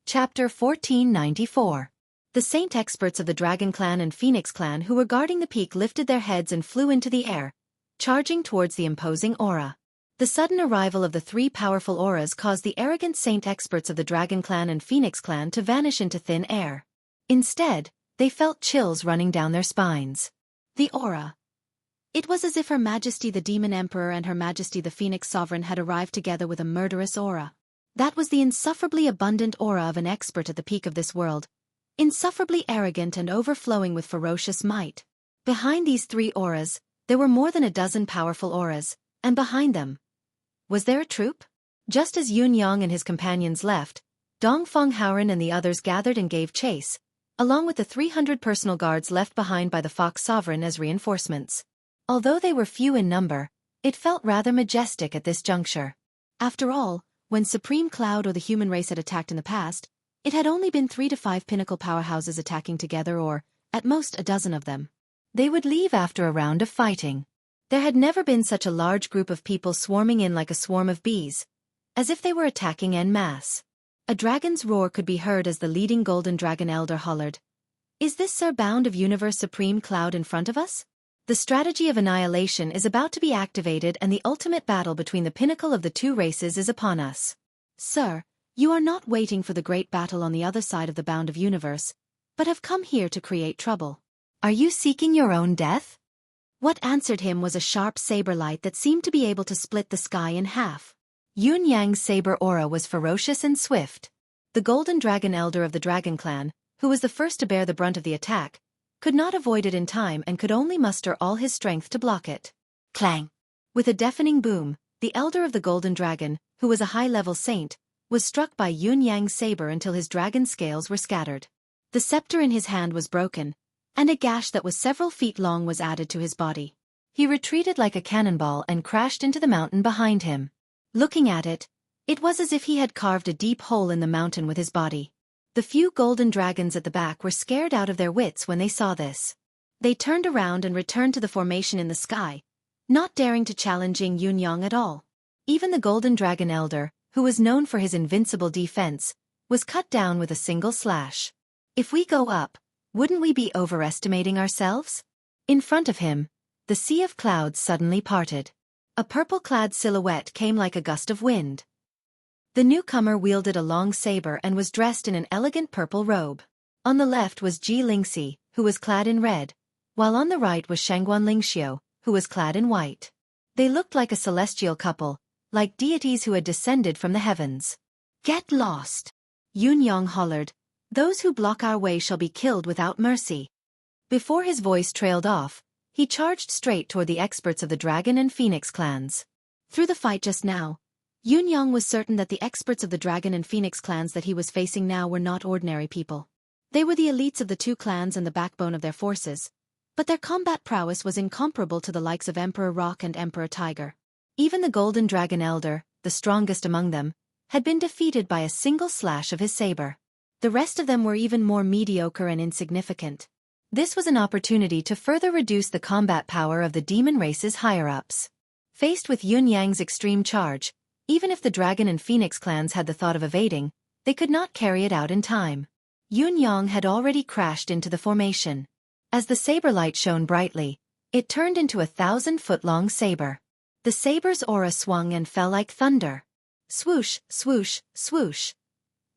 Chapter 1494. The saint experts of the Dragon Clan and Phoenix Clan who were guarding the peak lifted their heads and flew into the air, charging towards the imposing aura. The sudden arrival of the three powerful auras caused the arrogant saint experts of the Dragon Clan and Phoenix Clan to vanish into thin air. Instead, they felt chills running down their spines. The aura. It was as if Her Majesty the Demon Emperor and Her Majesty the Phoenix Sovereign had arrived together with a murderous aura. That was the insufferably abundant aura of an expert at the peak of this world, insufferably arrogant and overflowing with ferocious might. Behind these three auras, there were more than a dozen powerful auras, and behind them, was there a troop? Just as Yun Yang and his companions left, Dongfeng Haoren and the others gathered and gave chase, along with the 300 personal guards left behind by the Fox Sovereign as reinforcements. Although they were few in number, it felt rather majestic at this juncture. After all, when Supreme Cloud or the human race had attacked in the past, it had only been 3 to 5 pinnacle powerhouses attacking together or, at most, a dozen of them. They would leave after a round of fighting. There had never been such a large group of people swarming in like a swarm of bees, as if they were attacking en masse. A dragon's roar could be heard as the leading Golden Dragon Elder hollered, "Is this Sir Bound of Universe Supreme Cloud in front of us? The strategy of annihilation is about to be activated and the ultimate battle between the pinnacle of the two races is upon us. Sir, you are not waiting for the great battle on the other side of the Bound of Universe, but have come here to create trouble. Are you seeking your own death?" What answered him was a sharp saber light that seemed to be able to split the sky in half. Yun Yang's saber aura was ferocious and swift. The Golden Dragon Elder of the Dragon Clan, who was the first to bear the brunt of the attack, could not avoid it in time and could only muster all his strength to block it. Clang! With a deafening boom, the Elder of the Golden Dragon, who was a high-level saint, was struck by Yun Yang's saber until his dragon scales were scattered. The scepter in his hand was broken, and a gash that was several feet long was added to his body. He retreated like a cannonball and crashed into the mountain behind him. Looking at it, it was as if he had carved a deep hole in the mountain with his body. The few golden dragons at the back were scared out of their wits when they saw this. They turned around and returned to the formation in the sky, not daring to challenge Yun Yang at all. Even the Golden Dragon Elder, who was known for his invincible defense, was cut down with a single slash. If we go up, wouldn't we be overestimating ourselves? In front of him, the sea of clouds suddenly parted. A purple-clad silhouette came like a gust of wind. The newcomer wielded a long saber and was dressed in an elegant purple robe. On the left was Ji Lingxi, who was clad in red, while on the right was Shangguan Lingxiu, who was clad in white. They looked like a celestial couple, like deities who had descended from the heavens. "Get lost!" Yun Yang hollered, "Those who block our way shall be killed without mercy." Before his voice trailed off, he charged straight toward the experts of the Dragon and Phoenix clans. Through the fight just now, Yun Yang was certain that the experts of the Dragon and Phoenix clans that he was facing now were not ordinary people. They were the elites of the two clans and the backbone of their forces, but their combat prowess was incomparable to the likes of Emperor Rock and Emperor Tiger. Even the Golden Dragon Elder, the strongest among them, had been defeated by a single slash of his saber. The rest of them were even more mediocre and insignificant. This was an opportunity to further reduce the combat power of the demon race's higher-ups. Faced with Yun Yang's extreme charge, even if the Dragon and Phoenix clans had the thought of evading, they could not carry it out in time. Yun Yang had already crashed into the formation. As the saber light shone brightly, it turned into a 1,000-foot-long saber. The saber's aura swung and fell like thunder. Swoosh, swoosh, swoosh.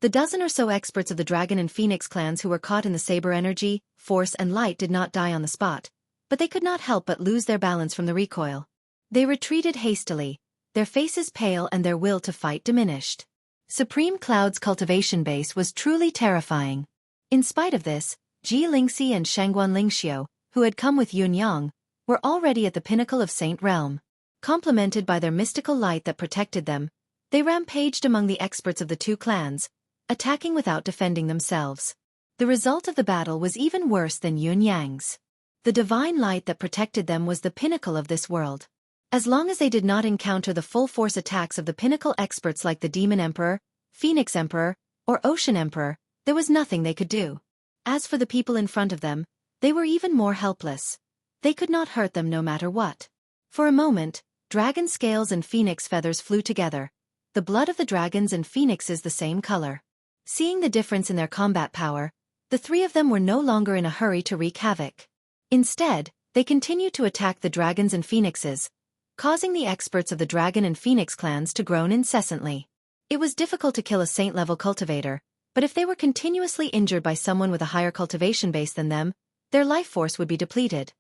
The dozen or so experts of the Dragon and Phoenix clans who were caught in the saber energy, force and light did not die on the spot, but they could not help but lose their balance from the recoil. They retreated hastily, their faces pale and their will to fight diminished. Supreme Cloud's cultivation base was truly terrifying. In spite of this, Ji Lingxi and Shangguan Lingxiu, who had come with Yun Yang, were already at the pinnacle of Saint Realm. Complemented by their mystical light that protected them, they rampaged among the experts of the two clans, attacking without defending themselves. The result of the battle was even worse than Yun Yang's. The divine light that protected them was the pinnacle of this world. As long as they did not encounter the full-force attacks of the pinnacle experts like the Demon Emperor, Phoenix Emperor, or Ocean Emperor, there was nothing they could do. As for the people in front of them, they were even more helpless. They could not hurt them no matter what. For a moment, dragon scales and phoenix feathers flew together, the blood of the dragons and phoenixes the same color. Seeing the difference in their combat power, the three of them were no longer in a hurry to wreak havoc. Instead, they continued to attack the dragons and phoenixes, causing the experts of the dragon and phoenix clans to groan incessantly. It was difficult to kill a saint-level cultivator, but if they were continuously injured by someone with a higher cultivation base than them, their life force would be depleted.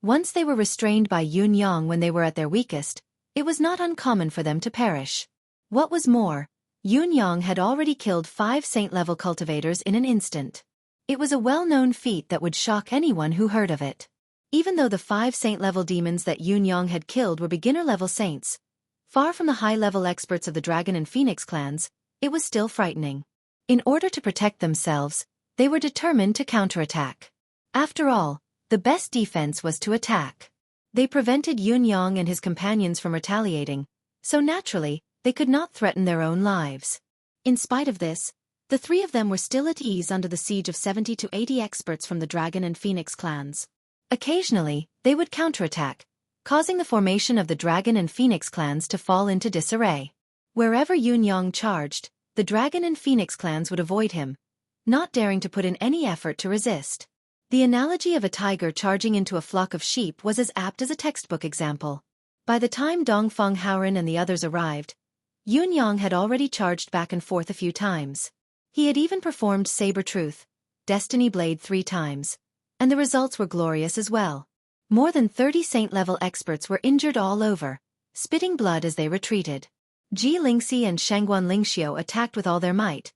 Once they were restrained by Yun Yang when they were at their weakest, it was not uncommon for them to perish. What was more, Yun Yang had already killed 5 saint-level cultivators in an instant. It was a well-known feat that would shock anyone who heard of it. Even though the 5 saint-level demons that Yun Yang had killed were beginner-level saints, far from the high-level experts of the dragon and phoenix clans, it was still frightening. In order to protect themselves, they were determined to counterattack. After all, the best defense was to attack. They prevented Yun Yang and his companions from retaliating, so naturally, they could not threaten their own lives. In spite of this, the three of them were still at ease under the siege of 70 to 80 experts from the dragon and phoenix clans. Occasionally, they would counterattack, causing the formation of the dragon and phoenix clans to fall into disarray. Wherever Yun Yang charged, the dragon and phoenix clans would avoid him, not daring to put in any effort to resist. The analogy of a tiger charging into a flock of sheep was as apt as a textbook example. By the time Dongfang Haoren and the others arrived, Yun Yang had already charged back and forth a few times. He had even performed Saber Truth, Destiny Blade 3 times, and the results were glorious as well. More than 30 saint-level experts were injured all over, spitting blood as they retreated. Ji Lingxi and Shangguan Lingxiu attacked with all their might,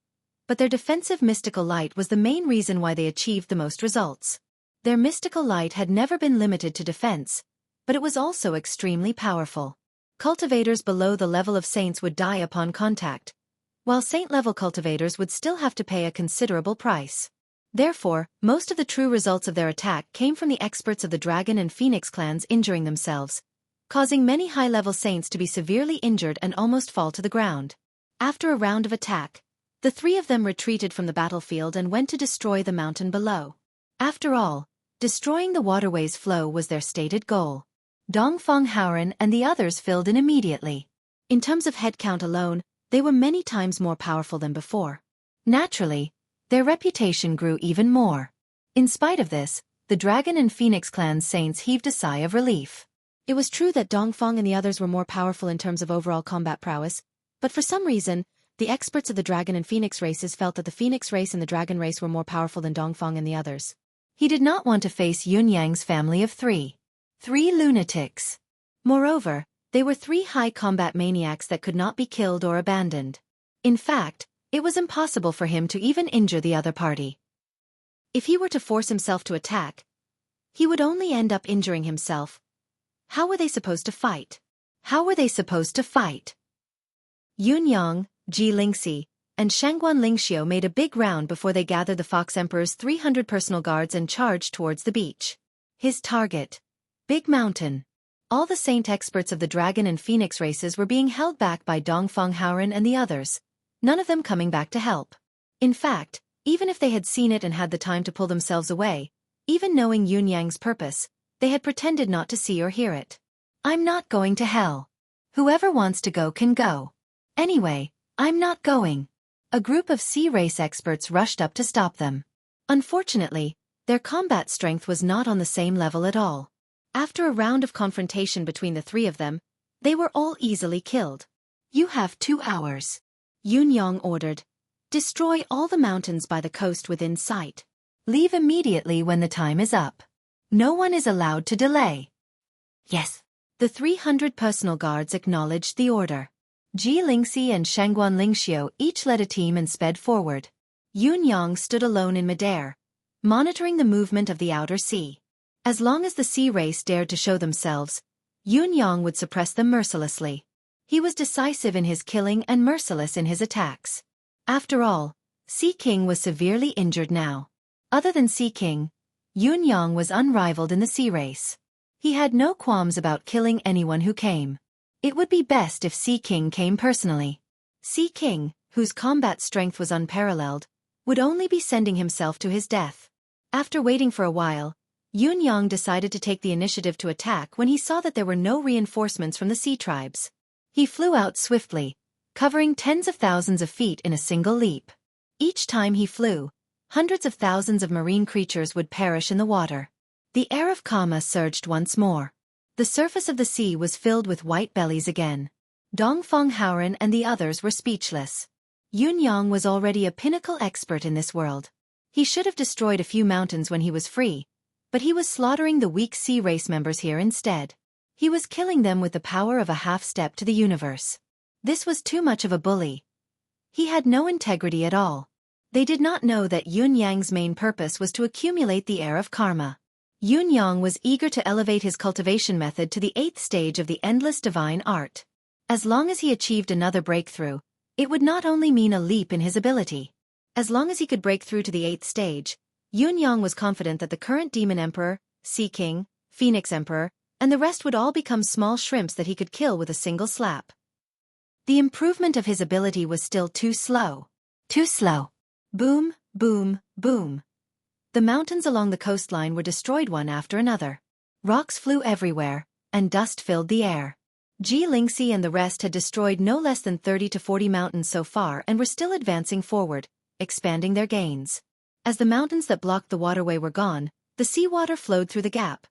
but their defensive mystical light was the main reason why they achieved the most results. Their mystical light had never been limited to defense, but it was also extremely powerful. Cultivators below the level of saints would die upon contact, while saint-level cultivators would still have to pay a considerable price. Therefore, most of the true results of their attack came from the experts of the dragon and phoenix clans injuring themselves, causing many high-level saints to be severely injured and almost fall to the ground. After a round of attack, the three of them retreated from the battlefield and went to destroy the mountain below. After all, destroying the waterway's flow was their stated goal. Dongfang Haoren and the others filled in immediately. In terms of headcount alone, they were many times more powerful than before. Naturally, their reputation grew even more. In spite of this, the dragon and phoenix clan's saints heaved a sigh of relief. It was true that Dongfang and the others were more powerful in terms of overall combat prowess, but for some reason, the experts of the dragon and phoenix races felt that the phoenix race and the dragon race were more powerful than Dongfang and the others. He did not want to face Yun Yang's family of 3 lunatics. Moreover, they were 3 high combat maniacs that could not be killed or abandoned. In fact, it was impossible for him to even injure the other party. If he were to force himself to attack, he would only end up injuring himself. How were they supposed to fight? Yun Yang, Ji Lingxi, and Shangguan Lingxiu made a big round before they gathered the Fox Emperor's 300 personal guards and charged towards the beach. His target: Big Mountain. All the saint experts of the dragon and phoenix races were being held back by Dongfang Haoren and the others, none of them coming back to help. In fact, even if they had seen it and had the time to pull themselves away, even knowing Yun Yang's purpose, they had pretended not to see or hear it. I'm not going to hell. Whoever wants to go can go. Anyway, I'm not going. A group of sea race experts rushed up to stop them. Unfortunately, their combat strength was not on the same level at all. After a round of confrontation between the 3 of them, they were all easily killed. You have 2 hours. Yun Yang ordered. Destroy all the mountains by the coast within sight. Leave immediately when the time is up. No one is allowed to delay. Yes. The 300 personal guards acknowledged the order. Ji Lingxi and Shangguan Lingxiu each led a team and sped forward. Yun Yang stood alone in midair, monitoring the movement of the outer sea. As long as the sea race dared to show themselves, Yun Yang would suppress them mercilessly. He was decisive in his killing and merciless in his attacks. After all, Sea King was severely injured now. Other than Sea King, Yun Yang was unrivaled in the sea race. He had no qualms about killing anyone who came. It would be best if Sea King came personally. Sea King, whose combat strength was unparalleled, would only be sending himself to his death. After waiting for a while, Yun Yang decided to take the initiative to attack when he saw that there were no reinforcements from the sea tribes. He flew out swiftly, covering tens of thousands of feet in a single leap. Each time he flew, hundreds of thousands of marine creatures would perish in the water. The air of Karma surged once more. The surface of the sea was filled with white bellies again. Dongfeng Haoren and the others were speechless. Yun Yang was already a pinnacle expert in this world. He should have destroyed a few mountains when he was free, but he was slaughtering the weak sea race members here instead. He was killing them with the power of a half-step to the universe. This was too much of a bully. He had no integrity at all. They did not know that Yun Yang's main purpose was to accumulate the air of karma. Yun Yang was eager to elevate his cultivation method to the 8th stage of the endless divine art. As long as he achieved another breakthrough, it would not only mean a leap in his ability. As long as he could break through to the 8th stage, Yun Yang was confident that the current Demon Emperor, Sea King, Phoenix Emperor, and the rest would all become small shrimps that he could kill with a single slap. The improvement of his ability was still too slow. Too slow. Boom, boom, boom. The mountains along the coastline were destroyed one after another. Rocks flew everywhere, and dust filled the air. Ji Lingxi and the rest had destroyed no less than 30 to 40 mountains so far and were still advancing forward, expanding their gains. As the mountains that blocked the waterway were gone, the seawater flowed through the gap.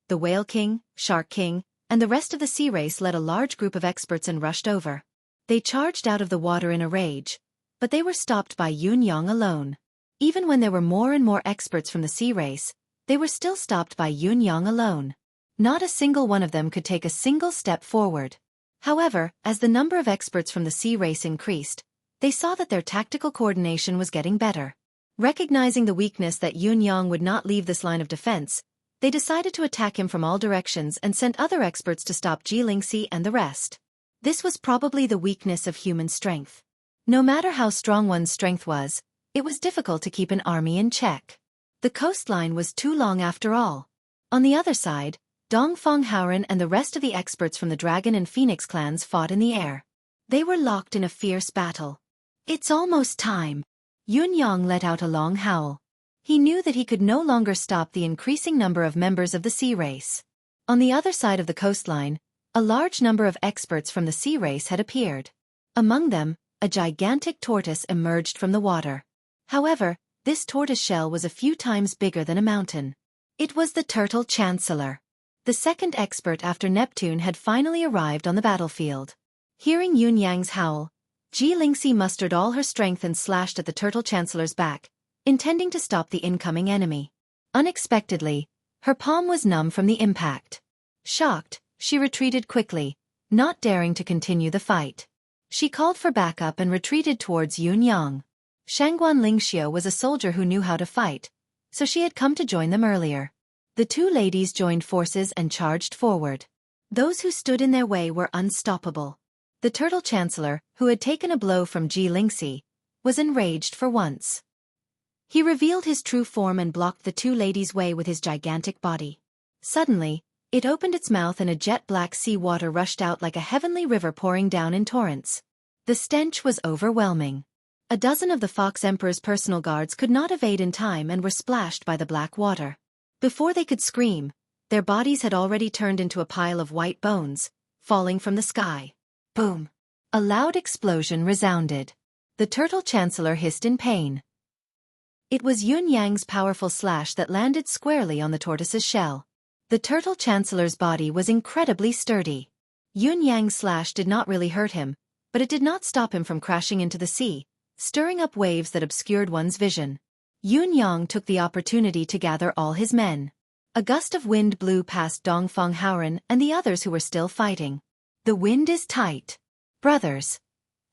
The Whale King, Shark King, and the rest of the sea race led a large group of experts and rushed over. They charged out of the water in a rage, but they were stopped by Yun Yang alone. Even when there were more and more experts from the sea race, they were still stopped by Yun Yang alone. Not a single one of them could take a single step forward. However, as the number of experts from the sea race increased, they saw that their tactical coordination was getting better. Recognizing the weakness that Yun Yang would not leave this line of defense, they decided to attack him from all directions and sent other experts to stop Ji Lingxi and the rest. This was probably the weakness of human strength. No matter how strong one's strength was, it was difficult to keep an army in check. The coastline was too long after all. On the other side, Dongfeng Haoren and the rest of the experts from the Dragon and Phoenix clans fought in the air. They were locked in a fierce battle. It's almost time. Yun Yang let out a long howl. He knew that he could no longer stop the increasing number of members of the sea race. On the other side of the coastline, a large number of experts from the sea race had appeared. Among them, a gigantic tortoise emerged from the water. However, this tortoise shell was a few times bigger than a mountain. It was the Turtle Chancellor. The second expert after Neptune had finally arrived on the battlefield. Hearing Yun Yang's howl, Ji Lingxi mustered all her strength and slashed at the Turtle Chancellor's back, intending to stop the incoming enemy. Unexpectedly, her palm was numb from the impact. Shocked, she retreated quickly, not daring to continue the fight. She called for backup and retreated towards Yun Yang. Shangguan Lingxiu was a soldier who knew how to fight, so she had come to join them earlier. The two ladies joined forces and charged forward. Those who stood in their way were unstoppable. The Turtle Chancellor, who had taken a blow from Ji Lingxi, was enraged for once. He revealed his true form and blocked the two ladies' way with his gigantic body. Suddenly, it opened its mouth and a jet-black sea water rushed out like a heavenly river pouring down in torrents. The stench was overwhelming. A dozen of the Fox Emperor's personal guards could not evade in time and were splashed by the black water. Before they could scream, their bodies had already turned into a pile of white bones, falling from the sky. Boom! A loud explosion resounded. The Turtle Chancellor hissed in pain. It was Yun Yang's powerful slash that landed squarely on the tortoise's shell. The Turtle Chancellor's body was incredibly sturdy. Yun Yang's slash did not really hurt him, but it did not stop him from crashing into the sea, stirring up waves that obscured one's vision. Yun Yang took the opportunity to gather all his men. A gust of wind blew past Dongfeng Haoren and the others who were still fighting. The wind is tight. Brothers,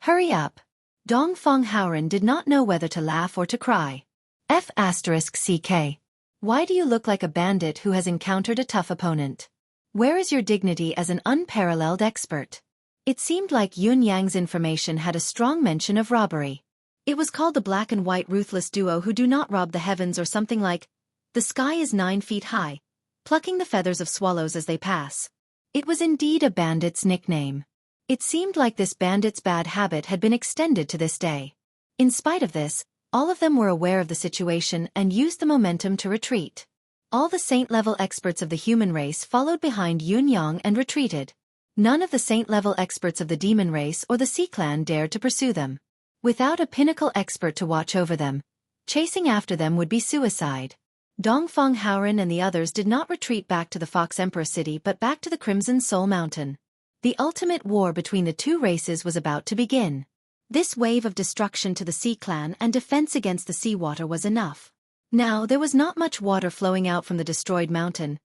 hurry up. Dongfeng Haoren did not know whether to laugh or to cry. Xueqi. Why do you look like a bandit who has encountered a tough opponent? Where is your dignity as an unparalleled expert? It seemed like Yun Yang's information had a strong mention of robbery. It was called the black and white ruthless duo who do not rob the heavens or something like, the sky is 9 feet high, plucking the feathers of swallows as they pass. It was indeed a bandit's nickname. It seemed like this bandit's bad habit had been extended to this day. In spite of this, all of them were aware of the situation and used the momentum to retreat. All the saint-level experts of the human race followed behind Yun Yang and retreated. None of the saint-level experts of the demon race or the Sea clan dared to pursue them. Without a pinnacle expert to watch over them, chasing after them would be suicide. Dongfeng Haoren and the others did not retreat back to the Fox Emperor City but back to the Crimson Soul Mountain. The ultimate war between the two races was about to begin. This wave of destruction to the Sea Clan and defense against the seawater was enough. Now there was not much water flowing out from the destroyed mountain.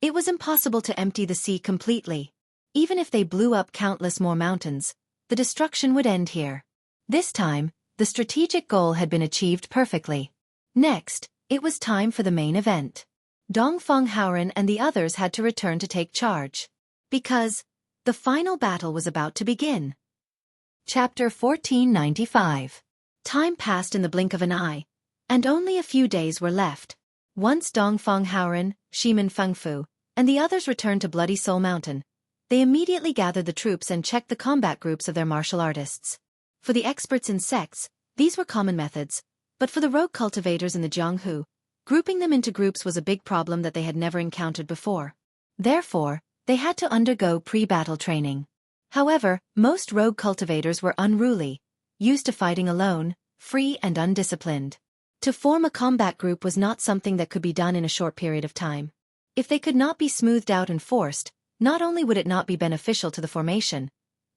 It was impossible to empty the sea completely. Even if they blew up countless more mountains, the destruction would end here. This time, the strategic goal had been achieved perfectly. Next, it was time for the main event. Dongfeng Haoren and the others had to return to take charge. Because the final battle was about to begin. Chapter 1495. Time passed in the blink of an eye, and only a few days were left. Once Dongfeng Haoren, Shimen Fengfu, and the others returned to Bloody Soul Mountain, they immediately gathered the troops and checked the combat groups of their martial artists. For the experts in sects, these were common methods, but for the rogue cultivators in the Jianghu, grouping them into groups was a big problem that they had never encountered before. Therefore, they had to undergo pre-battle training. However, most rogue cultivators were unruly, used to fighting alone, free and undisciplined. To form a combat group was not something that could be done in a short period of time. If they could not be smoothed out and forced, not only would it not be beneficial to the formation,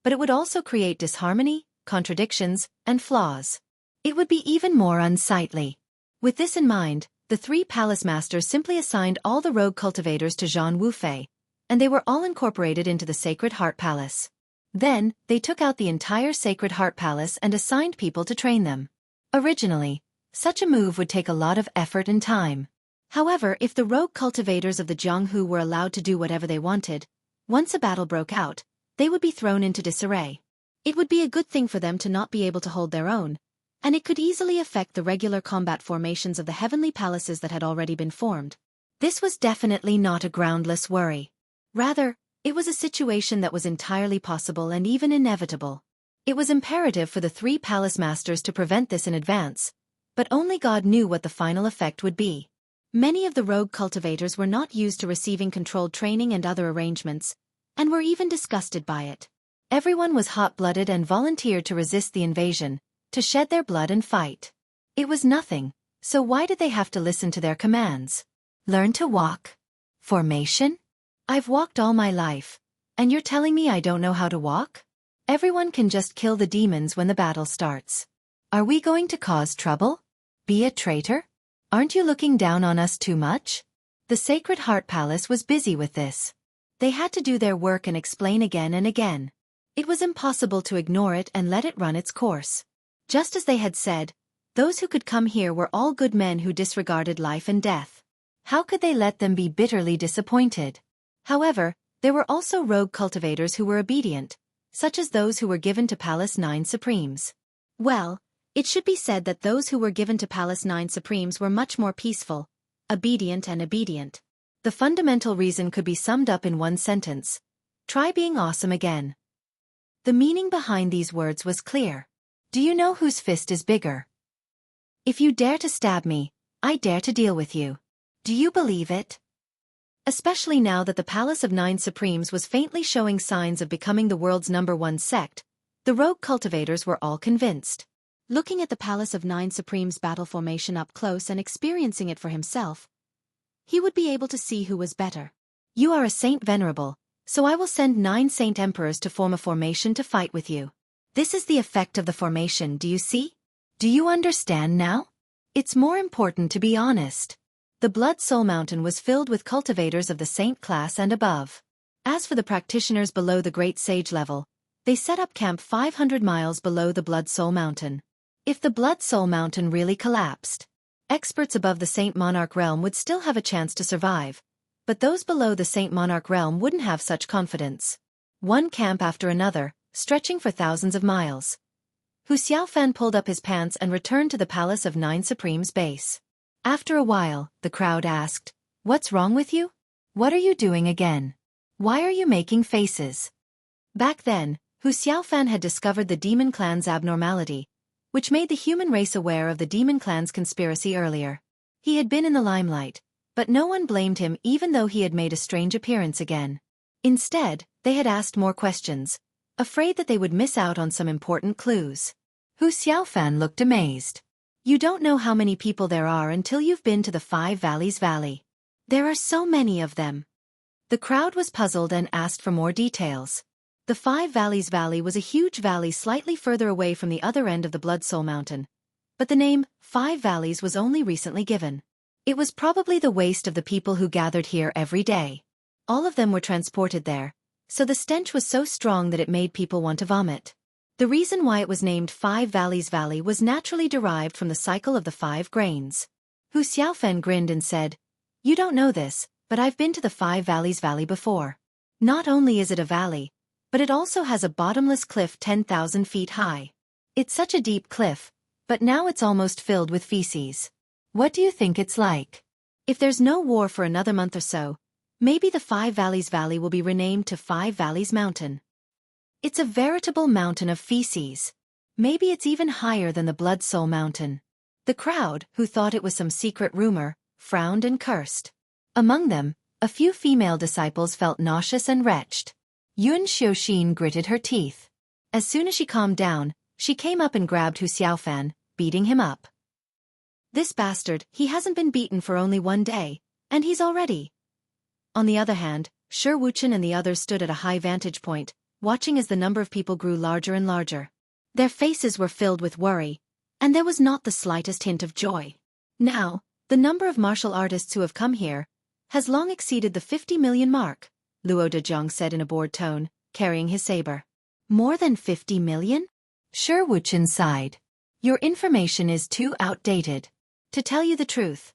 but it would also create disharmony, contradictions, and flaws. It would be even more unsightly. With this in mind, the three palace masters simply assigned all the rogue cultivators to Zhan Wufei, and they were all incorporated into the Sacred Heart Palace. Then, they took out the entire Sacred Heart Palace and assigned people to train them. Originally, such a move would take a lot of effort and time. However, if the rogue cultivators of the Jianghu were allowed to do whatever they wanted, once a battle broke out, they would be thrown into disarray. It would be a good thing for them to not be able to hold their own, and it could easily affect the regular combat formations of the heavenly palaces that had already been formed. This was definitely not a groundless worry. Rather, it was a situation that was entirely possible and even inevitable. It was imperative for the three palace masters to prevent this in advance, but only God knew what the final effect would be. Many of the rogue cultivators were not used to receiving controlled training and other arrangements, and were even disgusted by it. Everyone was hot-blooded and volunteered to resist the invasion, to shed their blood and fight. It was nothing, so why did they have to listen to their commands? Learn to walk. Formation? I've walked all my life, and you're telling me I don't know how to walk? Everyone can just kill the demons when the battle starts. Are we going to cause trouble? Be a traitor? Aren't you looking down on us too much? The Sacred Heart Palace was busy with this. They had to do their work and explain again and again. It was impossible to ignore it and let it run its course. Just as they had said, those who could come here were all good men who disregarded life and death. How could they let them be bitterly disappointed? However, there were also rogue cultivators who were obedient, such as those who were given to Palace 9 Supremes. Well, it should be said that those who were given to Palace 9 Supremes were much more peaceful, obedient. The fundamental reason could be summed up in one sentence: try being awesome again. The meaning behind these words was clear. Do you know whose fist is bigger? If you dare to stab me, I dare to deal with you. Do you believe it? Especially now that the Palace of 9 Supremes was faintly showing signs of becoming the world's #1 sect, the rogue cultivators were all convinced. Looking at the Palace of 9 Supremes battle formation up close and experiencing it for himself, he would be able to see who was better. You are a saint venerable, so I will send 9 saint emperors to form a formation to fight with you. This is the effect of the formation, do you see? Do you understand now? It's more important to be honest. The Blood Soul Mountain was filled with cultivators of the saint class and above. As for the practitioners below the Great Sage level, they set up camp 500 miles below the Blood Soul Mountain. If the Blood Soul Mountain really collapsed, experts above the Saint Monarch realm would still have a chance to survive, but those below the Saint Monarch realm wouldn't have such confidence. One camp after another, stretching for thousands of miles. Hu Xiaofan pulled up his pants and returned to the Palace of 9 Supremes base. After a while, the crowd asked, "What's wrong with you? What are you doing again? Why are you making faces?" Back then, Hu Xiaofan had discovered the demon clan's abnormality, which made the human race aware of the demon clan's conspiracy earlier. He had been in the limelight, but no one blamed him even though he had made a strange appearance again. Instead, they had asked more questions, afraid that they would miss out on some important clues. Hu Xiaofan looked amazed. You don't know how many people there are until you've been to the Five Valleys Valley. There are so many of them. The crowd was puzzled and asked for more details. The Five Valleys Valley was a huge valley slightly further away from the other end of the Blood Soul Mountain. But the name, Five Valleys, was only recently given. It was probably the waste of the people who gathered here every day. All of them were transported there, so the stench was so strong that it made people want to vomit. The reason why it was named Five Valleys Valley was naturally derived from the cycle of the 5 grains. Hu Xiaofan grinned and said, You don't know this, but I've been to the Five Valleys Valley before. Not only is it a valley, but it also has a bottomless cliff 10,000 feet high. It's such a deep cliff, but now it's almost filled with feces. What do you think it's like? If there's no war for another month or so, maybe the Five Valleys Valley will be renamed to Five Valleys Mountain. It's a veritable mountain of feces. Maybe it's even higher than the Blood Soul Mountain. The crowd, who thought it was some secret rumor, frowned and cursed. Among them, a few female disciples felt nauseous and retched. Yun Xiaoxin gritted her teeth. As soon as she calmed down, she came up and grabbed Hu Xiaofan, beating him up. This bastard, he hasn't been beaten for only 1 day, and he's already. On the other hand, Shi Wuchen and the others stood at a high vantage point, watching as the number of people grew larger and larger. Their faces were filled with worry, and there was not the slightest hint of joy. Now, the number of martial artists who have come here has long exceeded the 50 million mark, Luo Dezhong said in a bored tone, carrying his saber. More than 50 million? Shi Wuchen sighed. Your information is too outdated. To tell you the truth,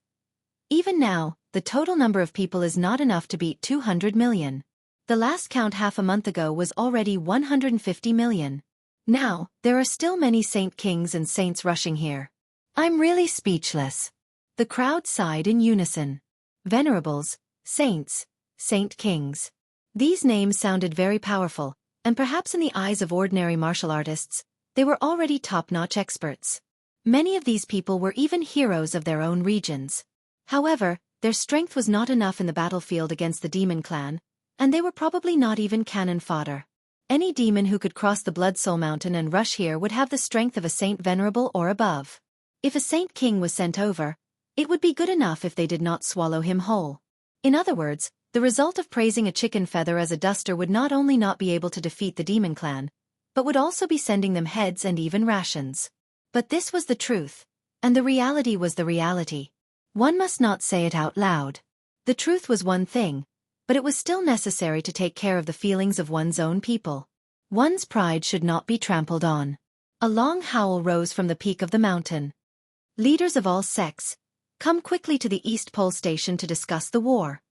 even now, the total number of people is not enough to beat 200 million. The last count half a month ago was already 150 million. Now, there are still many saint kings and saints rushing here. I'm really speechless. The crowd sighed in unison. Venerables, saints, saint kings. These names sounded very powerful, and perhaps in the eyes of ordinary martial artists, they were already top-notch experts. Many of these people were even heroes of their own regions. However, their strength was not enough in the battlefield against the demon clan, and they were probably not even cannon fodder. Any demon who could cross the Blood Soul Mountain and rush here would have the strength of a saint venerable or above. If a saint king was sent over, it would be good enough if they did not swallow him whole. In other words, the result of praising a chicken feather as a duster would not only not be able to defeat the demon clan, but would also be sending them heads and even rations. But this was the truth, and the reality was the reality. One must not say it out loud. The truth was one thing, but it was still necessary to take care of the feelings of one's own people. One's pride should not be trampled on. A long howl rose from the peak of the mountain. Leaders of all sects, come quickly to the East Pole Station to discuss the war.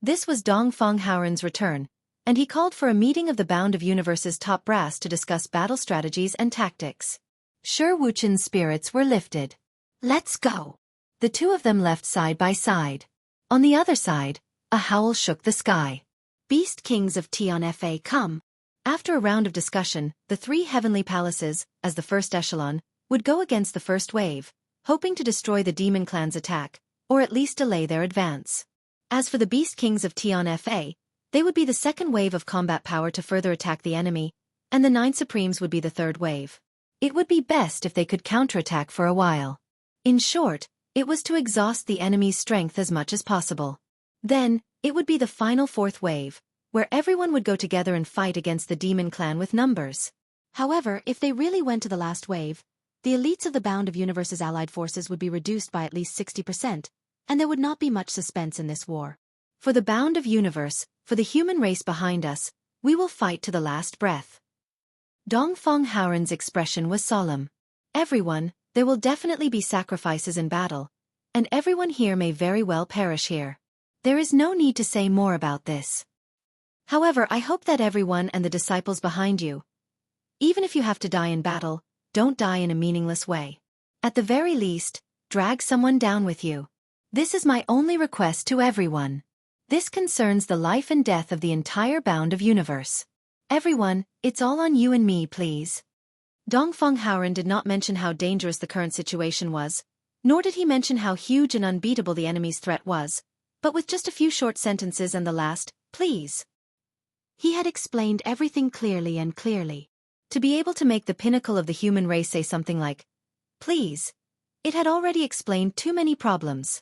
This was Dongfang Haoren's return, and he called for a meeting of the Bound of Universe's top brass to discuss battle strategies and tactics. Shi Wuchen's spirits were lifted. Let's go. The two of them left side by side. On the other side, a howl shook the sky. Beast Kings of Tian Fa come. After a round of discussion, the 3 heavenly palaces, as the first echelon, would go against the first wave, hoping to destroy the demon clan's attack, or at least delay their advance. As for the Beast Kings of Tian Fa, they would be the second wave of combat power to further attack the enemy, and the 9 Supremes would be the third wave. It would be best if they could counterattack for a while. In short, it was to exhaust the enemy's strength as much as possible. Then, it would be the final 4th wave, where everyone would go together and fight against the demon clan with numbers. However, if they really went to the last wave, the elites of the Bound of Universe's allied forces would be reduced by at least 60%, and there would not be much suspense in this war. For the Bound of Universe, for the human race behind us, we will fight to the last breath. Dongfang Haoren's expression was solemn. Everyone, there will definitely be sacrifices in battle, and everyone here may very well perish here. There is no need to say more about this. However, I hope that everyone and the disciples behind you, even if you have to die in battle, don't die in a meaningless way. At the very least, drag someone down with you. This is my only request to everyone. This concerns the life and death of the entire Bound of Universe. Everyone, it's all on you and me, please. Dongfang Haoren did not mention how dangerous the current situation was, nor did he mention how huge and unbeatable the enemy's threat was, but with just a few short sentences and the last, please. He had explained everything clearly and clearly. To be able to make the pinnacle of the human race say something like, "Please," it had already explained too many problems.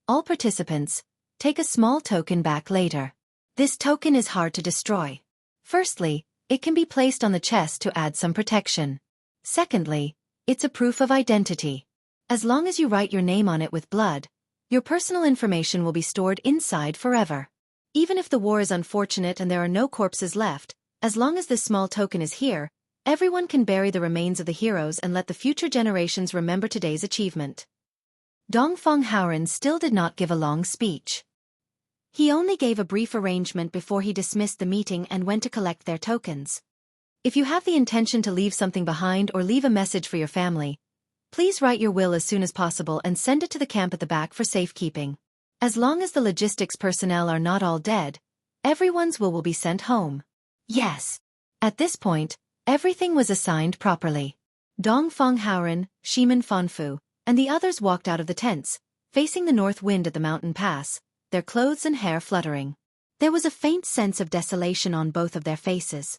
All participants, take a small token back later. This token is hard to destroy. Firstly, it can be placed on the chest to add some protection. Secondly, it's a proof of identity. As long as you write your name on it with blood, your personal information will be stored inside forever. Even if the war is unfortunate and there are no corpses left, as long as this small token is here, everyone can bury the remains of the heroes and let the future generations remember today's achievement. Dongfeng Haoren still did not give a long speech. He only gave a brief arrangement before he dismissed the meeting and went to collect their tokens. If you have the intention to leave something behind or leave a message for your family, please write your will as soon as possible and send it to the camp at the back for safekeeping. As long as the logistics personnel are not all dead, everyone's will be sent home. Yes. At this point, everything was assigned properly. Dongfeng Haoren, Shimen Fanfu, and the others walked out of the tents, facing the north wind at the mountain pass, their clothes and hair fluttering. There was a faint sense of desolation on both of their faces.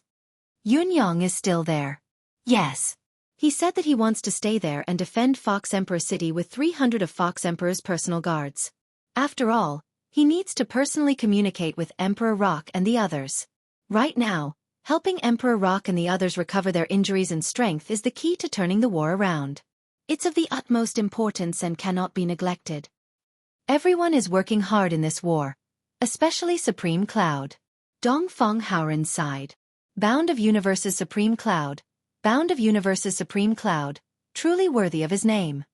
Yun Yang is still there. Yes. He said that he wants to stay there and defend Fox Emperor City with 300 of Fox Emperor's personal guards. After all, he needs to personally communicate with Emperor Rock and the others. Right now, helping Emperor Rock and the others recover their injuries and strength is the key to turning the war around. It's of the utmost importance and cannot be neglected. Everyone is working hard in this war, especially Supreme Cloud. Dongfeng Haoren sighed. Bound of Universe's Supreme Cloud, Bound of Universe's Supreme Cloud, truly worthy of his name.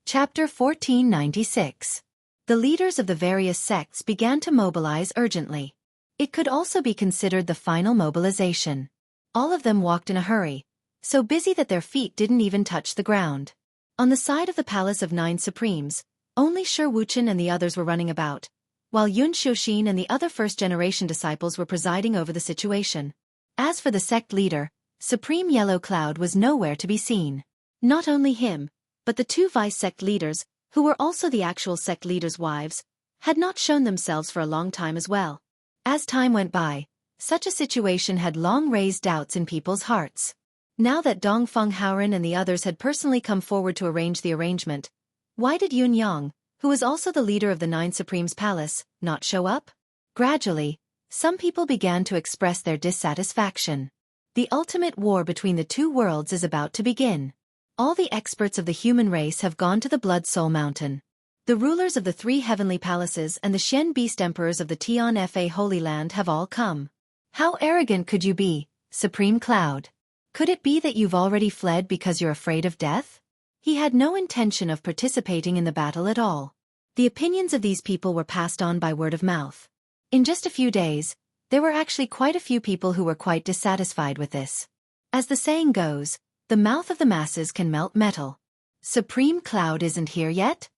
Chapter 1496. The leaders of the various sects began to mobilize urgently. It could also be considered the final mobilization. All of them walked in a hurry, so busy that their feet didn't even touch the ground. On the side of the Palace of Nine Supremes, only Shi Wuchen and the others were running about, while Yun Xiuxin and the other first-generation disciples were presiding over the situation. As for the sect leader, Supreme Yellow Cloud was nowhere to be seen. Not only him, but the two vice-sect leaders, who were also the actual sect leaders' wives, had not shown themselves for a long time as well. As time went by, such a situation had long raised doubts in people's hearts. Now that Dongfeng Haoren and the others had personally come forward to arrange the arrangement, why did Yun Yang, who was also the leader of the Nine Supremes' palace, not show up? Gradually, some people began to express their dissatisfaction. The ultimate war between the two worlds is about to begin. All the experts of the human race have gone to the Blood Soul Mountain. The rulers of the three heavenly palaces and the Xian Beast Emperors of the Tian Fa Holy Land have all come. How arrogant could you be, Supreme Cloud? Could it be that you've already fled because you're afraid of death? He had no intention of participating in the battle at all. The opinions of these people were passed on by word of mouth. In just a few days, there were actually quite a few people who were quite dissatisfied with this. As the saying goes, the mouth of the masses can melt metal. Supreme Cloud isn't here yet?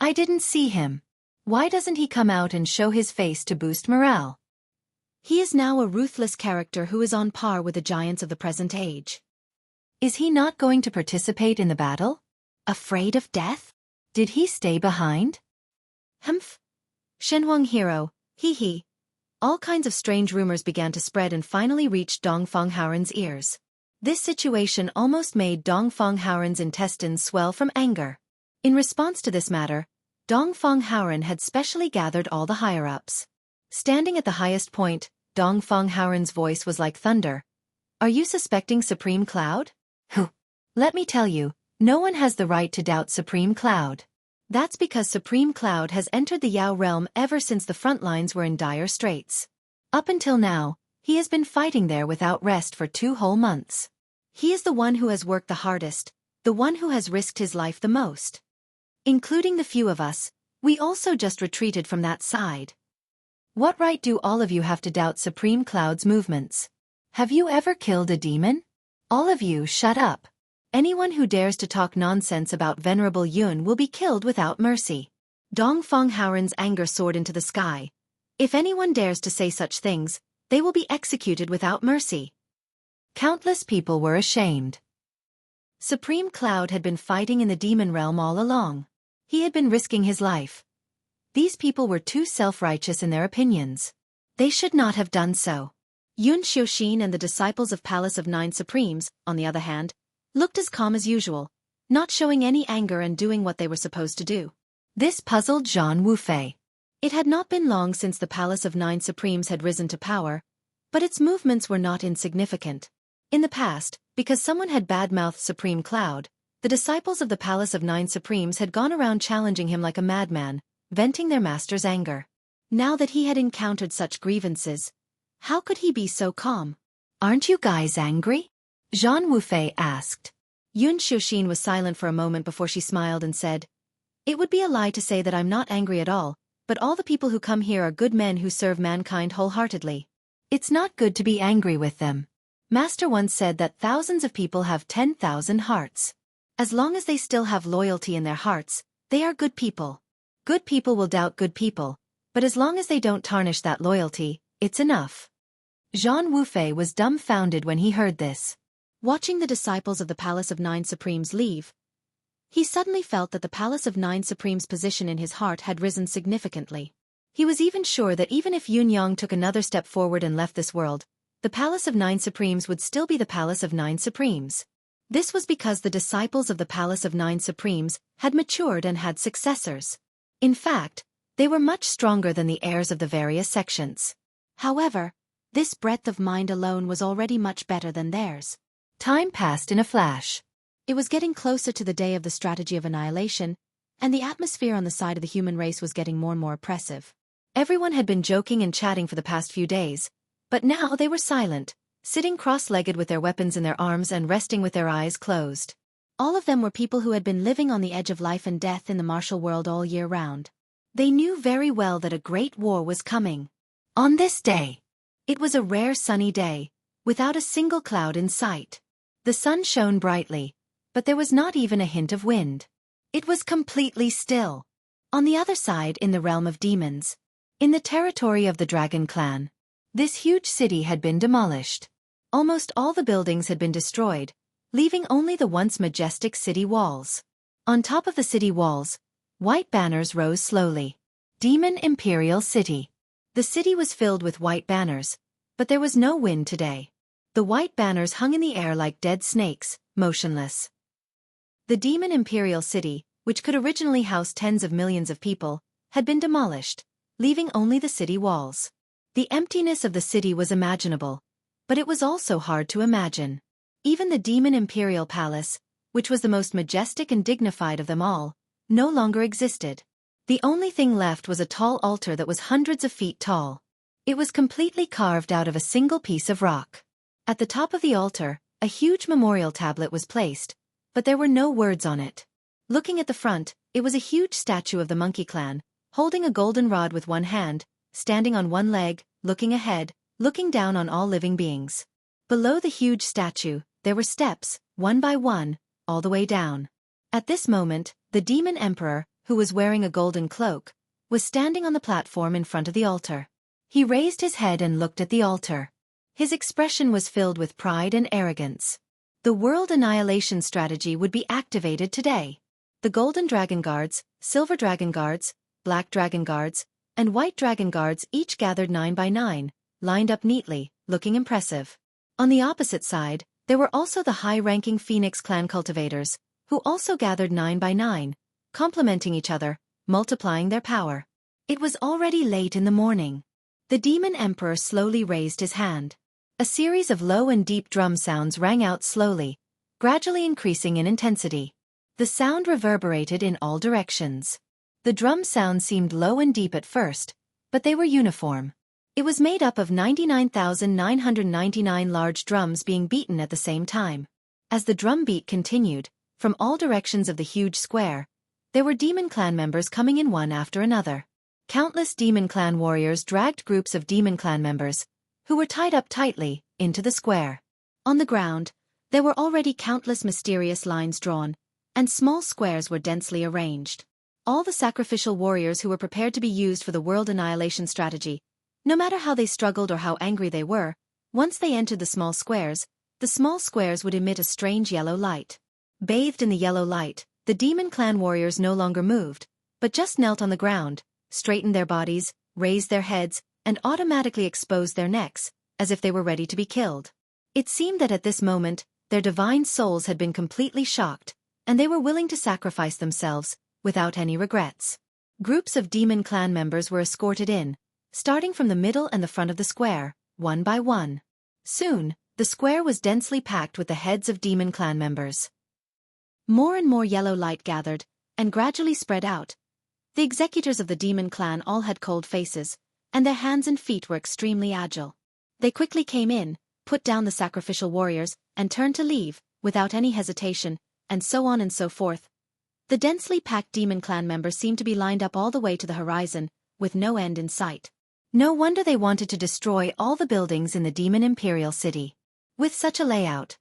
I didn't see him. Why doesn't he come out and show his face to boost morale? He is now a ruthless character who is on par with the giants of the present age. Is he not going to participate in the battle? Afraid of death? Did he stay behind? Humph. Shenhuang hero, he. All kinds of strange rumors began to spread and finally reached Dongfeng Haoren's ears. This situation almost made Dongfeng Haoren's intestines swell from anger. In response to this matter, Dongfeng Haoren had specially gathered all the higher-ups. Standing at the highest point, Dongfeng Haoren's voice was like thunder. Are you suspecting Supreme Cloud? Let me tell you, no one has the right to doubt Supreme Cloud. That's because Supreme Cloud has entered the Yao realm ever since the front lines were in dire straits. Up until now, he has been fighting there without rest for 2 whole months. He is the one who has worked the hardest, the one who has risked his life the most. Including the few of us, we also just retreated from that side. What right do all of you have to doubt Supreme Cloud's movements? Have you ever killed a demon? All of you shut up. Anyone who dares to talk nonsense about Venerable Yun will be killed without mercy. Dongfeng Haoren's anger soared into the sky. If anyone dares to say such things, they will be executed without mercy. Countless people were ashamed. Supreme Cloud had been fighting in the demon realm all along. He had been risking his life. These people were too self-righteous in their opinions. They should not have done so. Xueqi and the disciples of Palace of Nine Supremes, on the other hand, looked as calm as usual, not showing any anger and doing what they were supposed to do. This puzzled Zhang Wufei. It had not been long since the Palace of Nine Supremes had risen to power, but its movements were not insignificant. In the past, because someone had bad-mouthed Supreme Cloud, the disciples of the Palace of Nine Supremes had gone around challenging him like a madman, venting their master's anger. Now that he had encountered such grievances, how could he be so calm? "Aren't you guys angry?" Zhang Wufei asked. Xueqi was silent for a moment before she smiled and said, "It would be a lie to say that I'm not angry at all, but all the people who come here are good men who serve mankind wholeheartedly. It's not good to be angry with them. Master once said that thousands of people have 10,000 hearts. As long as they still have loyalty in their hearts, they are good people. Good people will doubt good people, but as long as they don't tarnish that loyalty, it's enough." Zhang Wufei was dumbfounded when he heard this. Watching the disciples of the Palace of Nine Supremes leave, he suddenly felt that the Palace of Nine Supremes' position in his heart had risen significantly. He was even sure that even if Yunyang took another step forward and left this world, the Palace of Nine Supremes would still be the Palace of Nine Supremes. This was because the disciples of the Palace of Nine Supremes had matured and had successors. In fact, they were much stronger than the heirs of the various sections. However, this breadth of mind alone was already much better than theirs. Time passed in a flash. It was getting closer to the day of the strategy of annihilation, and the atmosphere on the side of the human race was getting more and more oppressive. Everyone had been joking and chatting for the past few days, but now they were silent, sitting cross-legged with their weapons in their arms and resting with their eyes closed. All of them were people who had been living on the edge of life and death in the martial world all year round. They knew very well that a great war was coming. On this day, it was a rare sunny day, without a single cloud in sight. The sun shone brightly, but there was not even a hint of wind. It was completely still. On the other side, in the realm of demons, in the territory of the Dragon Clan, this huge city had been demolished. Almost all the buildings had been destroyed, leaving only the once majestic city walls. On top of the city walls, white banners rose slowly. Demon Imperial City. The city was filled with white banners, but there was no wind today. The white banners hung in the air like dead snakes, motionless. The Demon Imperial City, which could originally house tens of millions of people, had been demolished, leaving only the city walls. The emptiness of the city was imaginable, but it was also hard to imagine. Even the Demon Imperial Palace, which was the most majestic and dignified of them all, no longer existed. The only thing left was a tall altar that was hundreds of feet tall. It was completely carved out of a single piece of rock. At the top of the altar, a huge memorial tablet was placed, but there were no words on it. Looking at the front, it was a huge statue of the Monkey Clan, holding a golden rod with one hand, standing on one leg, looking ahead, looking down on all living beings. Below the huge statue, there were steps, one by one, all the way down. At this moment, the Demon Emperor, who was wearing a golden cloak, was standing on the platform in front of the altar. He raised his head and looked at the altar. His expression was filled with pride and arrogance. The world annihilation strategy would be activated today. The Golden Dragon Guards, Silver Dragon Guards, Black Dragon Guards, and White Dragon Guards each gathered 9 by 9, lined up neatly, looking impressive. On the opposite side, there were also the high-ranking Phoenix Clan cultivators, who also gathered 9 by 9, complementing each other, multiplying their power. It was already late in the morning. The Demon Emperor slowly raised his hand. A series of low and deep drum sounds rang out slowly, gradually increasing in intensity. The sound reverberated in all directions. The drum sound seemed low and deep at first, but they were uniform. It was made up of 99,999 large drums being beaten at the same time. As the drum beat continued, from all directions of the huge square, there were Demon Clan members coming in one after another. Countless Demon Clan warriors dragged groups of Demon Clan members, who were tied up tightly, into the square. On the ground, there were already countless mysterious lines drawn, and small squares were densely arranged. All the sacrificial warriors who were prepared to be used for the world annihilation strategy, no matter how they struggled or how angry they were, once they entered the small squares would emit a strange yellow light. Bathed in the yellow light, the Demon Clan warriors no longer moved, but just knelt on the ground, straightened their bodies, raised their heads, and automatically exposed their necks, as if they were ready to be killed. It seemed that at this moment, their divine souls had been completely shocked, and they were willing to sacrifice themselves, without any regrets. Groups of demon clan members were escorted in, starting from the middle and the front of the square, one by one. Soon, the square was densely packed with the heads of demon clan members. More and more yellow light gathered, and gradually spread out. The executors of the demon clan all had cold faces, and their hands and feet were extremely agile. They quickly came in, put down the sacrificial warriors, and turned to leave, without any hesitation, and so on and so forth. The densely packed demon clan members seemed to be lined up all the way to the horizon, with no end in sight. No wonder they wanted to destroy all the buildings in the demon imperial city. With such a layout,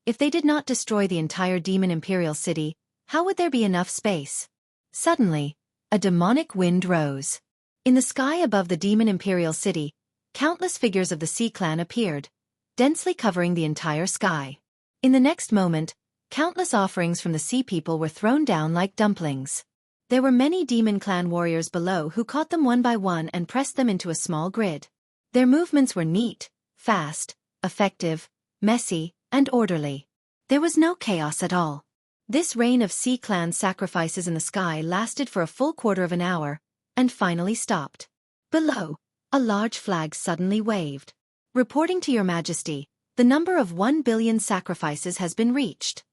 if they did not destroy the entire demon imperial city, how would there be enough space? Suddenly, a demonic wind rose. In the sky above the demon imperial city, countless figures of the Sea clan appeared, densely covering the entire sky. In the next moment, countless offerings from the Sea people were thrown down like dumplings. There were many demon clan warriors below who caught them one by one and pressed them into a small grid. Their movements were neat, fast, effective, messy, and orderly. There was no chaos at all. This reign of Sea clan sacrifices in the sky lasted for a full quarter of an hour, and finally stopped. Below, a large flag suddenly waved. Reporting to Your Majesty, the number of 1 billion sacrifices has been reached.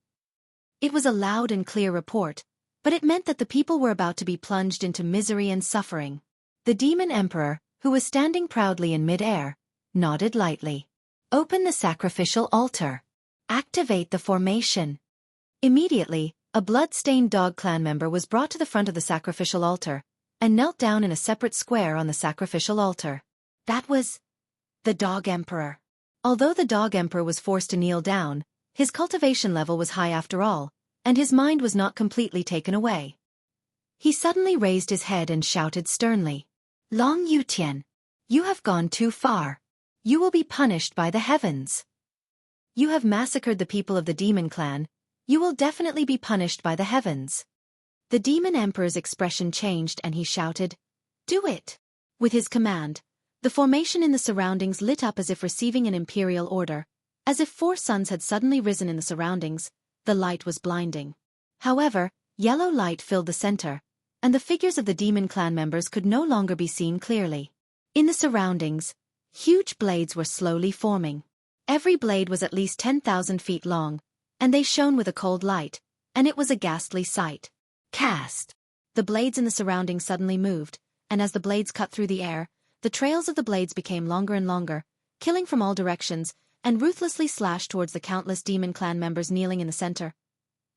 It was a loud and clear report, but it meant that the people were about to be plunged into misery and suffering. The demon emperor, who was standing proudly in mid-air, nodded lightly. Open the sacrificial altar. Activate the formation. Immediately, a blood-stained dog clan member was brought to the front of the sacrificial altar, and knelt down in a separate square on the sacrificial altar. That was the dog emperor. Although the dog emperor was forced to kneel down, his cultivation level was high after all, and his mind was not completely taken away. He suddenly raised his head and shouted sternly, "Long Yutian, you have gone too far. You will be punished by the heavens. You have massacred the people of the demon clan. You will definitely be punished by the heavens." The demon emperor's expression changed and he shouted, "Do it!" With his command, the formation in the surroundings lit up as if receiving an imperial order. As if 4 suns had suddenly risen in the surroundings, the light was blinding. However, yellow light filled the center, and the figures of the demon clan members could no longer be seen clearly. In the surroundings, huge blades were slowly forming. Every blade was at least 10,000 feet long, and they shone with a cold light, and it was a ghastly sight. Cast! The blades in the surroundings suddenly moved, and as the blades cut through the air, the trails of the blades became longer and longer, killing from all directions, and ruthlessly slashed towards the countless demon clan members kneeling in the center.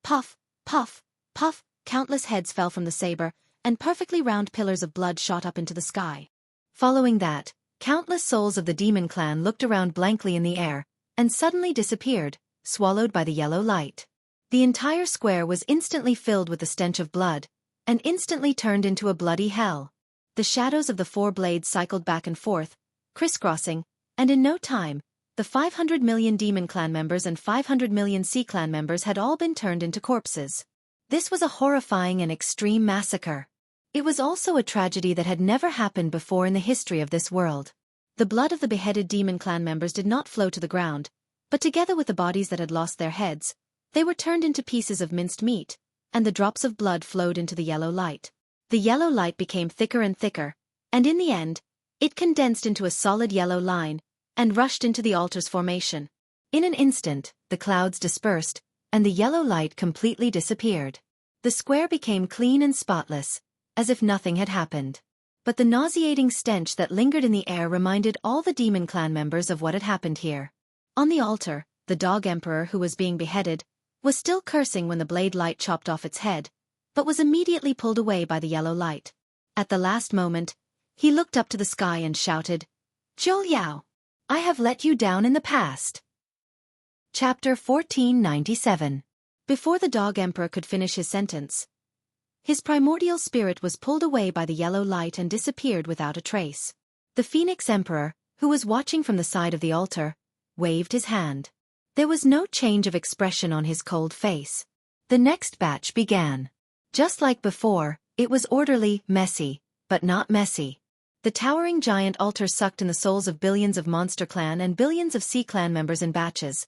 Puff, puff, puff, countless heads fell from the saber, and perfectly round pillars of blood shot up into the sky. Following that, countless souls of the demon clan looked around blankly in the air, and suddenly disappeared, swallowed by the yellow light. The entire square was instantly filled with the stench of blood, and instantly turned into a bloody hell. The shadows of the 4 blades cycled back and forth, crisscrossing, and in no time, the 500 million demon clan members and 500 million Sea clan members had all been turned into corpses. This was a horrifying and extreme massacre. It was also a tragedy that had never happened before in the history of this world. The blood of the beheaded demon clan members did not flow to the ground, but together with the bodies that had lost their heads, they were turned into pieces of minced meat, and the drops of blood flowed into the yellow light. The yellow light became thicker and thicker, and in the end, it condensed into a solid yellow line, and rushed into the altar's formation. In an instant, the clouds dispersed, and the yellow light completely disappeared. The square became clean and spotless, as if nothing had happened. But the nauseating stench that lingered in the air reminded all the demon clan members of what had happened here. On the altar, the dog emperor who was being beheaded was still cursing when the blade light chopped off its head, but was immediately pulled away by the yellow light. At the last moment, he looked up to the sky and shouted, "Zhou Yao, I have let you down in the past." Chapter 1497. Before the dog emperor could finish his sentence, his primordial spirit was pulled away by the yellow light and disappeared without a trace. The Phoenix Emperor, who was watching from the side of the altar, waved his hand. There was no change of expression on his cold face. The next batch began. Just like before, it was orderly, messy, but not messy. The towering giant altar sucked in the souls of billions of Monster Clan and billions of Sea Clan members in batches,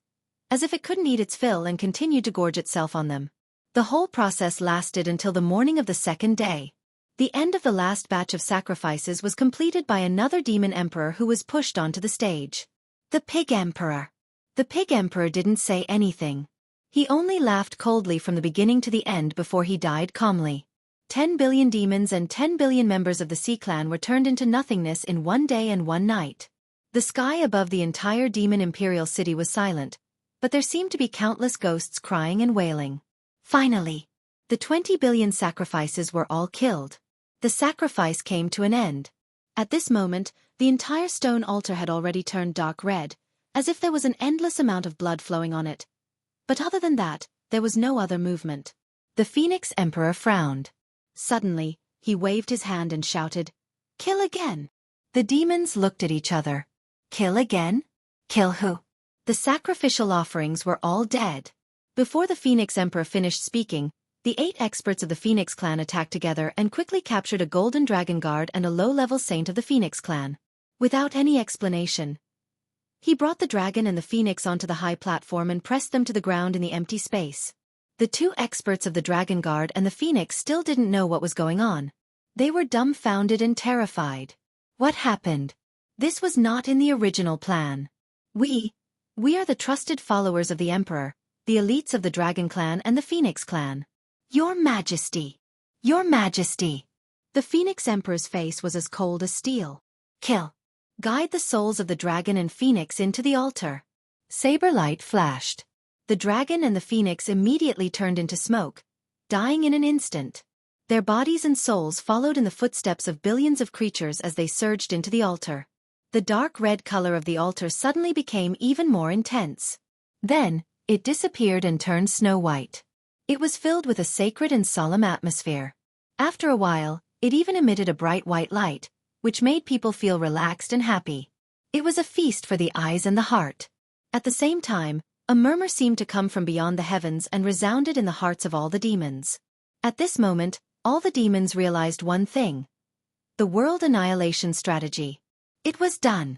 as if it couldn't eat its fill and continued to gorge itself on them. The whole process lasted until the morning of the second day. The end of the last batch of sacrifices was completed by another demon emperor who was pushed onto the stage. The Pig Emperor. The Pig Emperor didn't say anything. He only laughed coldly from the beginning to the end before he died calmly. 10 billion demons and 10 billion members of the Sea Clan were turned into nothingness in one day and one night. The sky above the entire demon imperial city was silent, but there seemed to be countless ghosts crying and wailing. Finally, the 20 billion sacrifices were all killed. The sacrifice came to an end. At this moment, the entire stone altar had already turned dark red, as if there was an endless amount of blood flowing on it. But other than that, there was no other movement. The Phoenix Emperor frowned. Suddenly, he waved his hand and shouted, "Kill again!" The demons looked at each other. Kill again? Kill who? The sacrificial offerings were all dead. Before the Phoenix Emperor finished speaking, the 8 experts of the Phoenix Clan attacked together and quickly captured a golden dragon guard and a low-level saint of the Phoenix Clan. Without any explanation, he brought the dragon and the phoenix onto the high platform and pressed them to the ground in the empty space. The 2 experts of the dragon guard and the phoenix still didn't know what was going on. They were dumbfounded and terrified. What happened? This was not in the original plan. We are the trusted followers of the Emperor, the elites of the Dragon Clan and the Phoenix Clan. Your Majesty! Your Majesty! The Phoenix Emperor's face was as cold as steel. Kill! Guide the souls of the dragon and phoenix into the altar. Saber light flashed. The dragon and the phoenix immediately turned into smoke, dying in an instant. Their bodies and souls followed in the footsteps of billions of creatures as they surged into the altar. The dark red color of the altar suddenly became even more intense. Then, it disappeared and turned snow white. It was filled with a sacred and solemn atmosphere. After a while, it even emitted a bright white light, which made people feel relaxed and happy. It was a feast for the eyes and the heart. At the same time, a murmur seemed to come from beyond the heavens and resounded in the hearts of all the demons. At this moment, all the demons realized one thing: the world annihilation strategy. It was done.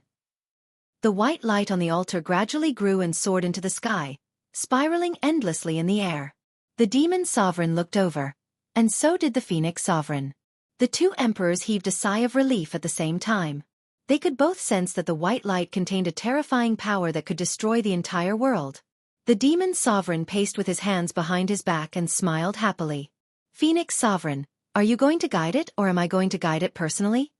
The white light on the altar gradually grew and soared into the sky, spiraling endlessly in the air. The demon sovereign looked over, and so did the Phoenix sovereign. The 2 emperors heaved a sigh of relief at the same time. They could both sense that the white light contained a terrifying power that could destroy the entire world. The demon sovereign paced with his hands behind his back and smiled happily. Phoenix sovereign, are you going to guide it or am I going to guide it personally?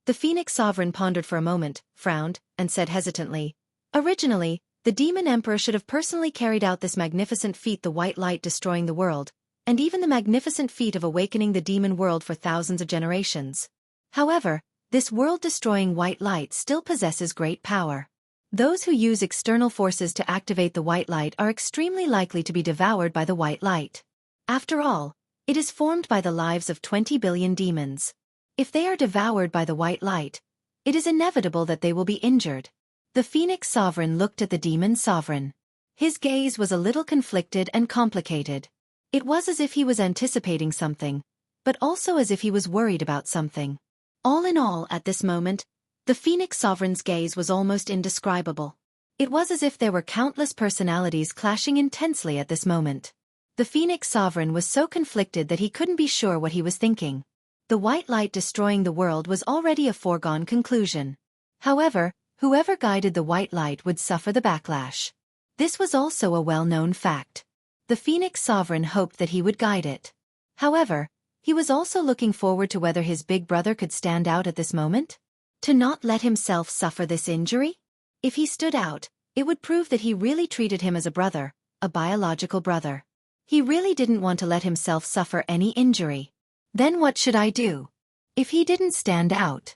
The Phoenix sovereign pondered for a moment, frowned, and said hesitantly, "Originally, the demon emperor should have personally carried out this magnificent feat, the white light destroying the world, and even the magnificent feat of awakening the demon world for thousands of generations. However, this world-destroying white light still possesses great power. Those who use external forces to activate the white light are extremely likely to be devoured by the white light. After all, it is formed by the lives of 20 billion demons. If they are devoured by the white light, it is inevitable that they will be injured." The Phoenix sovereign looked at the demon sovereign. His gaze was a little conflicted and complicated. It was as if he was anticipating something, but also as if he was worried about something. All in all, at this moment, the Phoenix sovereign's gaze was almost indescribable. It was as if there were countless personalities clashing intensely at this moment. The Phoenix sovereign was so conflicted that he couldn't be sure what he was thinking. The white light destroying the world was already a foregone conclusion. However, whoever guided the white light would suffer the backlash. This was also a well-known fact. The Phoenix sovereign hoped that he would guide it. However, he was also looking forward to whether his big brother could stand out at this moment. To not let himself suffer this injury? If he stood out, it would prove that he really treated him as a brother, a biological brother. He really didn't want to let himself suffer any injury. Then what should I do? If he didn't stand out,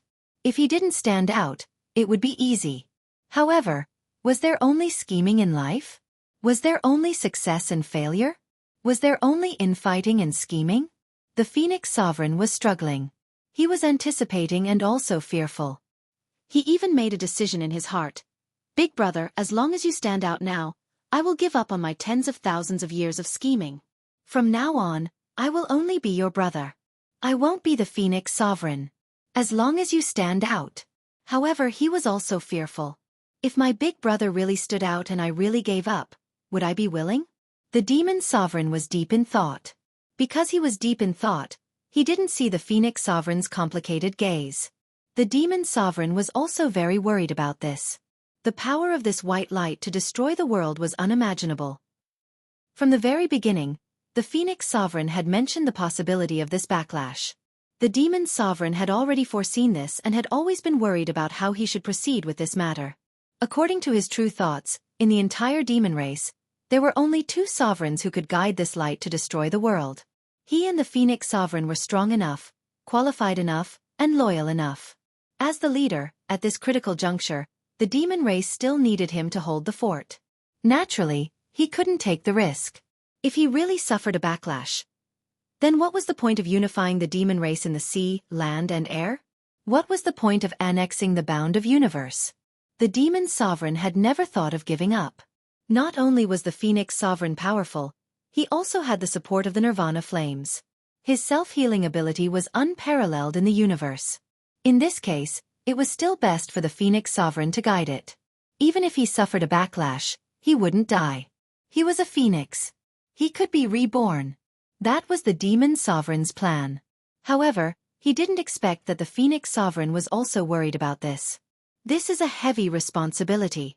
it would be easy. However, was there only scheming in life? Was there only success and failure? Was there only infighting and scheming? The Phoenix sovereign was struggling. He was anticipating and also fearful. He even made a decision in his heart. "Big brother, as long as you stand out now, I will give up on my tens of thousands of years of scheming. From now on, I will only be your brother. I won't be the Phoenix sovereign." As long as you stand out. However, he was also fearful. If my big brother really stood out and I really gave up, would I be willing? The demon sovereign was deep in thought. Because he was deep in thought, he didn't see the Phoenix Sovereign's complicated gaze. The demon sovereign was also very worried about this. The power of this white light to destroy the world was unimaginable. From the very beginning, the Phoenix Sovereign had mentioned the possibility of this backlash. The demon sovereign had already foreseen this and had always been worried about how he should proceed with this matter. According to his true thoughts, in the entire demon race, there were only two sovereigns who could guide this light to destroy the world. He and the Phoenix Sovereign were strong enough, qualified enough, and loyal enough. As the leader, at this critical juncture, the demon race still needed him to hold the fort. Naturally, he couldn't take the risk. If he really suffered a backlash, then what was the point of unifying the demon race in the sea, land, and air? What was the point of annexing the bound of universe? The demon sovereign had never thought of giving up. Not only was the Phoenix Sovereign powerful, he also had the support of the Nirvana flames. His self-healing ability was unparalleled in the universe. In this case, it was still best for the Phoenix Sovereign to guide it. Even if he suffered a backlash, he wouldn't die. He was a phoenix. He could be reborn. That was the demon sovereign's plan. However, he didn't expect that the Phoenix Sovereign was also worried about this. This is a heavy responsibility.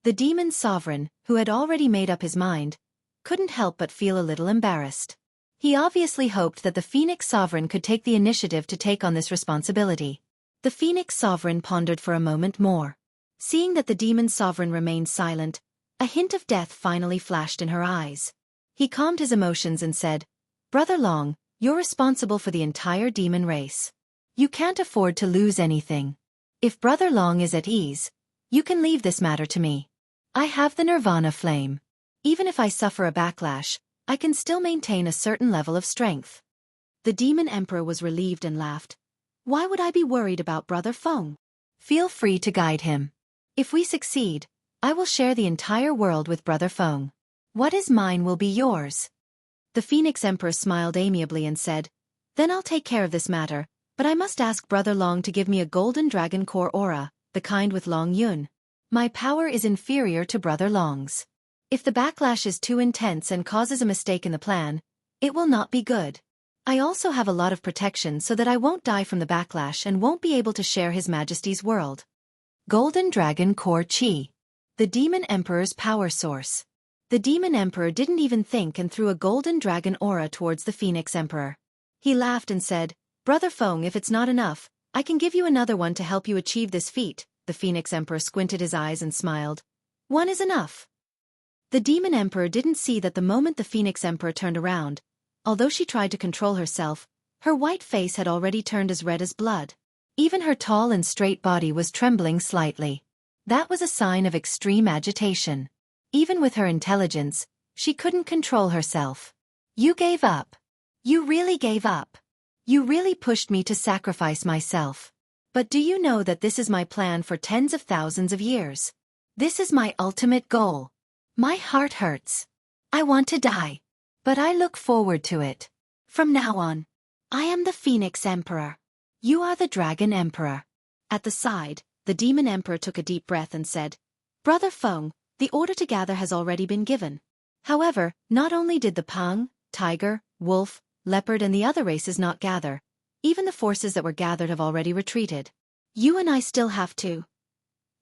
The demon sovereign, who had already made up his mind, couldn't help but feel a little embarrassed. He obviously hoped that the Phoenix Sovereign could take the initiative to take on this responsibility. The Phoenix Sovereign pondered for a moment more. Seeing that the demon sovereign remained silent, a hint of death finally flashed in her eyes. He calmed his emotions and said, "Brother Long, you're responsible for the entire demon race. You can't afford to lose anything. If Brother Long is at ease, you can leave this matter to me. I have the Nirvana flame. Even if I suffer a backlash, I can still maintain a certain level of strength." The demon emperor was relieved and laughed. "Why would I be worried about Brother Feng? Feel free to guide him. If we succeed, I will share the entire world with Brother Feng. What is mine will be yours." The Phoenix Emperor smiled amiably and said, "Then I'll take care of this matter, but I must ask Brother Long to give me a golden dragon core aura, the kind with Long Yun. My power is inferior to Brother Long's. If the backlash is too intense and causes a mistake in the plan, it will not be good. I also have a lot of protection so that I won't die from the backlash and won't be able to share His Majesty's world." Golden Dragon Core Chi. The Demon Emperor's power source. The Demon Emperor didn't even think and threw a golden dragon aura towards the Phoenix Emperor. He laughed and said, "Brother Feng, if it's not enough, I can give you another one to help you achieve this feat." The Phoenix Emperor squinted his eyes and smiled. "One is enough." The Demon Emperor didn't see that the moment the Phoenix Emperor turned around, although she tried to control herself, her white face had already turned as red as blood. Even her tall and straight body was trembling slightly. That was a sign of extreme agitation. Even with her intelligence, she couldn't control herself. "You gave up. You really gave up. You really pushed me to sacrifice myself. But do you know that this is my plan for tens of thousands of years? This is my ultimate goal. My heart hurts. I want to die. But I look forward to it. From now on, I am the Phoenix Emperor. You are the Dragon Emperor." At the side, the Demon Emperor took a deep breath and said, "Brother Feng, the order to gather has already been given." However, not only did the Pang, tiger, wolf, leopard and the other races not gather, even the forces that were gathered have already retreated. "You and I still have to."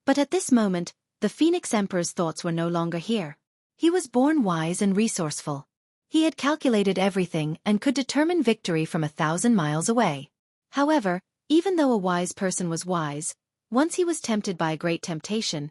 But at this moment, the Phoenix Emperor's thoughts were no longer here. He was born wise and resourceful. He had calculated everything and could determine victory from 1,000 miles away. However, even though a wise person was wise, once he was tempted by a great temptation,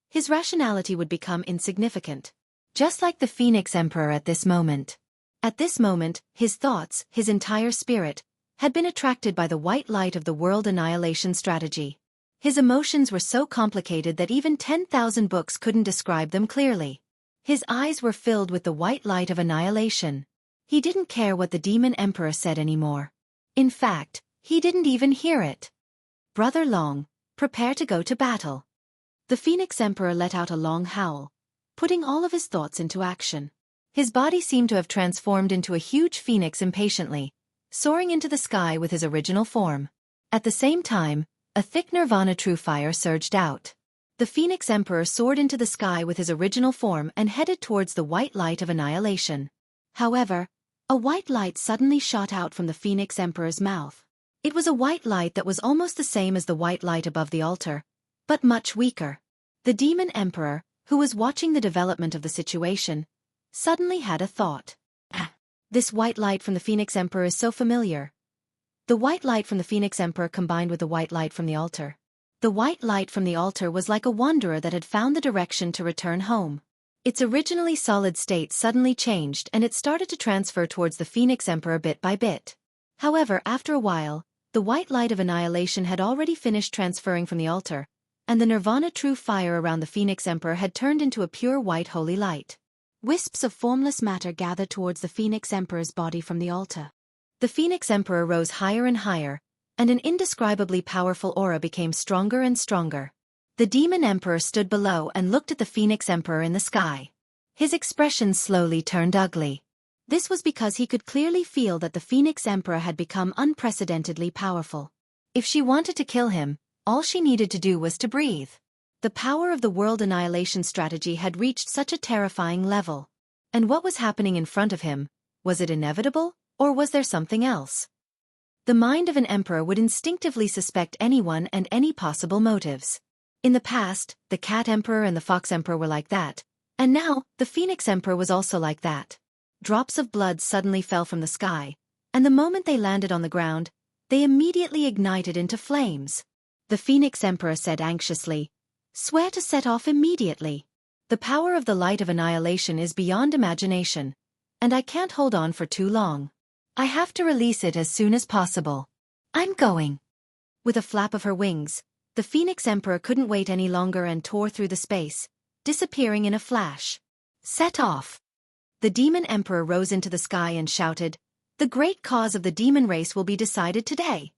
his rationality would become insignificant. Just like the Phoenix Emperor at this moment. At this moment, his thoughts, his entire spirit, had been attracted by the white light of the world annihilation strategy. His emotions were so complicated that even 10,000 books couldn't describe them clearly. His eyes were filled with the white light of annihilation. He didn't care what the Demon Emperor said anymore. In fact, he didn't even hear it. "Brother Long, prepare to go to battle." The Phoenix Emperor let out a long howl, putting all of his thoughts into action. His body seemed to have transformed into a huge phoenix impatiently, soaring into the sky with his original form. At the same time, a thick nirvana true fire surged out. The Phoenix Emperor soared into the sky with his original form and headed towards the white light of annihilation. However, a white light suddenly shot out from the Phoenix Emperor's mouth. It was a white light that was almost the same as the white light above the altar, but much weaker. The Demon Emperor, who was watching the development of the situation, suddenly had a thought. This white light from the Phoenix Emperor is so familiar. The white light from the Phoenix Emperor combined with the white light from the altar. The white light from the altar was like a wanderer that had found the direction to return home. Its originally solid state suddenly changed and it started to transfer towards the Phoenix Emperor bit by bit. However, after a while, the white light of annihilation had already finished transferring from the altar, and the nirvana true fire around the Phoenix Emperor had turned into a pure white holy light. Wisps of formless matter gathered towards the Phoenix Emperor's body from the altar. The Phoenix Emperor rose higher and higher, and an indescribably powerful aura became stronger and stronger. The Demon Emperor stood below and looked at the Phoenix Emperor in the sky. His expression slowly turned ugly. This was because he could clearly feel that the Phoenix Emperor had become unprecedentedly powerful. If she wanted to kill him, all she needed to do was to breathe. The power of the world annihilation strategy had reached such a terrifying level. And what was happening in front of him? Was it inevitable, or was there something else? The mind of an emperor would instinctively suspect anyone and any possible motives. In the past, the Cat Emperor and the Fox Emperor were like that, and now, the Phoenix Emperor was also like that. Drops of blood suddenly fell from the sky, and the moment they landed on the ground, they immediately ignited into flames. The Phoenix Emperor said anxiously, "Swear to set off immediately. The power of the light of annihilation is beyond imagination, and I can't hold on for too long. I have to release it as soon as possible. I'm going." With a flap of her wings, the Phoenix Emperor couldn't wait any longer and tore through the space, disappearing in a flash. Set off. The Demon Emperor rose into the sky and shouted, "The great cause of the demon race will be decided today."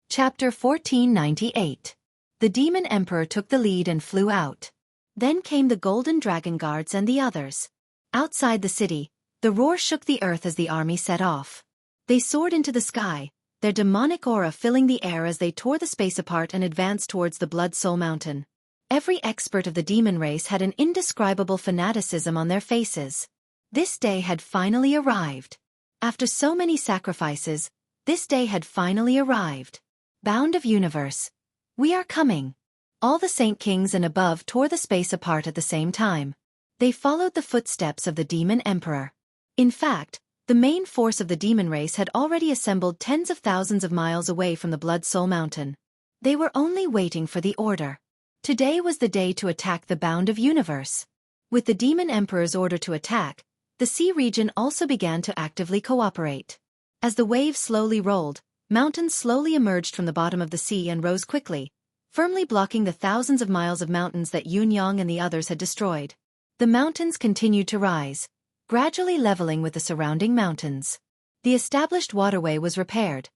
Chapter 1498. The Demon Emperor took the lead and flew out. Then came the Golden Dragon Guards and the others. Outside the city, the roar shook the earth as the army set off. They soared into the sky, their demonic aura filling the air as they tore the space apart and advanced towards the Blood Soul Mountain. Every expert of the demon race had an indescribable fanaticism on their faces. This day had finally arrived. After so many sacrifices, this day had finally arrived. Bound of Universe. We are coming. All the Saint Kings and above tore the space apart at the same time. They followed the footsteps of the Demon Emperor. In fact, the main force of the demon race had already assembled tens of thousands of miles away from the Blood Soul Mountain. They were only waiting for the order. Today was the day to attack the Bound of Universe. With the Demon Emperor's order to attack, the sea region also began to actively cooperate. As the waves slowly rolled, mountains slowly emerged from the bottom of the sea and rose quickly, firmly blocking the thousands of miles of mountains that Yunyang and the others had destroyed. The mountains continued to rise, gradually leveling with the surrounding mountains. The established waterway was repaired,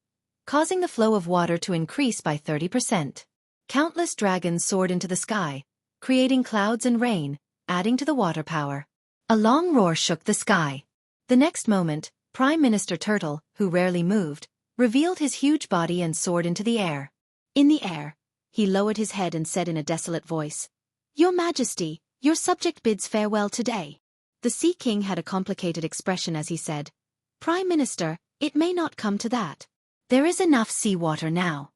causing the flow of water to increase by 30%. Countless dragons soared into the sky, creating clouds and rain, adding to the water power. A long roar shook the sky. The next moment, Prime Minister Turtle, who rarely moved, revealed his huge body and soared into the air. In the air, he lowered his head and said in a desolate voice, "Your Majesty, your subject bids farewell today." The Sea King had a complicated expression as he said, "Prime Minister, it may not come to that. There is enough seawater now."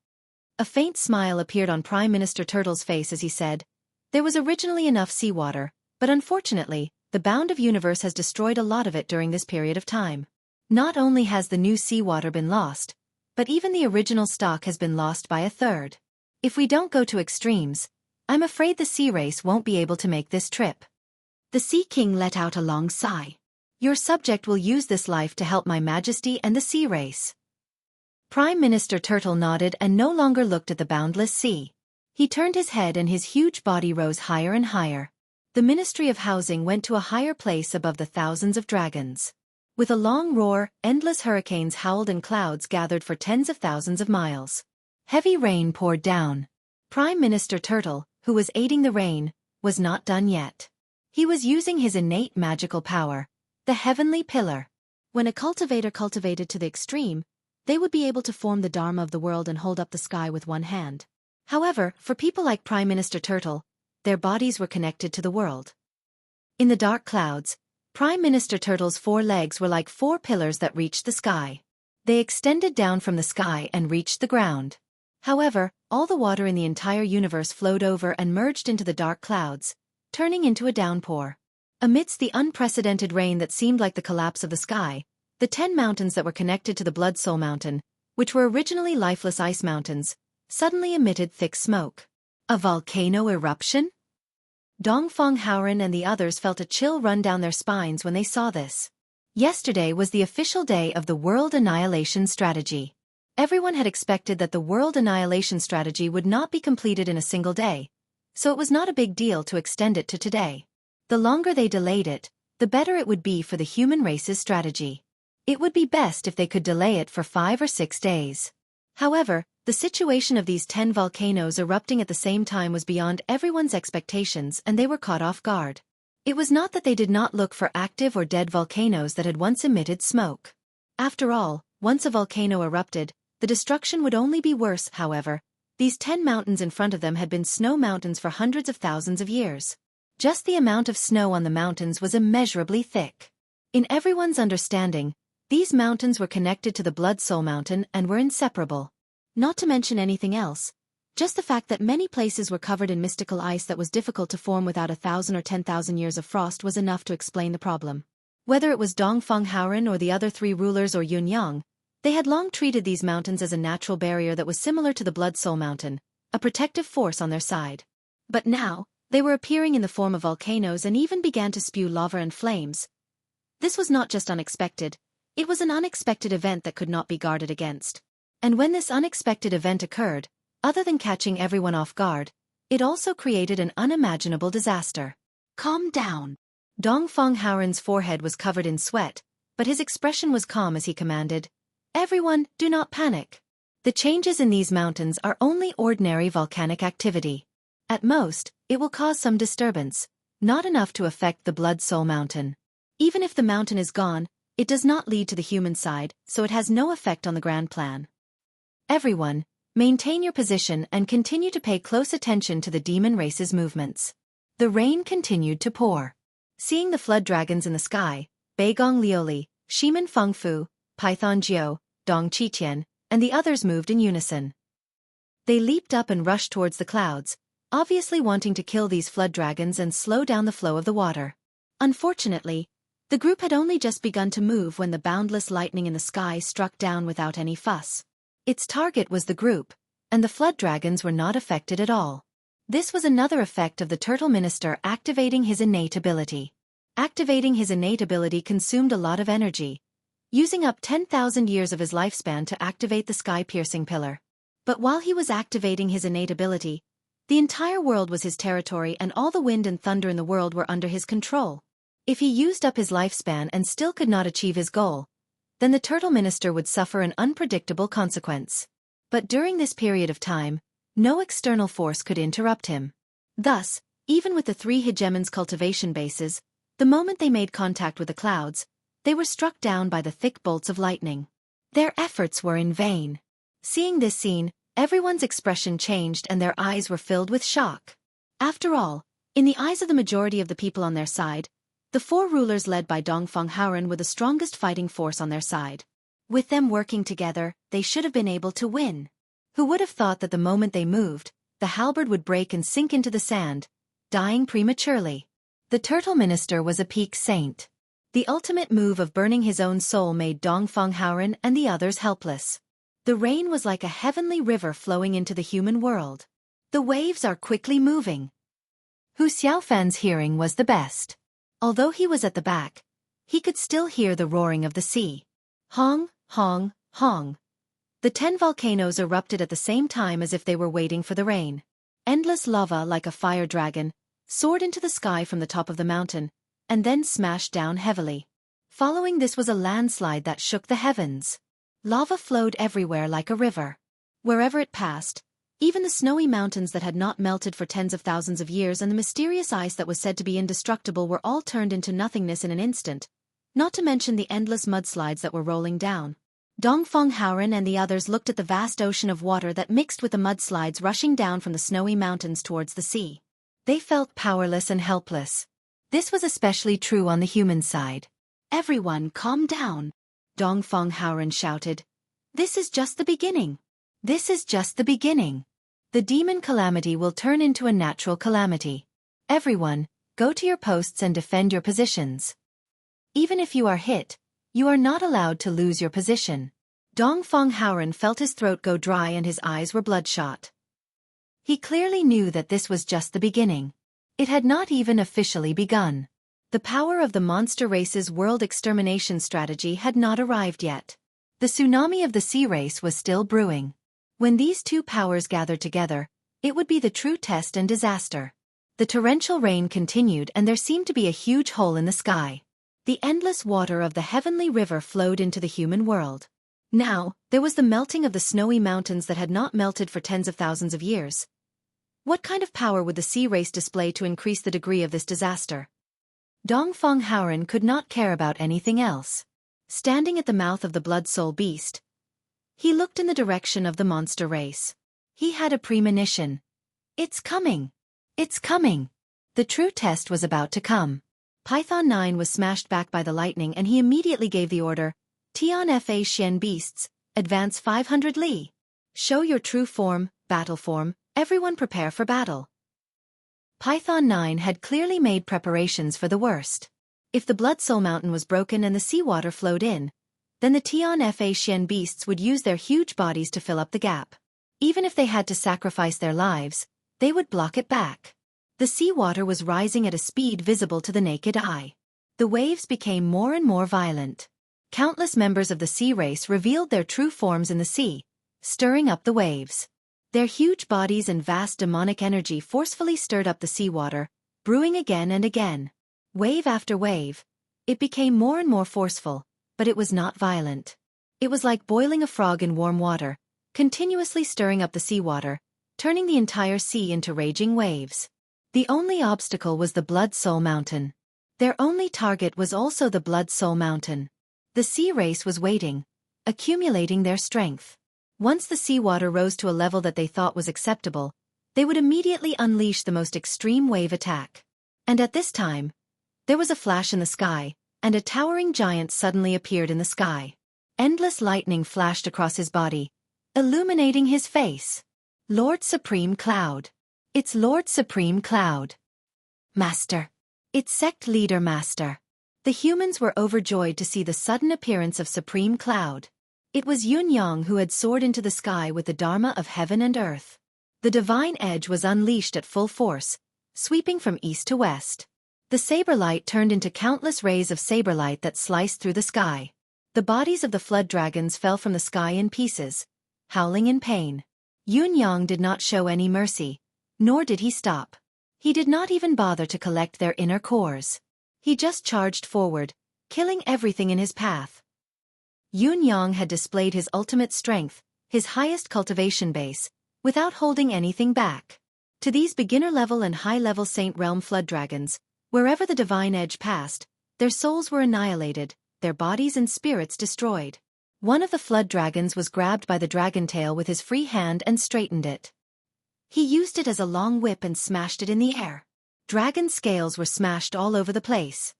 A faint smile appeared on Prime Minister Turtle's face as he said, "There was originally enough seawater, but unfortunately, the Bound of Universe has destroyed a lot of it during this period of time. Not only has the new seawater been lost, but even the original stock has been lost by a third. If we don't go to extremes, I'm afraid the sea race won't be able to make this trip." The Sea King let out a long sigh. "Your subject will use this life to help my Majesty and the sea race." Prime Minister Turtle nodded and no longer looked at the boundless sea. He turned his head and his huge body rose higher and higher. The Ministry of Housing went to a higher place above the thousands of dragons. With a long roar, endless hurricanes howled and clouds gathered for tens of thousands of miles. Heavy rain poured down. Prime Minister Turtle, who was aiding the rain, was not done yet. He was using his innate magical power, the Heavenly Pillar. When a cultivator cultivated to the extreme, they would be able to form the Dharma of the world and hold up the sky with one hand. However, for people like Prime Minister Turtle, their bodies were connected to the world. In the dark clouds, Prime Minister Turtle's 4 legs were like 4 pillars that reached the sky. They extended down from the sky and reached the ground. However, all the water in the entire universe flowed over and merged into the dark clouds, turning into a downpour. Amidst the unprecedented rain that seemed like the collapse of the sky, the 10 mountains that were connected to the Blood Soul Mountain, which were originally lifeless ice mountains, suddenly emitted thick smoke. A volcano eruption? Dongfeng Haoren and the others felt a chill run down their spines when they saw this. Yesterday was the official day of the World Annihilation Strategy. Everyone had expected that the World Annihilation Strategy would not be completed in a single day, so it was not a big deal to extend it to today. The longer they delayed it, the better it would be for the human race's strategy. It would be best if they could delay it for 5 or 6 days. However, the situation of these 10 volcanoes erupting at the same time was beyond everyone's expectations and they were caught off guard. It was not that they did not look for active or dead volcanoes that had once emitted smoke. After all, once a volcano erupted, the destruction would only be worse. However, these 10 mountains in front of them had been snow mountains for hundreds of thousands of years. Just the amount of snow on the mountains was immeasurably thick. In everyone's understanding, these mountains were connected to the Blood Soul Mountain and were inseparable. Not to mention anything else, just the fact that many places were covered in mystical ice that was difficult to form without 1,000 or 10,000 years of frost was enough to explain the problem. Whether it was Dongfeng Haoren or the other 3 rulers or Yun Yang, they had long treated these mountains as a natural barrier that was similar to the Blood Soul Mountain, a protective force on their side. But now, they were appearing in the form of volcanoes and even began to spew lava and flames. This was not just unexpected, it was an unexpected event that could not be guarded against. And when this unexpected event occurred, other than catching everyone off guard, it also created an unimaginable disaster. Calm down. Dongfeng Haoren's forehead was covered in sweat, but his expression was calm as he commanded, "Everyone, do not panic. The changes in these mountains are only ordinary volcanic activity. At most, it will cause some disturbance, not enough to affect the Blood Soul Mountain. Even if the mountain is gone, it does not lead to the human side, so it has no effect on the grand plan. Everyone, maintain your position and continue to pay close attention to the demon race's movements." The rain continued to pour. Seeing the flood dragons in the sky, Beigong Liuli, Shimen Fengfu, Python Jiao, Dong Qitian, and the others moved in unison. They leaped up and rushed towards the clouds, obviously wanting to kill these flood dragons and slow down the flow of the water. Unfortunately, the group had only just begun to move when the boundless lightning in the sky struck down without any fuss. Its target was the group, and the flood dragons were not affected at all. This was another effect of the Turtle Minister activating his innate ability. Activating his innate ability consumed a lot of energy, using up 10,000 years of his lifespan to activate the sky-piercing pillar. But while he was activating his innate ability, the entire world was his territory and all the wind and thunder in the world were under his control. If he used up his lifespan and still could not achieve his goal, then the Turtle Minister would suffer an unpredictable consequence. But during this period of time, no external force could interrupt him. Thus, even with the 3 hegemons cultivation bases, the moment they made contact with the clouds, they were struck down by the thick bolts of lightning. Their efforts were in vain. Seeing this scene, everyone's expression changed and their eyes were filled with shock. After all, in the eyes of the majority of the people on their side, the 4 rulers led by Dongfeng Haoren were the strongest fighting force on their side. With them working together, they should have been able to win. Who would have thought that the moment they moved, the halberd would break and sink into the sand, dying prematurely? The Turtle Minister was a peak saint. The ultimate move of burning his own soul made Dongfeng Haoren and the others helpless. The rain was like a heavenly river flowing into the human world. The waves are quickly moving. Hu Xiaofan's hearing was the best. Although he was at the back, he could still hear the roaring of the sea. Hong, hong, hong. The 10 volcanoes erupted at the same time as if they were waiting for the rain. Endless lava like a fire dragon soared into the sky from the top of the mountain, and then smashed down heavily. Following this was a landslide that shook the heavens. Lava flowed everywhere like a river. Wherever it passed, even the snowy mountains that had not melted for tens of thousands of years and the mysterious ice that was said to be indestructible were all turned into nothingness in an instant, not to mention the endless mudslides that were rolling down. Dongfeng Haoren and the others looked at the vast ocean of water that mixed with the mudslides rushing down from the snowy mountains towards the sea. They felt powerless and helpless. This was especially true on the human side. "Everyone calm down," Dongfeng Haoren shouted. "This is just the beginning. This is just the beginning. The demon calamity will turn into a natural calamity. Everyone, go to your posts and defend your positions. Even if you are hit, you are not allowed to lose your position." Dongfeng Haoren felt his throat go dry and his eyes were bloodshot. He clearly knew that this was just the beginning. It had not even officially begun. The power of the monster race's world extermination strategy had not arrived yet. The tsunami of the sea race was still brewing. When these two powers gathered together, it would be the true test and disaster. The torrential rain continued and there seemed to be a huge hole in the sky. The endless water of the heavenly river flowed into the human world. Now, there was the melting of the snowy mountains that had not melted for tens of thousands of years. What kind of power would the sea race display to increase the degree of this disaster? Dongfeng Haoren could not care about anything else. Standing at the mouth of the blood soul beast, he looked in the direction of the monster race. He had a premonition. It's coming. It's coming. The true test was about to come. Python 9 was smashed back by the lightning and he immediately gave the order, "Tian Fa Xian beasts, advance 500 li. Show your true form, battle form, everyone prepare for battle." Python 9 had clearly made preparations for the worst. If the Blood Soul Mountain was broken and the seawater flowed in, then the Tian Fa Xian beasts would use their huge bodies to fill up the gap. Even if they had to sacrifice their lives, they would block it back. The seawater was rising at a speed visible to the naked eye. The waves became more and more violent. Countless members of the sea race revealed their true forms in the sea, stirring up the waves. Their huge bodies and vast demonic energy forcefully stirred up the seawater, brewing again and again. Wave after wave, it became more and more forceful, but it was not violent. It was like boiling a frog in warm water, continuously stirring up the seawater, turning the entire sea into raging waves. The only obstacle was the Blood Soul Mountain. Their only target was also the Blood Soul Mountain. The sea race was waiting, accumulating their strength. Once the seawater rose to a level that they thought was acceptable, they would immediately unleash the most extreme wave attack. And at this time, there was a flash in the sky, and a towering giant suddenly appeared in the sky. Endless lightning flashed across his body, illuminating his face. Lord Supreme Cloud. It's Lord Supreme Cloud. Master. It's Sect Leader Master. The humans were overjoyed to see the sudden appearance of Supreme Cloud. It was Yun Yang who had soared into the sky with the Dharma of heaven and earth. The divine edge was unleashed at full force, sweeping from east to west. The saber light turned into countless rays of saber light that sliced through the sky. The bodies of the flood dragons fell from the sky in pieces, howling in pain. Yun Yang did not show any mercy, nor did he stop. He did not even bother to collect their inner cores. He just charged forward, killing everything in his path. Yun Yang had displayed his ultimate strength, his highest cultivation base, without holding anything back. To these beginner-level and high-level Saint Realm flood dragons, wherever the divine edge passed, their souls were annihilated, their bodies and spirits destroyed. One of the flood dragons was grabbed by the dragon tail with his free hand and straightened it. He used it as a long whip and smashed it in the air. Dragon scales were smashed all over the place.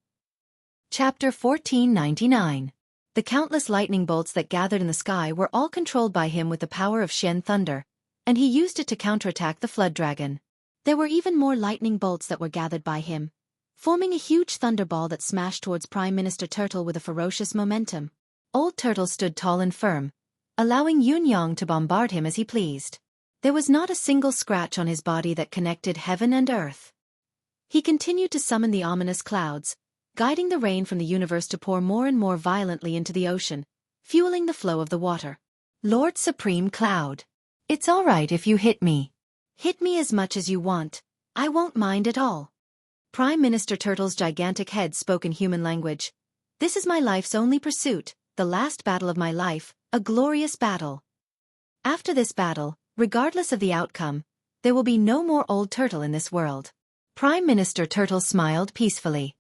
Chapter 1499. The countless lightning bolts that gathered in the sky were all controlled by him with the power of Shen Thunder, and he used it to counterattack the flood dragon. There were even more lightning bolts that were gathered by him, forming a huge thunderball that smashed towards Prime Minister Turtle with a ferocious momentum. Old Turtle stood tall and firm, allowing Yun Yang to bombard him as he pleased. There was not a single scratch on his body that connected heaven and earth. He continued to summon the ominous clouds, guiding the rain from the universe to pour more and more violently into the ocean, fueling the flow of the water. Lord Supreme Cloud. It's all right if you hit me. Hit me as much as you want. I won't mind at all. Prime Minister Turtle's gigantic head spoke in human language. This is my life's only pursuit, the last battle of my life, a glorious battle. After this battle, regardless of the outcome, there will be no more Old Turtle in this world. Prime Minister Turtle smiled peacefully.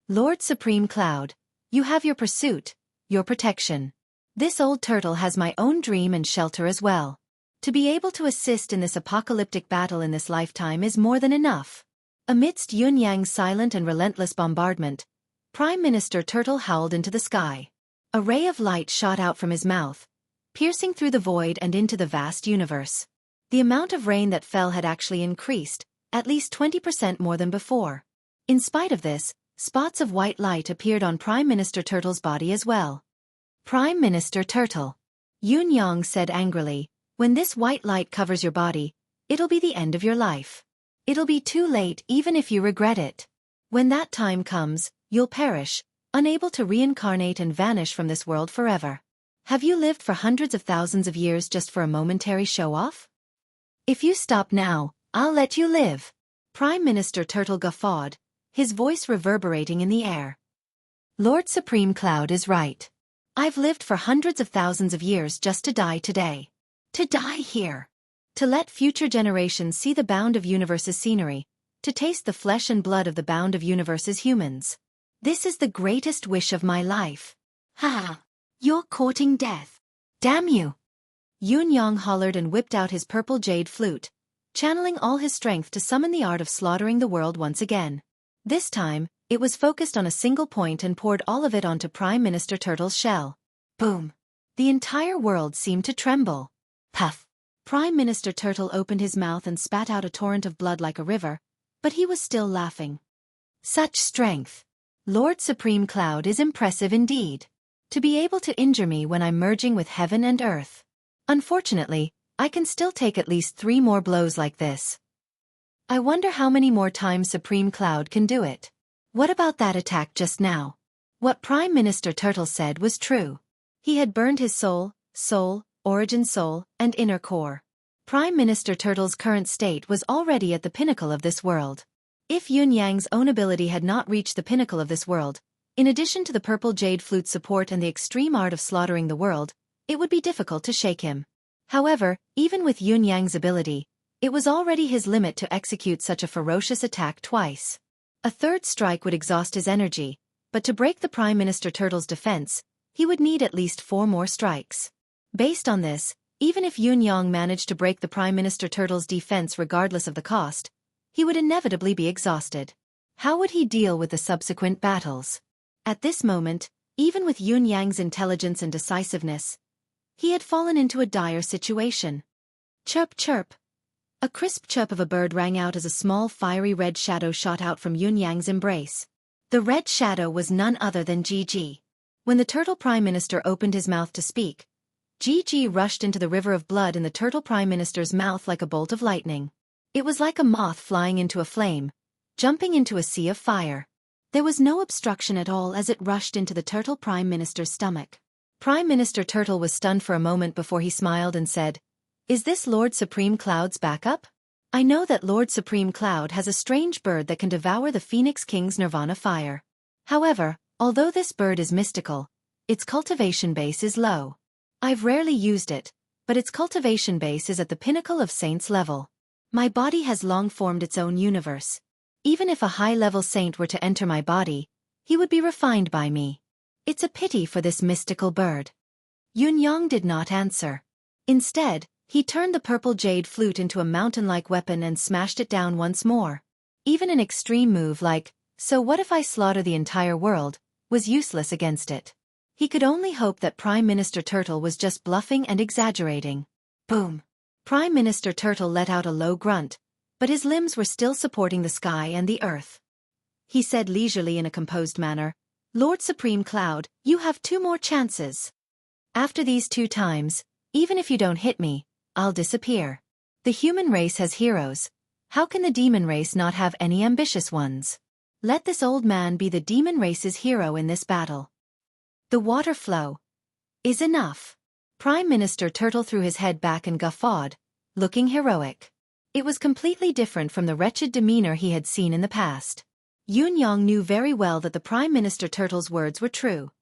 Lord Supreme Cloud, you have your pursuit, your protection. This old turtle has my own dream and shelter as well. To be able to assist in this apocalyptic battle in this lifetime is more than enough. Amidst Yun Yang's silent and relentless bombardment, Prime Minister Turtle howled into the sky. A ray of light shot out from his mouth, piercing through the void and into the vast universe. The amount of rain that fell had actually increased, at least 20% more than before. In spite of this, spots of white light appeared on Prime Minister Turtle's body as well. Prime Minister Turtle, Yun Yang said angrily, when this white light covers your body, it'll be the end of your life. It'll be too late even if you regret it. When that time comes, you'll perish, unable to reincarnate and vanish from this world forever. Have you lived for hundreds of thousands of years just for a momentary show-off? If you stop now, I'll let you live. Prime Minister Turtle guffawed, his voice reverberating in the air. Lord Supreme Cloud is right. I've lived for hundreds of thousands of years just to die today. To die here. To let future generations see the bound of universe's scenery, to taste the flesh and blood of the bound of universe's humans. This is the greatest wish of my life. Ha! You're courting death. Damn you! Yun Yang hollered and whipped out his purple jade flute, channeling all his strength to summon the art of slaughtering the world once again. This time, it was focused on a single point and poured all of it onto Prime Minister Turtle's shell. Boom! The entire world seemed to tremble. Puff! Prime Minister Turtle opened his mouth and spat out a torrent of blood like a river, but he was still laughing. Such strength! Lord Supreme Cloud is impressive indeed. To be able to injure me when I'm merging with heaven and earth. Unfortunately, I can still take at least 3 more blows like this. I wonder how many more times Supreme Cloud can do it. What about that attack just now? What Prime Minister Turtle said was true. He had burned his soul, origin soul, and inner core. Prime Minister Turtle's current state was already at the pinnacle of this world. If Yun Yang's own ability had not reached the pinnacle of this world, in addition to the purple jade flute support and the extreme art of slaughtering the world, it would be difficult to shake him. However, even with Yun Yang's ability, it was already his limit to execute such a ferocious attack twice. A third strike would exhaust his energy, but to break the Prime Minister Turtle's defense, he would need at least 4 more strikes. Based on this, even if Yun Yang managed to break the Prime Minister Turtle's defense regardless of the cost, he would inevitably be exhausted. How would he deal with the subsequent battles? At this moment, even with Yun Yang's intelligence and decisiveness, he had fallen into a dire situation. Chirp chirp. A crisp chirp of a bird rang out as a small fiery red shadow shot out from Yun Yang's embrace. The red shadow was none other than Gigi. When the Turtle Prime Minister opened his mouth to speak, Gigi rushed into the river of blood in the Turtle Prime Minister's mouth like a bolt of lightning. It was like a moth flying into a flame, jumping into a sea of fire. There was no obstruction at all as it rushed into the Turtle Prime Minister's stomach. Prime Minister Turtle was stunned for a moment before he smiled and said, "Is this Lord Supreme Cloud's backup? I know that Lord Supreme Cloud has a strange bird that can devour the Phoenix King's Nirvana fire. However, although this bird is mystical, its cultivation base is low. I've rarely used it, but its cultivation base is at the pinnacle of Saint's level. My body has long formed its own universe. Even if a high-level saint were to enter my body, he would be refined by me. It's a pity for this mystical bird." Yun Yang did not answer. Instead, he turned the purple jade flute into a mountain-like weapon and smashed it down once more. Even an extreme move like, "So what if I slaughter the entire world?" was useless against it. He could only hope that Prime Minister Turtle was just bluffing and exaggerating. Boom! Prime Minister Turtle let out a low grunt, but his limbs were still supporting the sky and the earth. He said leisurely in a composed manner, "Lord Supreme Cloud, you have 2 more chances. After these 2 times, even if you don't hit me, I'll disappear. The human race has heroes. How can the demon race not have any ambitious ones? Let this old man be the demon race's hero in this battle. The water flow is enough." Prime Minister Turtle threw his head back and guffawed, looking heroic. It was completely different from the wretched demeanor he had seen in the past. Yun Yang knew very well that the Prime Minister Turtle's words were true.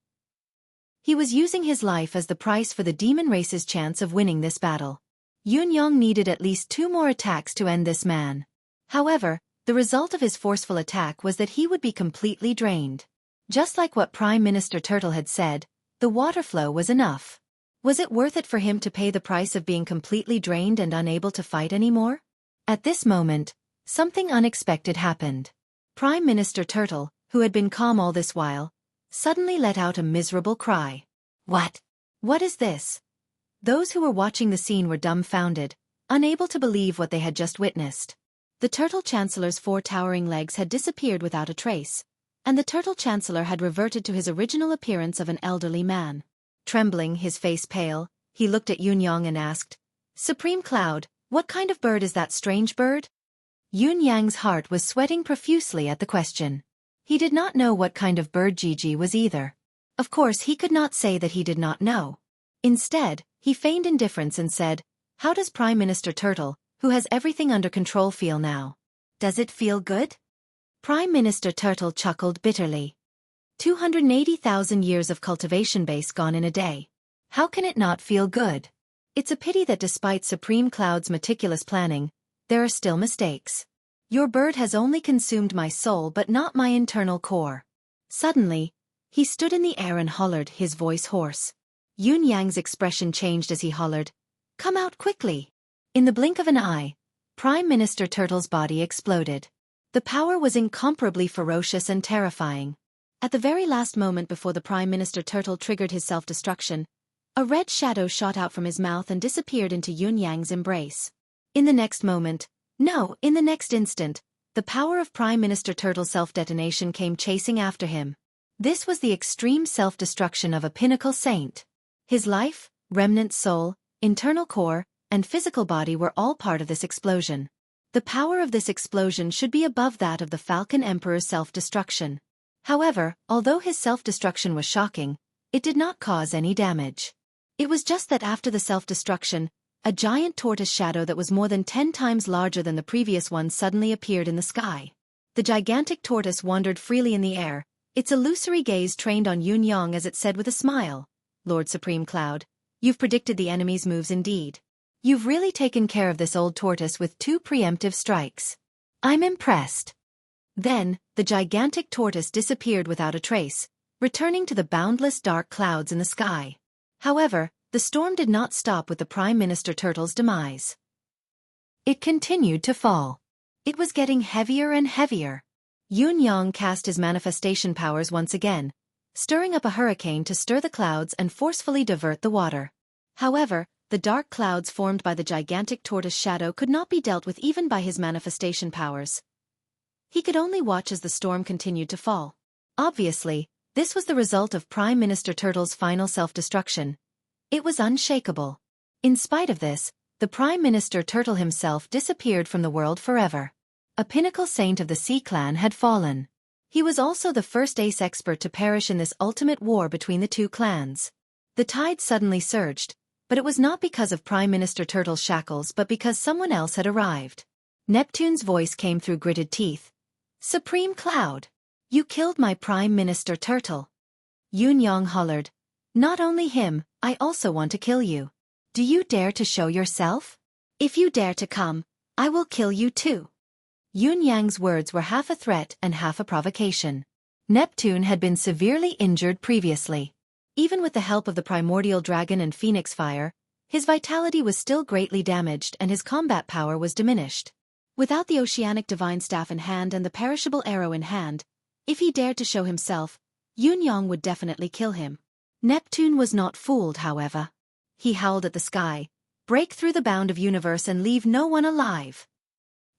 He was using his life as the price for the demon race's chance of winning this battle. Yun Yang needed at least 2 more attacks to end this man. However, the result of his forceful attack was that he would be completely drained. Just like what Prime Minister Turtle had said, the water flow was enough. Was it worth it for him to pay the price of being completely drained and unable to fight anymore? At this moment, something unexpected happened. Prime Minister Turtle, who had been calm all this while, suddenly let out a miserable cry. What? What is this? Those who were watching the scene were dumbfounded, unable to believe what they had just witnessed. The Turtle Chancellor's 4 towering legs had disappeared without a trace, and the Turtle Chancellor had reverted to his original appearance of an elderly man. Trembling, his face pale, he looked at Yunyang and asked, "Supreme Cloud, what kind of bird is that strange bird?" Yunyang's heart was sweating profusely at the question. He did not know what kind of bird Gigi was either. Of course, he could not say that he did not know. Instead, he feigned indifference and said, "How does Prime Minister Turtle, who has everything under control, feel now? Does it feel good?" Prime Minister Turtle chuckled bitterly. 280,000 years of cultivation base gone in a day. How can it not feel good? It's a pity that despite Supreme Cloud's meticulous planning, there are still mistakes. Your bird has only consumed my soul but not my internal core. Suddenly, he stood in the air and hollered, his voice hoarse. Yunyang's expression changed as he hollered, "Come out quickly!" In the blink of an eye, Prime Minister Turtle's body exploded. The power was incomparably ferocious and terrifying. At the very last moment before the Prime Minister Turtle triggered his self-destruction, a red shadow shot out from his mouth and disappeared into Yunyang's embrace. In the next instant, the power of Prime Minister Turtle's self-detonation came chasing after him. This was the extreme self-destruction of a pinnacle saint. His life, remnant soul, internal core, and physical body were all part of this explosion. The power of this explosion should be above that of the Falcon Emperor's self-destruction. However, although his self-destruction was shocking, it did not cause any damage. It was just that after the self-destruction, a giant tortoise shadow that was more than 10 times larger than the previous one suddenly appeared in the sky. The gigantic tortoise wandered freely in the air, its illusory gaze trained on Yunyang as it said with a smile, "Lord Supreme Cloud, you've predicted the enemy's moves indeed. You've really taken care of this old tortoise with 2 preemptive strikes. I'm impressed." Then, the gigantic tortoise disappeared without a trace, returning to the boundless dark clouds in the sky. However, the storm did not stop with the Prime Minister Turtle's demise. It continued to fall. It was getting heavier and heavier. Yunyang cast his manifestation powers once again, stirring up a hurricane to stir the clouds and forcefully divert the water. However, the dark clouds formed by the gigantic tortoise shadow could not be dealt with even by his manifestation powers. He could only watch as the storm continued to fall. Obviously, this was the result of Prime Minister Turtle's final self-destruction. It was unshakable. In spite of this, the Prime Minister Turtle himself disappeared from the world forever. A pinnacle saint of the Sea Clan had fallen. He was also the first ace expert to perish in this ultimate war between the 2 clans. The tide suddenly surged, but it was not because of Prime Minister Turtle's shackles but because someone else had arrived. Neptune's voice came through gritted teeth. "Supreme Cloud! You killed my Prime Minister Turtle." Yunyang hollered, "Not only him, I also want to kill you. Do you dare to show yourself? If you dare to come, I will kill you too." Yunyang's words were half a threat and half a provocation. Neptune had been severely injured previously. Even with the help of the primordial dragon and phoenix fire, his vitality was still greatly damaged and his combat power was diminished. Without the oceanic divine staff in hand and the perishable arrow in hand, if he dared to show himself, Yunyang would definitely kill him. Neptune was not fooled, however. He howled at the sky, "Break through the bound of universe and leave no one alive.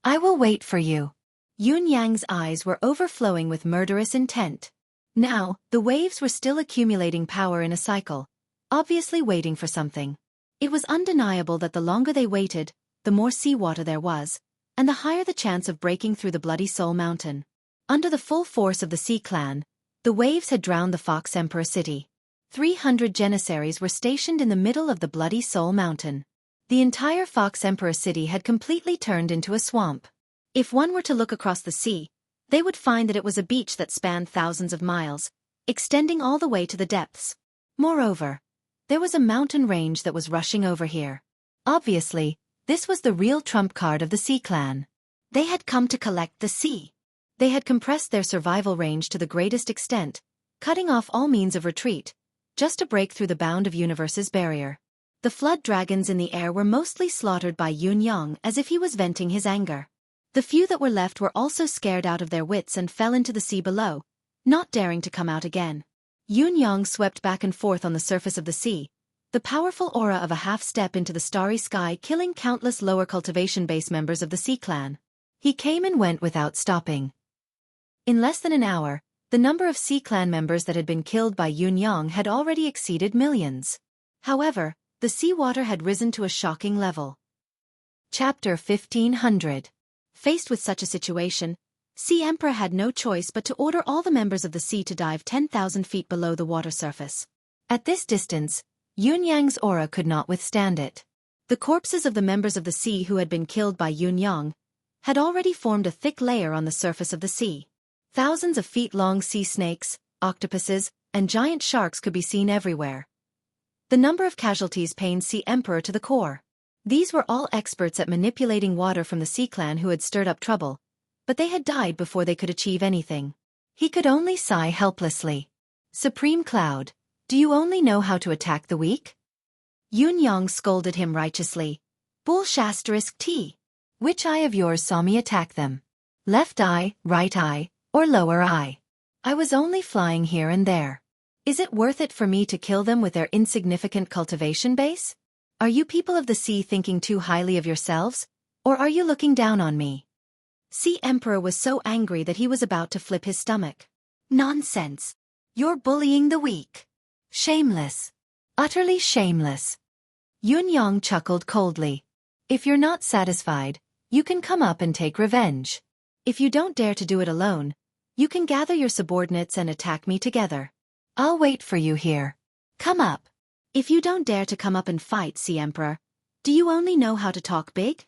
I will wait for you." Yunyang's eyes were overflowing with murderous intent. Now, the waves were still accumulating power in a cycle, obviously waiting for something. It was undeniable that the longer they waited, the more seawater there was, and the higher the chance of breaking through the Bloody Soul Mountain. Under the full force of the Sea Clan, the waves had drowned the Fox Emperor city. 300 Janissaries were stationed in the middle of the Bloody Soul Mountain. The entire Fox Emperor city had completely turned into a swamp. If one were to look across the sea, they would find that it was a beach that spanned thousands of miles, extending all the way to the depths. Moreover, there was a mountain range that was rushing over here. Obviously, this was the real trump card of the Sea Clan. They had come to collect the sea. They had compressed their survival range to the greatest extent, cutting off all means of retreat, just to break through the bound of universe's barrier. The flood dragons in the air were mostly slaughtered by Yunyang as if he was venting his anger. The few that were left were also scared out of their wits and fell into the sea below, not daring to come out again. Yunyang swept back and forth on the surface of the sea, the powerful aura of a half-step into the starry sky killing countless lower cultivation base members of the Sea Clan. He came and went without stopping. In less than an hour, the number of Sea Clan members that had been killed by Yunyang had already exceeded millions. However, the seawater had risen to a shocking level. Chapter 1500. Faced with such a situation, Sea Emperor had no choice but to order all the members of the sea to dive 10,000 feet below the water surface. At this distance, Yunyang's aura could not withstand it. The corpses of the members of the sea who had been killed by Yunyang had already formed a thick layer on the surface of the sea. Thousands of feet-long sea snakes, octopuses, and giant sharks could be seen everywhere. The number of casualties pained Sea Emperor to the core. These were all experts at manipulating water from the Sea Clan who had stirred up trouble, but they had died before they could achieve anything. He could only sigh helplessly. Supreme Cloud, do you only know how to attack the weak? Yunyang scolded him righteously. Bull**T. Which eye of yours saw me attack them? Left eye, right eye, or lower eye? I was only flying here and there. Is it worth it for me to kill them with their insignificant cultivation base? Are you people of the sea thinking too highly of yourselves, or are you looking down on me? Sea Emperor was so angry that he was about to flip his stomach. Nonsense! You're bullying the weak. Shameless. Utterly shameless. Yunyang chuckled coldly. If you're not satisfied, you can come up and take revenge. If you don't dare to do it alone, you can gather your subordinates and attack me together. I'll wait for you here. Come up. If you don't dare to come up and fight, Sea Emperor, do you only know how to talk big?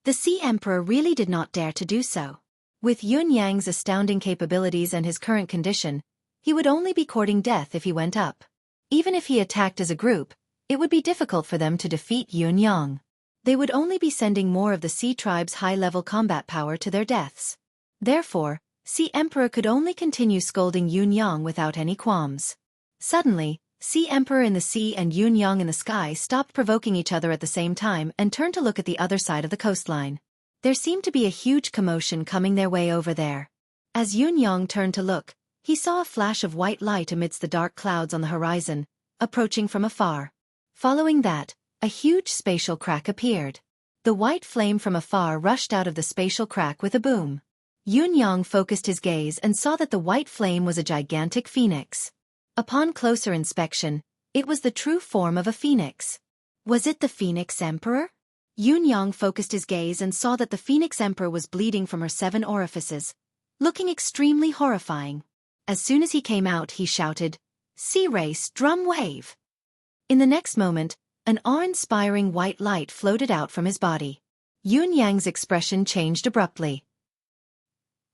The Sea Emperor really did not dare to do so. With Yunyang's astounding capabilities and his current condition, he would only be courting death if he went up. Even if he attacked as a group, it would be difficult for them to defeat Yunyang. They would only be sending more of the Sea Tribe's high-level combat power to their deaths. Therefore, Sea Emperor could only continue scolding Yunyang without any qualms. Suddenly, Sea Emperor in the sea and Yunyang in the sky stopped provoking each other at the same time and turned to look at the other side of the coastline. There seemed to be a huge commotion coming their way over there. As Yunyang turned to look, he saw a flash of white light amidst the dark clouds on the horizon, approaching from afar. Following that, a huge spatial crack appeared. The white flame from afar rushed out of the spatial crack with a boom. Yunyang focused his gaze and saw that the white flame was a gigantic phoenix. Upon closer inspection, it was the true form of a phoenix. Was it the Phoenix Emperor? Yunyang focused his gaze and saw that the Phoenix Emperor was bleeding from her 7 orifices, looking extremely horrifying. As soon as he came out, he shouted, "Sea Race, drum wave!" In the next moment, an awe-inspiring white light floated out from his body. Yunyang's expression changed abruptly.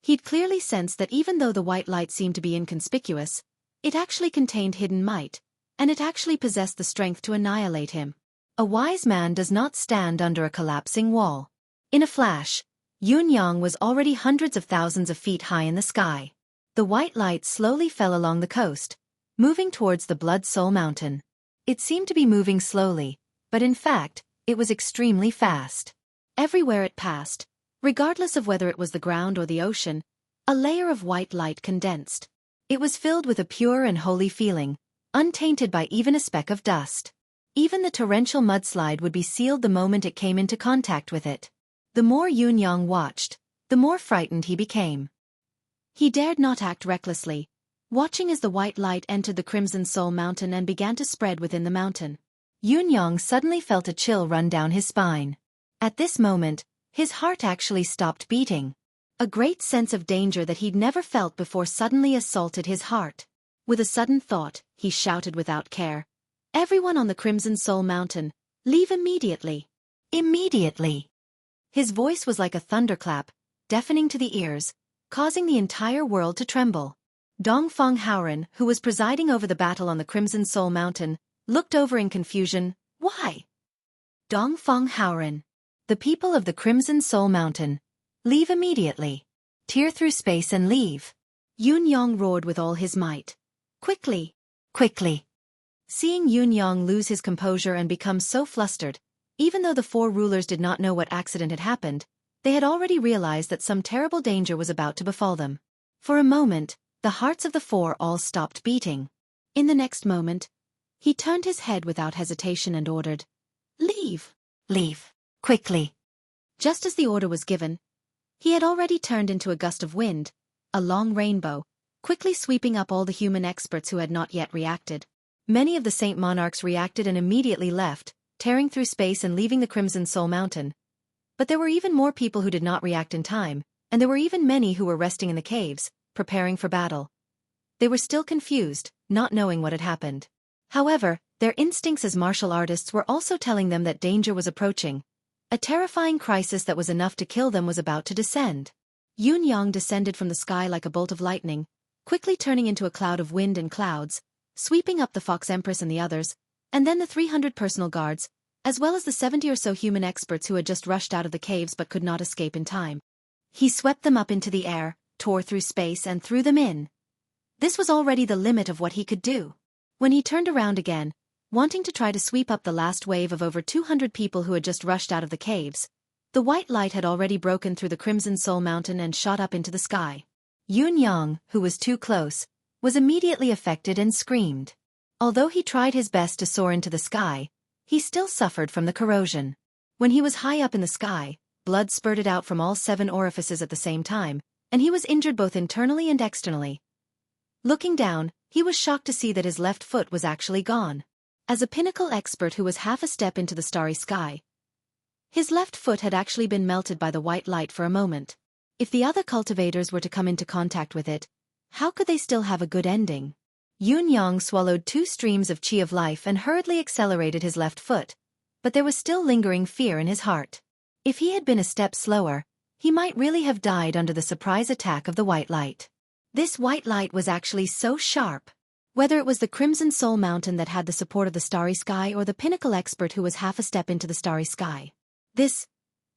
He'd clearly sensed that even though the white light seemed to be inconspicuous, it actually contained hidden might, and it actually possessed the strength to annihilate him. A wise man does not stand under a collapsing wall. In a flash, Yunyang was already hundreds of thousands of feet high in the sky. The white light slowly fell along the coast, moving towards the Blood Soul Mountain. It seemed to be moving slowly, but in fact, it was extremely fast. Everywhere it passed, regardless of whether it was the ground or the ocean, a layer of white light condensed. It was filled with a pure and holy feeling, untainted by even a speck of dust. Even the torrential mudslide would be sealed the moment it came into contact with it. The more Yunyang watched, the more frightened he became. He dared not act recklessly, watching as the white light entered the Crimson Soul Mountain and began to spread within the mountain. Yunyang suddenly felt a chill run down his spine. At this moment, his heart actually stopped beating. A great sense of danger that he'd never felt before suddenly assaulted his heart. With a sudden thought, he shouted without care, "Everyone on the Crimson Soul Mountain, leave immediately! Immediately!" His voice was like a thunderclap, deafening to the ears, causing the entire world to tremble. Dongfeng Haoren, who was presiding over the battle on the Crimson Soul Mountain, looked over in confusion. Why? Dongfeng Haoren. The people of the Crimson Soul Mountain. Leave immediately. Tear through space and leave. Yunyang roared with all his might. Quickly! Quickly! Seeing Yunyang lose his composure and become so flustered, even though the four rulers did not know what accident had happened, they had already realized that some terrible danger was about to befall them. For a moment, the hearts of the four all stopped beating. In the next moment, he turned his head without hesitation and ordered, "Leave! Leave! Quickly!" Just as the order was given, he had already turned into a gust of wind, a long rainbow, quickly sweeping up all the human experts who had not yet reacted. Many of the Saint Monarchs reacted and immediately left, tearing through space and leaving the Crimson Soul Mountain. But there were even more people who did not react in time, and there were even many who were resting in the caves, preparing for battle. They were still confused, not knowing what had happened. However, their instincts as martial artists were also telling them that danger was approaching. A terrifying crisis that was enough to kill them was about to descend. Yunyang descended from the sky like a bolt of lightning, quickly turning into a cloud of wind and clouds, sweeping up the Fox Empress and the others, and then the 300 personal guards, as well as the 70 or so human experts who had just rushed out of the caves but could not escape in time. He swept them up into the air, tore through space and threw them in. This was already the limit of what he could do. When he turned around again, wanting to try to sweep up the last wave of over 200 people who had just rushed out of the caves, the white light had already broken through the Crimson Soul Mountain and shot up into the sky. Yunyang, who was too close, was immediately affected and screamed. Although he tried his best to soar into the sky, he still suffered from the corrosion. When he was high up in the sky, blood spurted out from all 7 orifices at the same time, and he was injured both internally and externally. Looking down, he was shocked to see that his left foot was actually gone. As a pinnacle expert who was half a step into the starry sky, his left foot had actually been melted by the white light for a moment. If the other cultivators were to come into contact with it, how could they still have a good ending? Yunyang swallowed 2 streams of chi of life and hurriedly accelerated his left foot, but there was still lingering fear in his heart. If he had been a step slower, he might really have died under the surprise attack of the white light. This white light was actually so sharp. Whether it was the Crimson Soul Mountain that had the support of the starry sky or the pinnacle expert who was half a step into the starry sky.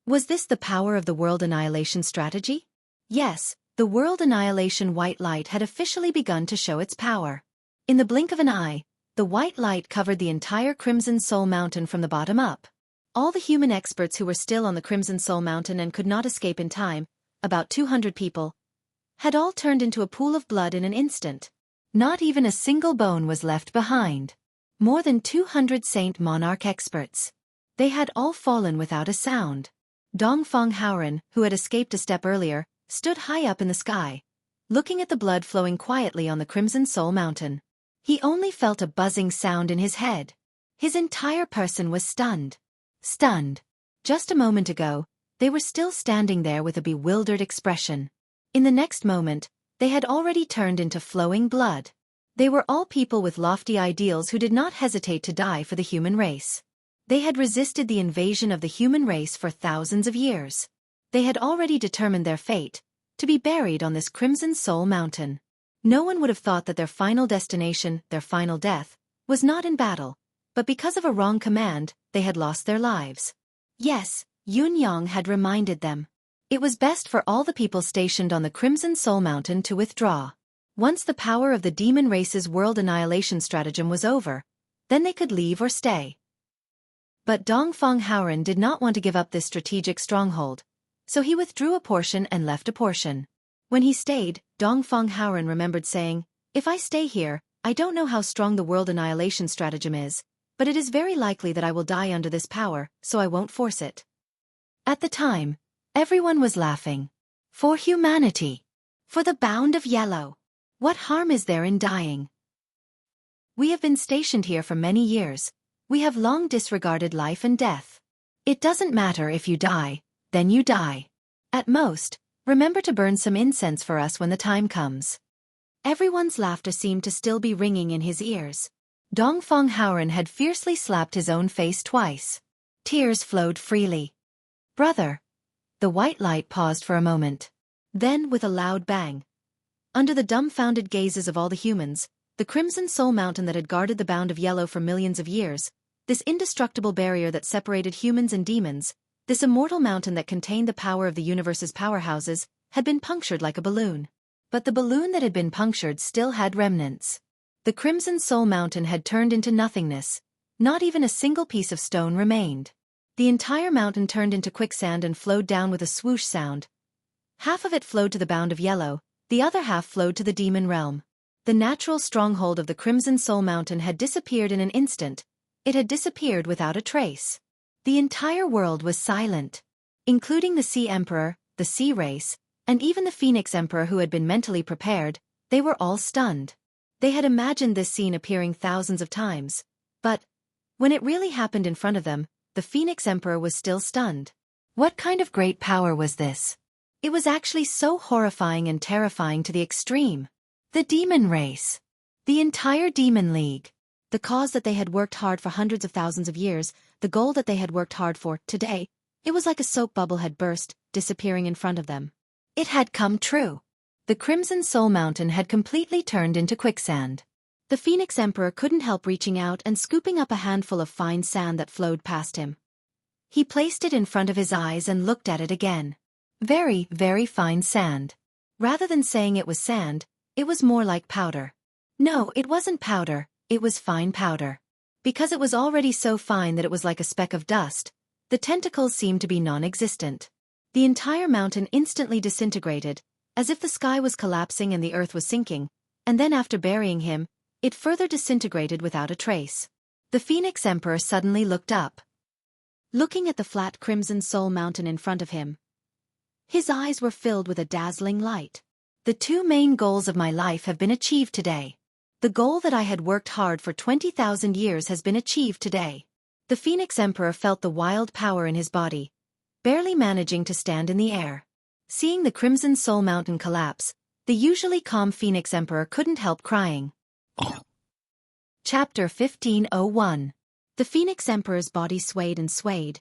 Was this the power of the world annihilation strategy? Yes, the world annihilation white light had officially begun to show its power. In the blink of an eye, the white light covered the entire Crimson Soul Mountain from the bottom up. All the human experts who were still on the Crimson Soul Mountain and could not escape in time, about 200 people, had all turned into a pool of blood in an instant. Not even a single bone was left behind. More than 200 Saint Monarch experts. They had all fallen without a sound. Dongfang Haoren, who had escaped a step earlier, stood high up in the sky, looking at the blood flowing quietly on the Crimson Soul Mountain. He only felt a buzzing sound in his head. His entire person was stunned. Stunned. Just a moment ago, they were still standing there with a bewildered expression. In the next moment, they had already turned into flowing blood. They were all people with lofty ideals who did not hesitate to die for the human race. They had resisted the invasion of the human race for thousands of years. They had already determined their fate, to be buried on this Crimson Soul Mountain. No one would have thought that their final destination, their final death, was not in battle, but because of a wrong command, they had lost their lives. Yes, Yunyang had reminded them. It was best for all the people stationed on the Crimson Soul Mountain to withdraw. Once the power of the demon race's world annihilation stratagem was over, then they could leave or stay. But Dongfang Haoren did not want to give up this strategic stronghold, so he withdrew a portion and left a portion. When he stayed, Dongfang Haoren remembered saying, "If I stay here, I don't know how strong the world annihilation stratagem is, but it is very likely that I will die under this power, so I won't force it." At the time, everyone was laughing. For humanity. For the bound of yellow. What harm is there in dying? We have been stationed here for many years. We have long disregarded life and death. It doesn't matter if you die, then you die. At most, remember to burn some incense for us when the time comes. Everyone's laughter seemed to still be ringing in his ears. Dongfang Haoren had fiercely slapped his own face twice. Tears flowed freely. "Brother." The white light paused for a moment. Then, with a loud bang, under the dumbfounded gazes of all the humans, the Crimson Soul Mountain that had guarded the bound of yellow for millions of years, this indestructible barrier that separated humans and demons, this immortal mountain that contained the power of the universe's powerhouses, had been punctured like a balloon. But the balloon that had been punctured still had remnants. The Crimson Soul Mountain had turned into nothingness. Not even a single piece of stone remained. The entire mountain turned into quicksand and flowed down with a swoosh sound. Half of it flowed to the Bound of Yellow, the other half flowed to the demon realm. The natural stronghold of the Crimson Soul Mountain had disappeared in an instant. It had disappeared without a trace. The entire world was silent, including the Sea Emperor, the Sea Race, and even the Phoenix Emperor who had been mentally prepared. They were all stunned. They had imagined this scene appearing thousands of times, but when it really happened in front of them, the Phoenix Emperor was still stunned. What kind of great power was this? It was actually so horrifying and terrifying to the extreme. The demon race. The entire demon league. The cause that they had worked hard for hundreds of thousands of years, the goal that they had worked hard for today, it was like a soap bubble had burst, disappearing in front of them. It had come true. The Crimson Soul Mountain had completely turned into quicksand. The Phoenix Emperor couldn't help reaching out and scooping up a handful of fine sand that flowed past him. He placed it in front of his eyes and looked at it again. Very, very fine sand. Rather than saying it was sand, it was more like powder. No, it wasn't powder, it was fine powder. Because it was already so fine that it was like a speck of dust, the tentacles seemed to be non-existent. The entire mountain instantly disintegrated, as if the sky was collapsing and the earth was sinking, and then after burying him, it further disintegrated without a trace. The Phoenix Emperor suddenly looked up, looking at the flat Crimson Soul Mountain in front of him. His eyes were filled with a dazzling light. The two main goals of my life have been achieved today. The goal that I had worked hard for 20,000 years has been achieved today. The Phoenix Emperor felt the wild power in his body, barely managing to stand in the air. Seeing the Crimson Soul Mountain collapse, the usually calm Phoenix Emperor couldn't help crying. Chapter 1501. The Phoenix Emperor's body swayed and swayed,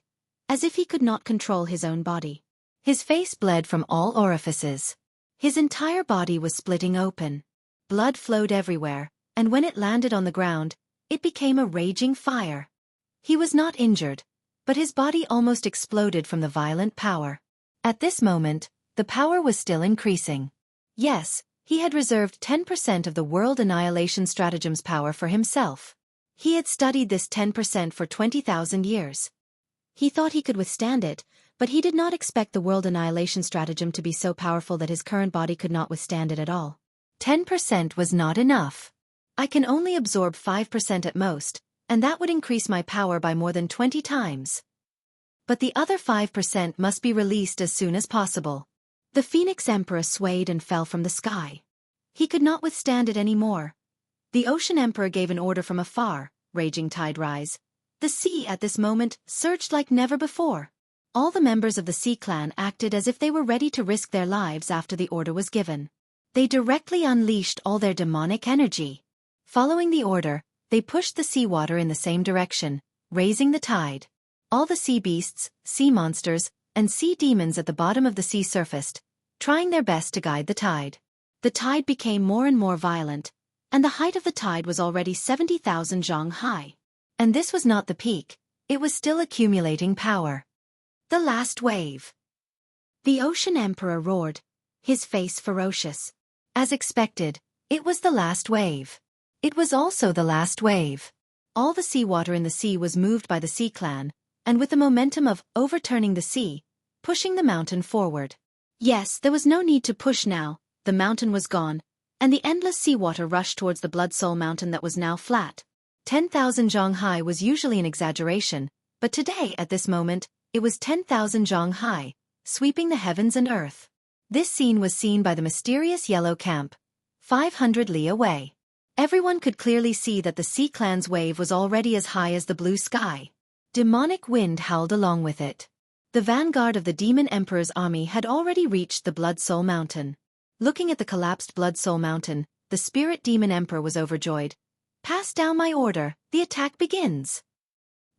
as if he could not control his own body. His face bled from all orifices. His entire body was splitting open. Blood flowed everywhere, and when it landed on the ground, it became a raging fire. He was not injured, but his body almost exploded from the violent power. At this moment, the power was still increasing. Yes, he had reserved 10% of the World Annihilation Stratagem's power for himself. He had studied this 10% for 20,000 years. He thought he could withstand it, but he did not expect the World Annihilation Stratagem to be so powerful that his current body could not withstand it at all. 10% was not enough. I can only absorb 5% at most, and that would increase my power by more than 20 times. But the other 5% must be released as soon as possible. The Phoenix Emperor swayed and fell from the sky. He could not withstand it anymore. The Ocean Emperor gave an order from afar, raging tide rise. The sea at this moment surged like never before. All the members of the Sea Clan acted as if they were ready to risk their lives after the order was given. They directly unleashed all their demonic energy. Following the order, they pushed the seawater in the same direction, raising the tide. All the sea beasts, sea monsters, and sea demons at the bottom of the sea surfaced, trying their best to guide the tide. The tide became more and more violent, and the height of the tide was already 70,000 zhang high. And this was not the peak, it was still accumulating power. The last wave. The Ocean Emperor roared, his face ferocious. As expected, it was the last wave. It was also the last wave. All the seawater in the sea was moved by the Sea Clan, and with the momentum of overturning the sea, pushing the mountain forward. Yes, there was no need to push now, the mountain was gone, and the endless seawater rushed towards the Blood Soul Mountain that was now flat. 10,000 zhang high was usually an exaggeration, but today at this moment, it was 10,000 zhang high, sweeping the heavens and earth. This scene was seen by the mysterious yellow camp, 500 li away. Everyone could clearly see that the Sea Clan's wave was already as high as the blue sky. Demonic wind howled along with it. The vanguard of the Demon Emperor's army had already reached the Blood Soul Mountain. Looking at the collapsed Blood Soul Mountain, the Spirit Demon Emperor was overjoyed. Pass down my order, the attack begins.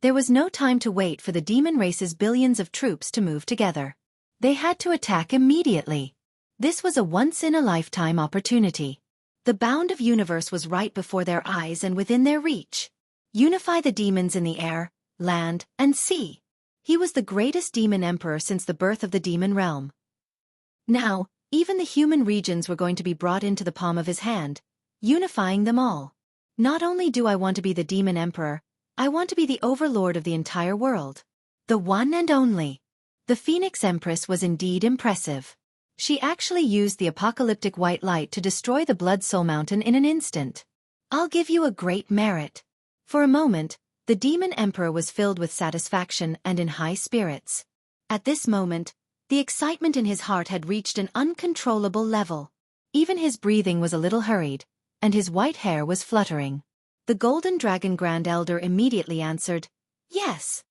There was no time to wait for the demon race's billions of troops to move together. They had to attack immediately. This was a once-in-a-lifetime opportunity. The bound of universe was right before their eyes and within their reach. Unify the demons in the air, land, and sea. He was the greatest demon emperor since the birth of the demon realm. Now, even the human regions were going to be brought into the palm of his hand, unifying them all. Not only do I want to be the Demon Emperor, I want to be the overlord of the entire world. The one and only. The Phoenix Empress was indeed impressive. She actually used the apocalyptic white light to destroy the Blood Soul Mountain in an instant. I'll give you a great merit. For a moment, the Demon Emperor was filled with satisfaction and in high spirits. At this moment, the excitement in his heart had reached an uncontrollable level. Even his breathing was a little hurried, and his white hair was fluttering. The Golden Dragon Grand Elder immediately answered, "Yes."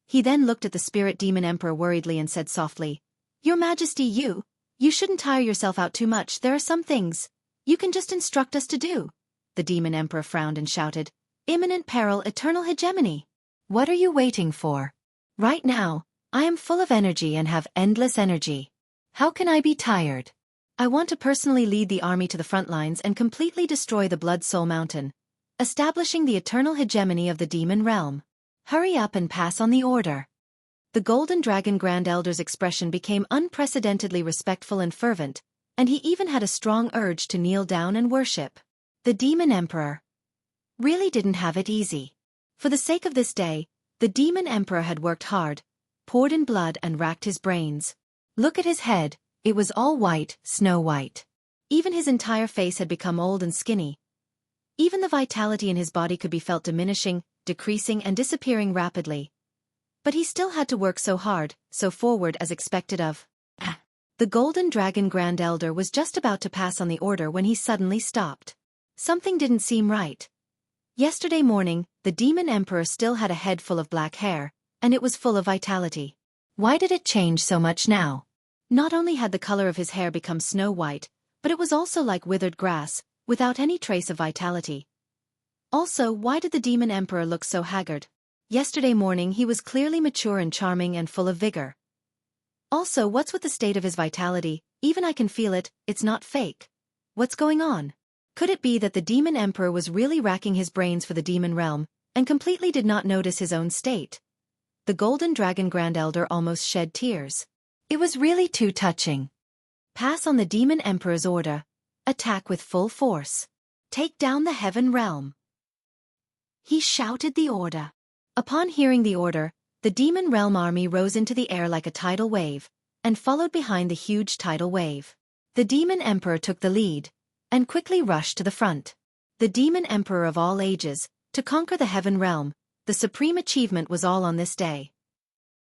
He then looked at the Spirit Demon Emperor worriedly and said softly, "Your Majesty, you shouldn't tire yourself out too much. There are some things you can just instruct us to do." The Demon Emperor frowned and shouted, "Imminent peril, eternal hegemony. What are you waiting for? Right now, I am full of energy and have endless energy. How can I be tired? I want to personally lead the army to the front lines and completely destroy the Blood Soul Mountain, establishing the eternal hegemony of the demon realm. Hurry up and pass on the order." The Golden Dragon Grand Elder's expression became unprecedentedly respectful and fervent, and he even had a strong urge to kneel down and worship. The Demon Emperor really didn't have it easy. For the sake of this day, the Demon Emperor had worked hard, poured in blood and racked his brains. Look at his head, it was all white, snow white. Even his entire face had become old and skinny. Even the vitality in his body could be felt diminishing, decreasing and disappearing rapidly. But he still had to work so hard, so forward as expected of. The Golden Dragon Grand Elder was just about to pass on the order when he suddenly stopped. Something didn't seem right. Yesterday morning, the Demon Emperor still had a head full of black hair, and it was full of vitality. Why did it change so much now? Not only had the color of his hair become snow white, but it was also like withered grass, without any trace of vitality. Also, why did the Demon Emperor look so haggard? Yesterday morning he was clearly mature and charming and full of vigor. Also, what's with the state of his vitality? Even I can feel it, it's not fake. What's going on? Could it be that the Demon Emperor was really racking his brains for the demon realm, and completely did not notice his own state? The Golden Dragon Grand Elder almost shed tears. It was really too touching. Pass on the Demon Emperor's order. Attack with full force. Take down the heaven realm. He shouted the order. Upon hearing the order, the demon realm army rose into the air like a tidal wave, and followed behind the huge tidal wave. The Demon Emperor took the lead, and quickly rushed to the front. The Demon Emperor of all ages, to conquer the heaven realm, the supreme achievement was all on this day.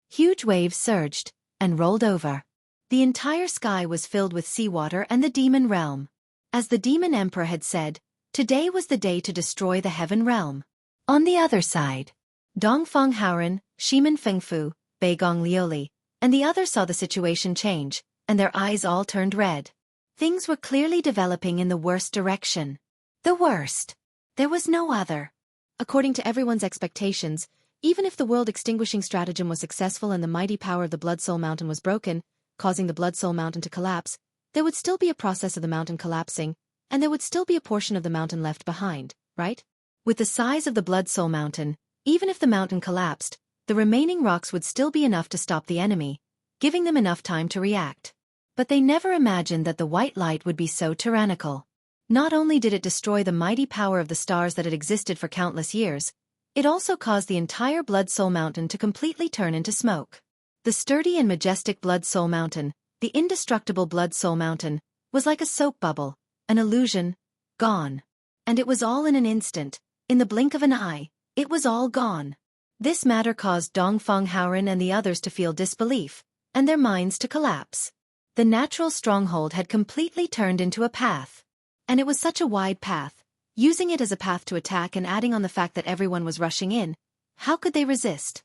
Huge waves surged, and rolled over. The entire sky was filled with seawater and the demon realm. As the Demon Emperor had said, today was the day to destroy the heaven realm. On the other side, Dongfeng Haoren, Shimen Fengfu, Beigong Lioli, and the others saw the situation change, and their eyes all turned red. Things were clearly developing in the worst direction. The worst. There was no other. According to everyone's expectations, even if the world-extinguishing stratagem was successful and the mighty power of the Blood Soul Mountain was broken, causing the Blood Soul Mountain to collapse, there would still be a process of the mountain collapsing, and there would still be a portion of the mountain left behind, right? With the size of the Blood Soul Mountain, even if the mountain collapsed, the remaining rocks would still be enough to stop the enemy, giving them enough time to react. But they never imagined that the white light would be so tyrannical. Not only did it destroy the mighty power of the stars that had existed for countless years, it also caused the entire Blood Soul Mountain to completely turn into smoke. The sturdy and majestic Blood Soul Mountain, the indestructible Blood Soul Mountain, was like a soap bubble, an illusion, gone. And it was all in an instant, in the blink of an eye, it was all gone. This matter caused Dongfeng Haoren and the others to feel disbelief, and their minds to collapse. The natural stronghold had completely turned into a path. And it was such a wide path. Using it as a path to attack and adding on the fact that everyone was rushing in, how could they resist?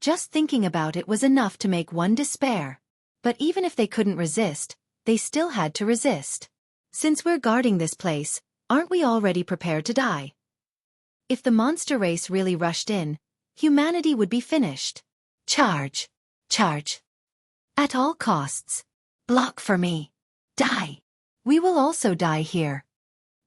Just thinking about it was enough to make one despair. But even if they couldn't resist, they still had to resist. Since we're guarding this place, aren't we already prepared to die? If the monster race really rushed in, humanity would be finished. Charge! Charge! At all costs. Block for me. Die! We will also die here.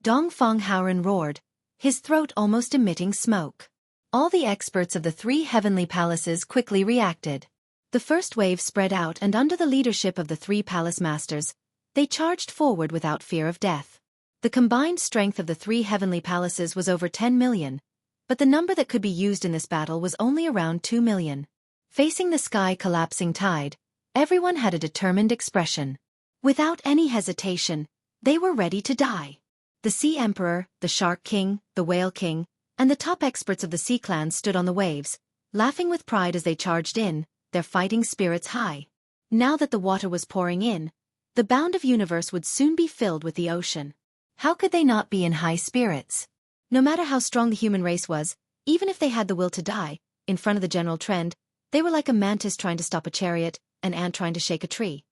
Dongfeng Haoren roared, his throat almost emitting smoke. All the experts of the 3 heavenly palaces quickly reacted. The first wave spread out and under the leadership of the 3 palace masters, they charged forward without fear of death. The combined strength of the 3 heavenly palaces was over 10 million, but the number that could be used in this battle was only around 2 million. Facing the sky collapsing tide, everyone had a determined expression. Without any hesitation, they were ready to die. The Sea Emperor, the Shark King, the Whale King, and the top experts of the Sea Clan stood on the waves, laughing with pride as they charged in, their fighting spirits high. Now that the water was pouring in, the bound of universe would soon be filled with the ocean. How could they not be in high spirits? No matter how strong the human race was, even if they had the will to die, in front of the general trend, they were like a mantis trying to stop a chariot, an ant trying to shake a tree.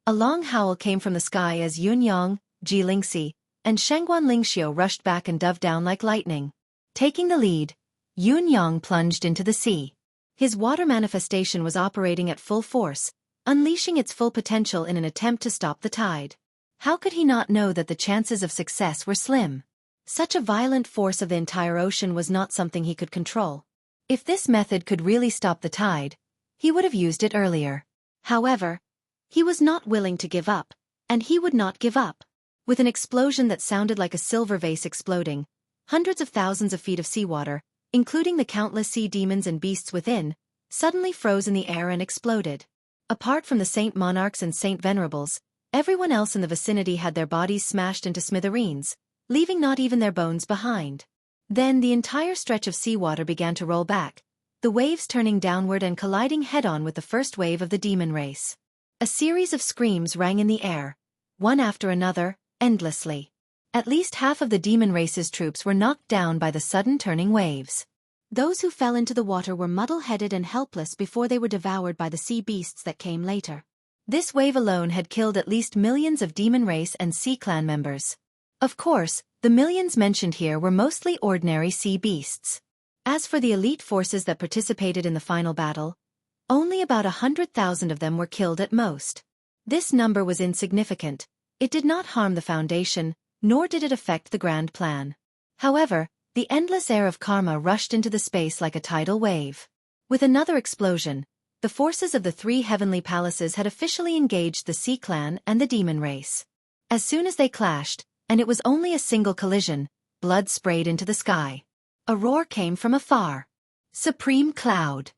A long howl came from the sky as Yunyang, Ji Lingxi, and Shengguan Lingxiu rushed back and dove down like lightning. Taking the lead, Yunyang plunged into the sea. His water manifestation was operating at full force, unleashing its full potential in an attempt to stop the tide. How could he not know that the chances of success were slim? Such a violent force of the entire ocean was not something he could control. If this method could really stop the tide, he would have used it earlier. However, he was not willing to give up, and he would not give up. With an explosion that sounded like a silver vase exploding, hundreds of thousands of feet of seawater, including the countless sea demons and beasts within, suddenly froze in the air and exploded. Apart from the Saint Monarchs and Saint Venerables, everyone else in the vicinity had their bodies smashed into smithereens, leaving not even their bones behind. Then the entire stretch of seawater began to roll back, the waves turning downward and colliding head-on with the first wave of the demon race. A series of screams rang in the air, one after another, endlessly. At least half of the demon race's troops were knocked down by the sudden turning waves. Those who fell into the water were muddle-headed and helpless before they were devoured by the sea beasts that came later. This wave alone had killed at least millions of demon race and sea clan members. Of course, the millions mentioned here were mostly ordinary sea beasts. As for the elite forces that participated in the final battle, only about 100,000 of them were killed at most. This number was insignificant. It did not harm the Foundation, nor did it affect the grand plan. However, the endless air of karma rushed into the space like a tidal wave. With another explosion, the forces of the 3 heavenly palaces had officially engaged the Sea Clan and the demon race. As soon as they clashed, and it was only a single collision, blood sprayed into the sky. A roar came from afar. Supreme Cloud.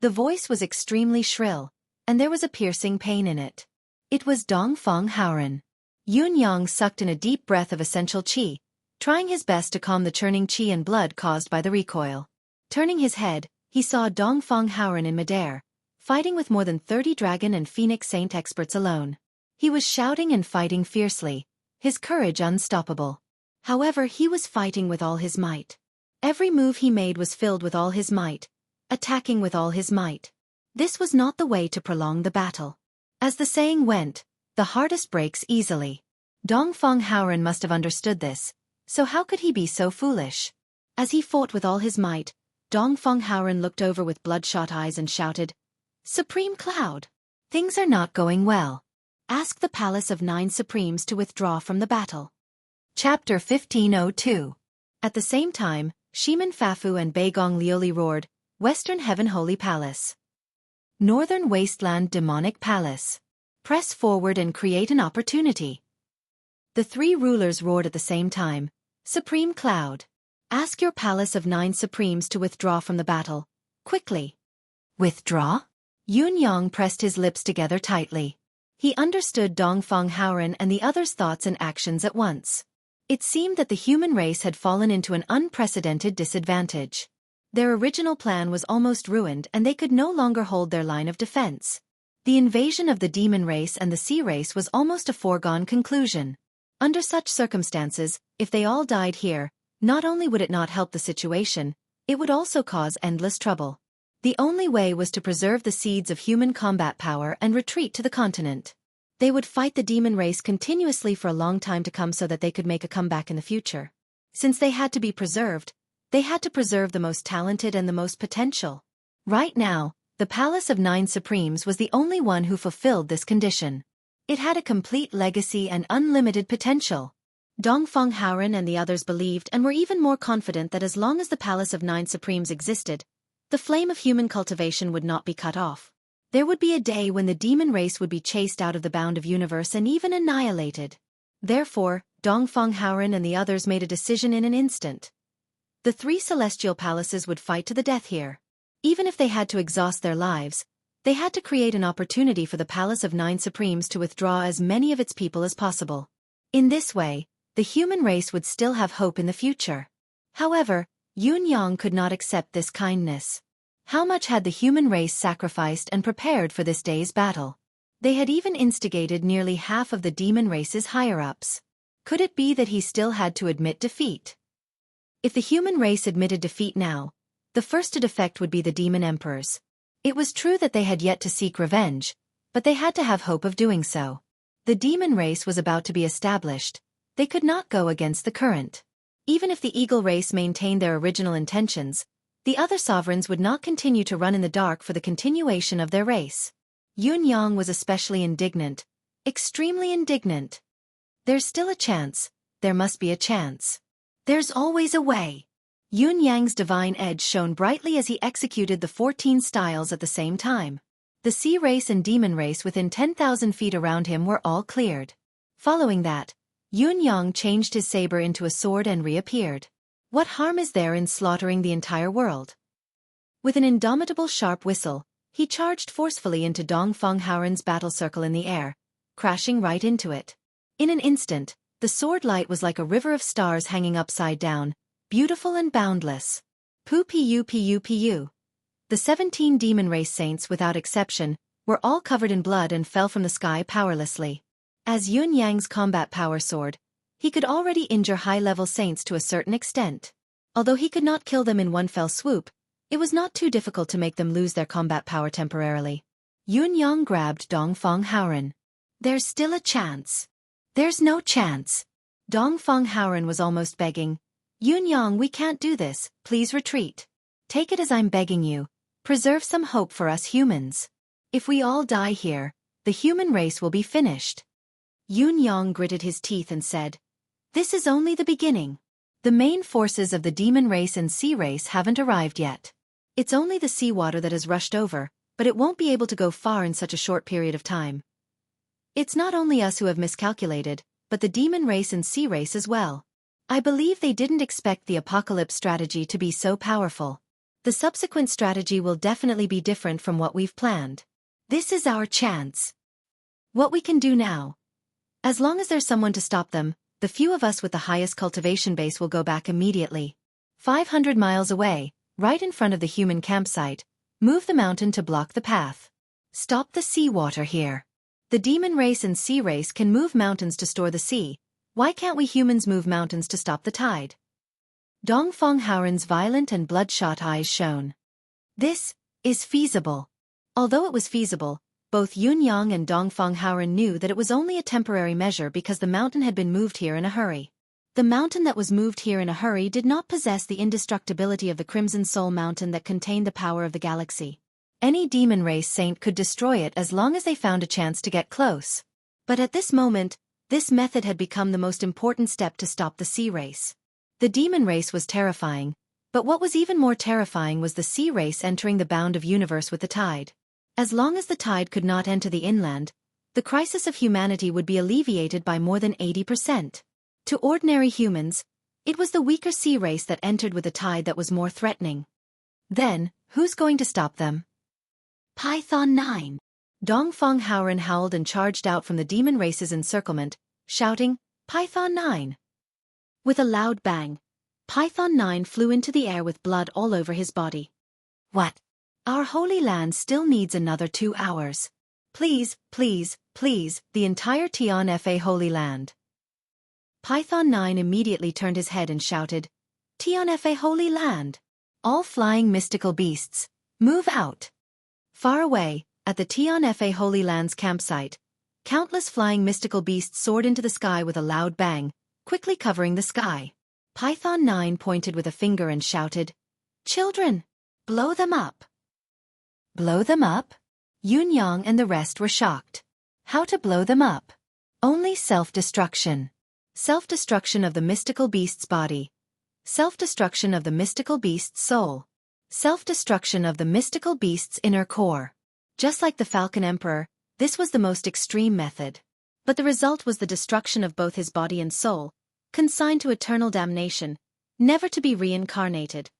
The voice was extremely shrill, and there was a piercing pain in it. It was Dongfang Haoren. Yunyang sucked in a deep breath of essential qi, trying his best to calm the churning qi and blood caused by the recoil. Turning his head, he saw Dongfang Haoren in midair, fighting with more than 30 dragon and phoenix saint experts alone. He was shouting and fighting fiercely, his courage unstoppable. However, he was fighting with all his might. Every move he made was filled with all his might, attacking with all his might. This was not the way to prolong the battle. As the saying went, the hardest breaks easily. Dongfang Haoren must have understood this, so how could he be so foolish? As he fought with all his might, Dongfang Haoren looked over with bloodshot eyes and shouted, "Supreme Cloud! Things are not going well. Ask the Palace of 9 Supremes to withdraw from the battle." Chapter 1502. At the same time, Shiman Fafu and Beigong Lioli roared, "Western Heaven Holy Palace. Northern Wasteland Demonic Palace. Press forward and create an opportunity." The 3 rulers roared at the same time, "Supreme Cloud. Ask your Palace of 9 Supremes to withdraw from the battle. Quickly." Withdraw? Yunyang pressed his lips together tightly. He understood Dongfang Haoren and the others' thoughts and actions at once. It seemed that the human race had fallen into an unprecedented disadvantage. Their original plan was almost ruined and they could no longer hold their line of defense. The invasion of the demon race and the sea race was almost a foregone conclusion. Under such circumstances, if they all died here, not only would it not help the situation, it would also cause endless trouble. The only way was to preserve the seeds of human combat power and retreat to the continent. They would fight the demon race continuously for a long time to come so that they could make a comeback in the future. Since they had to be preserved, they had to preserve the most talented and the most potential. Right now, the Palace of 9 Supremes was the only one who fulfilled this condition. It had a complete legacy and unlimited potential. Dongfang Haoren and the others believed and were even more confident that as long as the Palace of 9 Supremes existed, the flame of human cultivation would not be cut off. There would be a day when the demon race would be chased out of the bound of universe and even annihilated. Therefore, Dongfang Haoren and the others made a decision in an instant. The 3 celestial palaces would fight to the death here. Even if they had to exhaust their lives, they had to create an opportunity for the Palace of 9 Supremes to withdraw as many of its people as possible. In this way, the human race would still have hope in the future. However, Yun Yang could not accept this kindness. How much had the human race sacrificed and prepared for this day's battle? They had even instigated nearly half of the demon race's higher-ups. Could it be that he still had to admit defeat? If the human race admitted defeat now, the first to defect would be the demon emperors. It was true that they had yet to seek revenge, but they had to have hope of doing so. The demon race was about to be established. They could not go against the current. Even if the eagle race maintained their original intentions, the other sovereigns would not continue to run in the dark for the continuation of their race. Yun Yang was especially indignant, extremely indignant. There's still a chance, there must be a chance. There's always a way. Yun Yang's divine edge shone brightly as he executed the 14 styles at the same time. The sea race and demon race within 10,000 feet around him were all cleared. Following that, Yun Yang changed his saber into a sword and reappeared. What harm is there in slaughtering the entire world? With an indomitable sharp whistle, he charged forcefully into Dongfang Haoren's battle circle in the air, crashing right into it. In an instant, the sword light was like a river of stars hanging upside down, beautiful and boundless. Pu. The 17 demon race saints without exception were all covered in blood and fell from the sky powerlessly. As Yun Yang's combat power soared, he could already injure high-level saints to a certain extent. Although he could not kill them in one fell swoop, it was not too difficult to make them lose their combat power temporarily. Yun Yang grabbed Dongfang Haoren. There's still a chance. There's no chance. Dongfang Haoren was almost begging. Yun Yang, we can't do this, please retreat. Take it as I'm begging you. Preserve some hope for us humans. If we all die here, the human race will be finished. Yun Yang gritted his teeth and said, this is only the beginning. The main forces of the demon race and sea race haven't arrived yet. It's only the seawater that has rushed over, but it won't be able to go far in such a short period of time. It's not only us who have miscalculated, but the demon race and sea race as well. I believe they didn't expect the apocalypse strategy to be so powerful. The subsequent strategy will definitely be different from what we've planned. This is our chance. What we can do now. As long as there's someone to stop them, the few of us with the highest cultivation base will go back immediately. 500 miles away, right in front of the human campsite, move the mountain to block the path. Stop the seawater here. The demon race and sea race can move mountains to store the sea. Why can't we humans move mountains to stop the tide? Dongfang Haoren's violent and bloodshot eyes shone. This is feasible. Although it was feasible, both Yun Yang and Dongfang Haoren knew that it was only a temporary measure because the mountain had been moved here in a hurry. The mountain that was moved here in a hurry did not possess the indestructibility of the Crimson Soul Mountain that contained the power of the galaxy. Any demon race saint could destroy it as long as they found a chance to get close. But at this moment, this method had become the most important step to stop the sea race. The demon race was terrifying, but what was even more terrifying was the sea race entering the bound of universe with the tide. As long as the tide could not enter the inland, the crisis of humanity would be alleviated by more than 80%. To ordinary humans, it was the weaker sea race that entered with a tide that was more threatening. Then, who's going to stop them? Python 9. Dongfang Haoren howled and charged out from the demon race's encirclement, shouting, Python 9. With a loud bang, Python 9 flew into the air with blood all over his body. What? Our holy land still needs another 2 hours. Please, please, please, the entire Tian Fa Holy Land. Python 9 immediately turned his head and shouted, Tian Fa Holy Land. All flying mystical beasts, move out. Far away, at the Tian Fa Holy Land's campsite, countless flying mystical beasts soared into the sky with a loud bang, quickly covering the sky. Python 9 pointed with a finger and shouted, Children, blow them up. Blow them up? Yun Yang and the rest were shocked. How to blow them up? Only self-destruction. Self-destruction of the mystical beast's body. Self-destruction of the mystical beast's soul. Self-destruction of the mystical beast's inner core. Just like the Falcon Emperor, this was the most extreme method. But the result was the destruction of both his body and soul, consigned to eternal damnation, never to be reincarnated.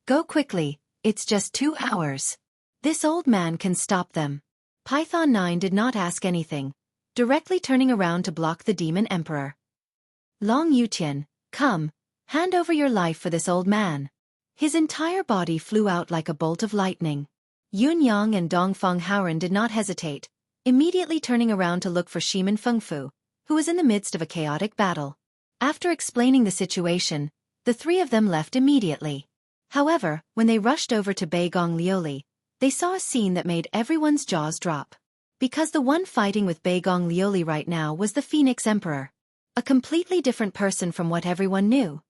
Go quickly, it's just 2 hours. This old man can stop them. Python 9 did not ask anything, directly turning around to block the demon emperor. Long Yutian, come, hand over your life for this old man. His entire body flew out like a bolt of lightning. Yun Yang and Dongfeng Haoren did not hesitate, immediately turning around to look for Shiman Fengfu, who was in the midst of a chaotic battle. After explaining the situation, the 3 of them left immediately. However, when they rushed over to Beigong Lioli, they saw a scene that made everyone's jaws drop. Because the one fighting with Beigong Lioli right now was the Phoenix Emperor. A completely different person from what everyone knew.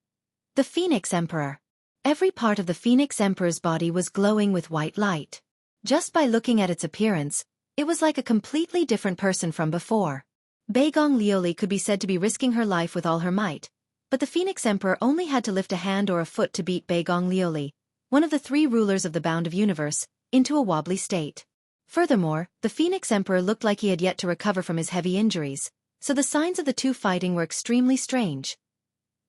The Phoenix Emperor. Every part of the Phoenix Emperor's body was glowing with white light. Just by looking at its appearance, it was like a completely different person from before. Beigong Lioli could be said to be risking her life with all her might, but the Phoenix Emperor only had to lift a hand or a foot to beat Beigong Lioli, one of the 3 rulers of the Bound of Universe, into a wobbly state. Furthermore, the Phoenix Emperor looked like he had yet to recover from his heavy injuries, so the signs of the 2 fighting were extremely strange.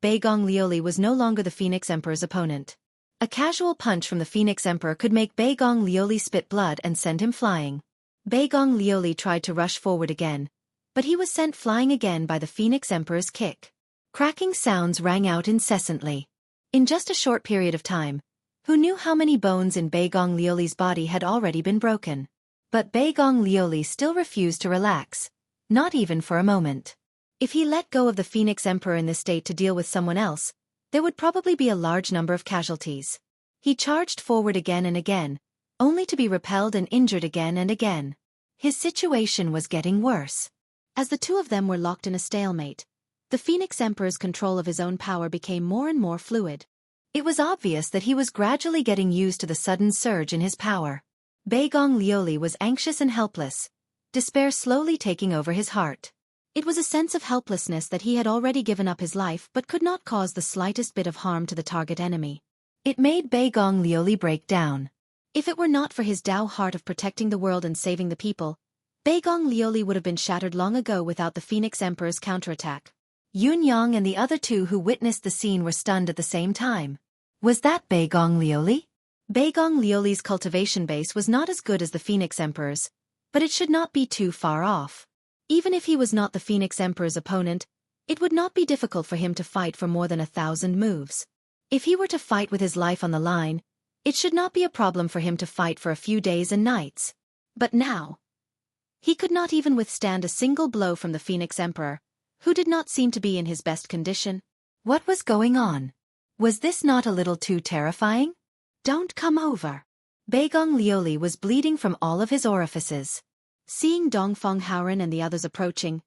Beigong Lioli was no longer the Phoenix Emperor's opponent. A casual punch from the Phoenix Emperor could make Beigong Lioli spit blood and send him flying. Beigong Lioli tried to rush forward again, but he was sent flying again by the Phoenix Emperor's kick. Cracking sounds rang out incessantly. In just a short period of time, who knew how many bones in Beigong Lioli's body had already been broken? But Beigong Lioli still refused to relax, not even for a moment. If he let go of the Phoenix Emperor in this state to deal with someone else, there would probably be a large number of casualties. He charged forward again and again, only to be repelled and injured again and again. His situation was getting worse. As the 2 of them were locked in a stalemate, the Phoenix Emperor's control of his own power became more and more fluid. It was obvious that he was gradually getting used to the sudden surge in his power. Beigong Lioli was anxious and helpless, despair slowly taking over his heart. It was a sense of helplessness that he had already given up his life but could not cause the slightest bit of harm to the target enemy. It made Beigong Lioli break down. If it were not for his Tao heart of protecting the world and saving the people, Beigong Lioli would have been shattered long ago without the Phoenix Emperor's counterattack. Yun Yang and the other 2 who witnessed the scene were stunned at the same time. Was that Beigong Lioli? Beigong Lioli's cultivation base was not as good as the Phoenix Emperor's, but it should not be too far off. Even if he was not the Phoenix Emperor's opponent, it would not be difficult for him to fight for more than 1,000 moves. If he were to fight with his life on the line, it should not be a problem for him to fight for a few days and nights. But now, he could not even withstand a single blow from the Phoenix Emperor, who did not seem to be in his best condition. What was going on? Was this not a little too terrifying? Don't come over. Beigong Lioli was bleeding from all of his orifices. Seeing Dongfeng Haoren and the others approaching,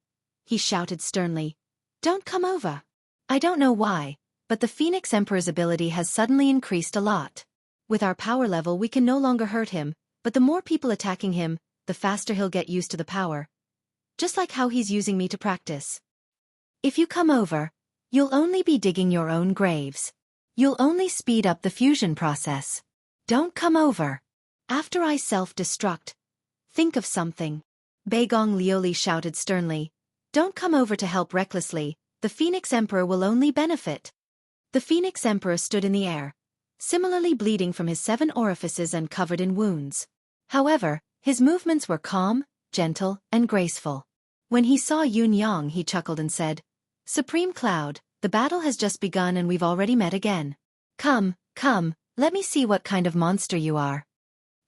he shouted sternly, "Don't come over." I don't know why, but the Phoenix Emperor's ability has suddenly increased a lot. With our power level we can no longer hurt him, but the more people attacking him, the faster he'll get used to the power. Just like how he's using me to practice. If you come over, you'll only be digging your own graves. You'll only speed up the fusion process. Don't come over. After I self-destruct, think of something. Beigong Lioli shouted sternly. Don't come over to help recklessly, the Phoenix Emperor will only benefit. The Phoenix Emperor stood in the air, similarly bleeding from his 7 orifices and covered in wounds. However, his movements were calm, gentle, and graceful. When he saw Yun Yang he chuckled and said, "Supreme Cloud, the battle has just begun and we've already met again. Come, come, let me see what kind of monster you are."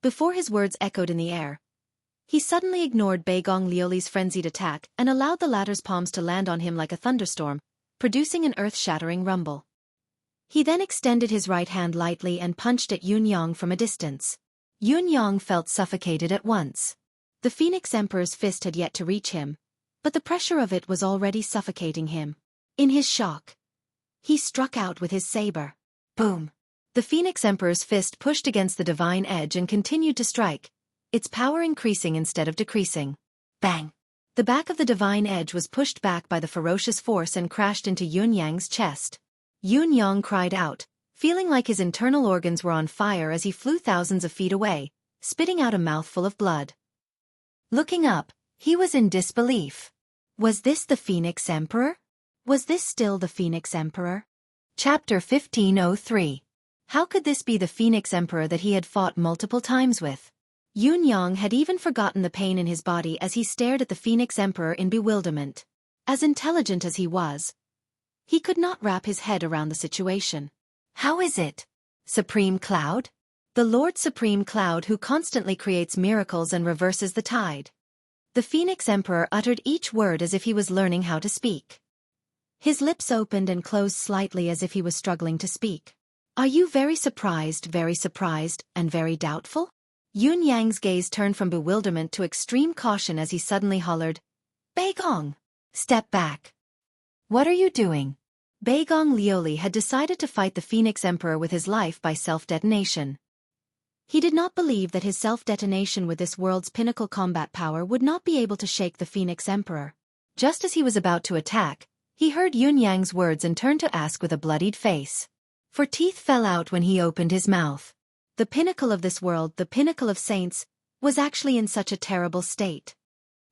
Before his words echoed in the air, he suddenly ignored Beigong Lioli's frenzied attack and allowed the latter's palms to land on him like a thunderstorm, producing an earth-shattering rumble. He then extended his right hand lightly and punched at Yun Yang from a distance. Yun Yang felt suffocated at once. The Phoenix Emperor's fist had yet to reach him, but the pressure of it was already suffocating him. In his shock, he struck out with his saber. Boom! The Phoenix Emperor's fist pushed against the divine edge and continued to strike, its power increasing instead of decreasing. Bang! The back of the divine edge was pushed back by the ferocious force and crashed into Yun Yang's chest. Yun Yang cried out, feeling like his internal organs were on fire as he flew thousands of feet away, spitting out a mouthful of blood. Looking up, he was in disbelief. Was this the Phoenix Emperor? Was this still the Phoenix Emperor? Chapter 1503. How could this be the Phoenix Emperor that he had fought multiple times with? Yun Yang had even forgotten the pain in his body as he stared at the Phoenix Emperor in bewilderment. As intelligent as he was, he could not wrap his head around the situation. How is it? Supreme Cloud? The Lord Supreme Cloud who constantly creates miracles and reverses the tide. The Phoenix Emperor uttered each word as if he was learning how to speak. His lips opened and closed slightly as if he was struggling to speak. Are you very surprised, and very doubtful? Yun Yang's gaze turned from bewilderment to extreme caution as he suddenly hollered, Beigong! Step back. What are you doing? Beigong Lioli had decided to fight the Phoenix Emperor with his life by self-detonation. He did not believe that his self-detonation with this world's pinnacle combat power would not be able to shake the Phoenix Emperor. Just as he was about to attack, he heard Yun Yang's words and turned to ask with a bloodied face. For teeth fell out when he opened his mouth. The pinnacle of this world, the pinnacle of saints, was actually in such a terrible state.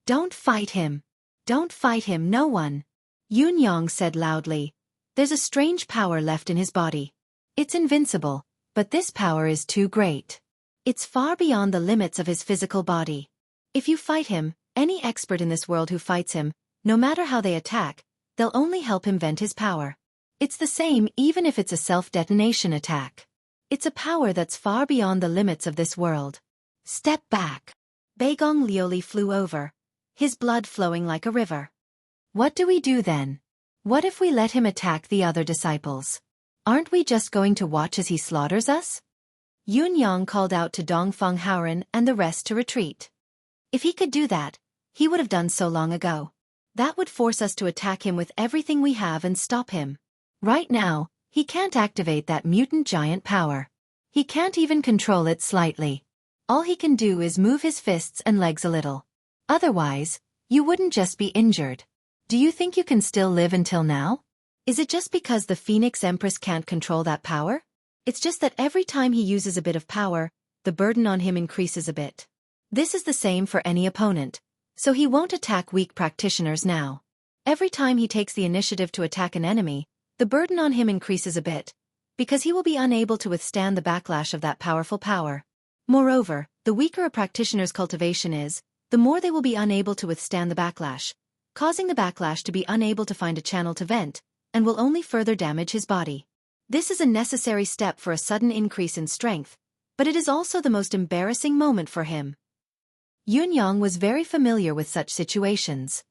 Don't fight him. Don't fight him, no one. Yun Yang said loudly. There's a strange power left in his body. It's invincible, but this power is too great. It's far beyond the limits of his physical body. If you fight him, any expert in this world who fights him, no matter how they attack, they'll only help him vent his power. It's the same even if it's a self-detonation attack. It's a power that's far beyond the limits of this world. Step back. Beigong Lioli flew over, his blood flowing like a river. What do we do then? What if we let him attack the other disciples? Aren't we just going to watch as he slaughters us? Yun Yang called out to Dongfeng Haoren and the rest to retreat. If he could do that, he would have done so long ago. That would force us to attack him with everything we have and stop him. Right now, he can't activate that mutant giant power. He can't even control it slightly. All he can do is move his fists and legs a little. Otherwise, you wouldn't just be injured. Do you think you can still live until now? Is it just because the Phoenix Empress can't control that power? It's just that every time he uses a bit of power, the burden on him increases a bit. This is the same for any opponent, so he won't attack weak practitioners now. Every time he takes the initiative to attack an enemy, the burden on him increases a bit, because he will be unable to withstand the backlash of that powerful power. Moreover, the weaker a practitioner's cultivation is, the more they will be unable to withstand the backlash, causing the backlash to be unable to find a channel to vent, and will only further damage his body. This is a necessary step for a sudden increase in strength, but it is also the most embarrassing moment for him. Yun Yang was very familiar with such situations.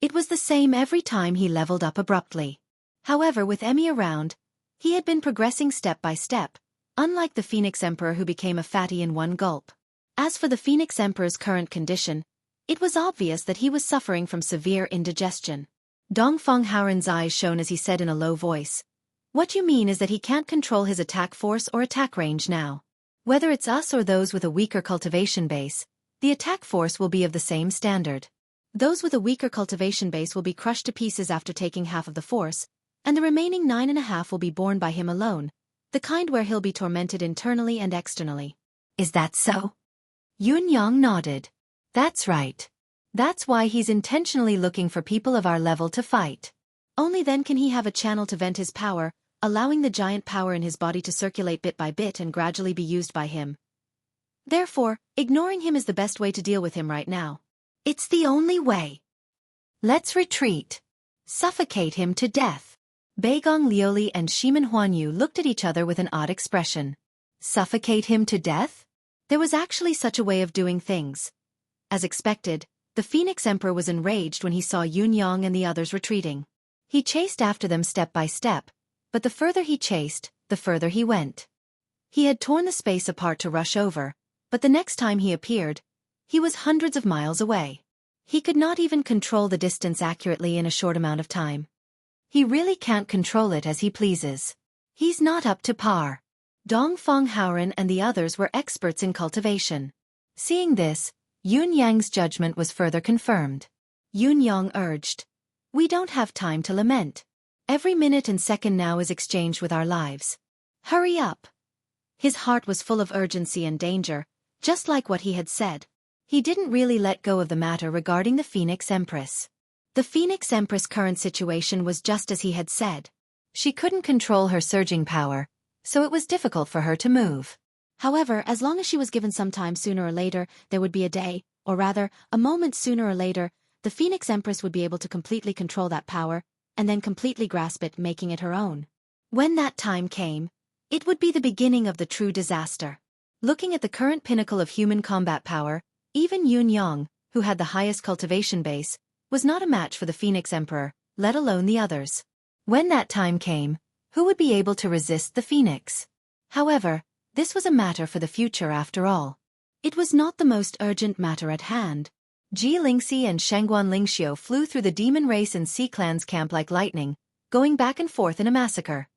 It was the same every time he leveled up abruptly. However, with Emmy around, he had been progressing step by step, unlike the Phoenix Emperor who became a fatty in one gulp. As for the Phoenix Emperor's current condition, it was obvious that he was suffering from severe indigestion. Dongfeng Haoren's eyes shone as he said in a low voice, What you mean is that he can't control his attack force or attack range now. Whether it's us or those with a weaker cultivation base, the attack force will be of the same standard. Those with a weaker cultivation base will be crushed to pieces after taking half of the force, and the remaining 9.5 will be borne by him alone, the kind where he'll be tormented internally and externally. Is that so? Yun Yang nodded. That's right. That's why he's intentionally looking for people of our level to fight. Only then can he have a channel to vent his power, allowing the giant power in his body to circulate bit by bit and gradually be used by him. Therefore, ignoring him is the best way to deal with him right now. It's the only way. Let's retreat. Suffocate him to death. Beigong Lioli and Shimen Huanyu looked at each other with an odd expression. Suffocate him to death? There was actually such a way of doing things. As expected, the Phoenix Emperor was enraged when he saw Yun Yang and the others retreating. He chased after them step by step, but the further he chased, the further he went. He had torn the space apart to rush over, but the next time he appeared, he was hundreds of miles away. He could not even control the distance accurately in a short amount of time. He really can't control it as he pleases. He's not up to par. Dongfeng Haoren and the others were experts in cultivation. Seeing this, Yun Yang's judgment was further confirmed. Yun Yang urged, We don't have time to lament. Every minute and second now is exchanged with our lives. Hurry up. His heart was full of urgency and danger, just like what he had said. He didn't really let go of the matter regarding the Phoenix Empress. The Phoenix Empress' current situation was just as he had said. She couldn't control her surging power, so it was difficult for her to move. However, as long as she was given some time, sooner or later, there would be a day, or rather, a moment sooner or later, the Phoenix Empress would be able to completely control that power, and then completely grasp it, making it her own. When that time came, it would be the beginning of the true disaster. Looking at the current pinnacle of human combat power, even Yun Yang, who had the highest cultivation base, was not a match for the Phoenix Emperor, let alone the others. When that time came, who would be able to resist the Phoenix? However, this was a matter for the future after all. It was not the most urgent matter at hand. Ji Lingxi and Shengguan Lingxiu flew through the demon race and sea clan's camp like lightning, going back and forth in a massacre.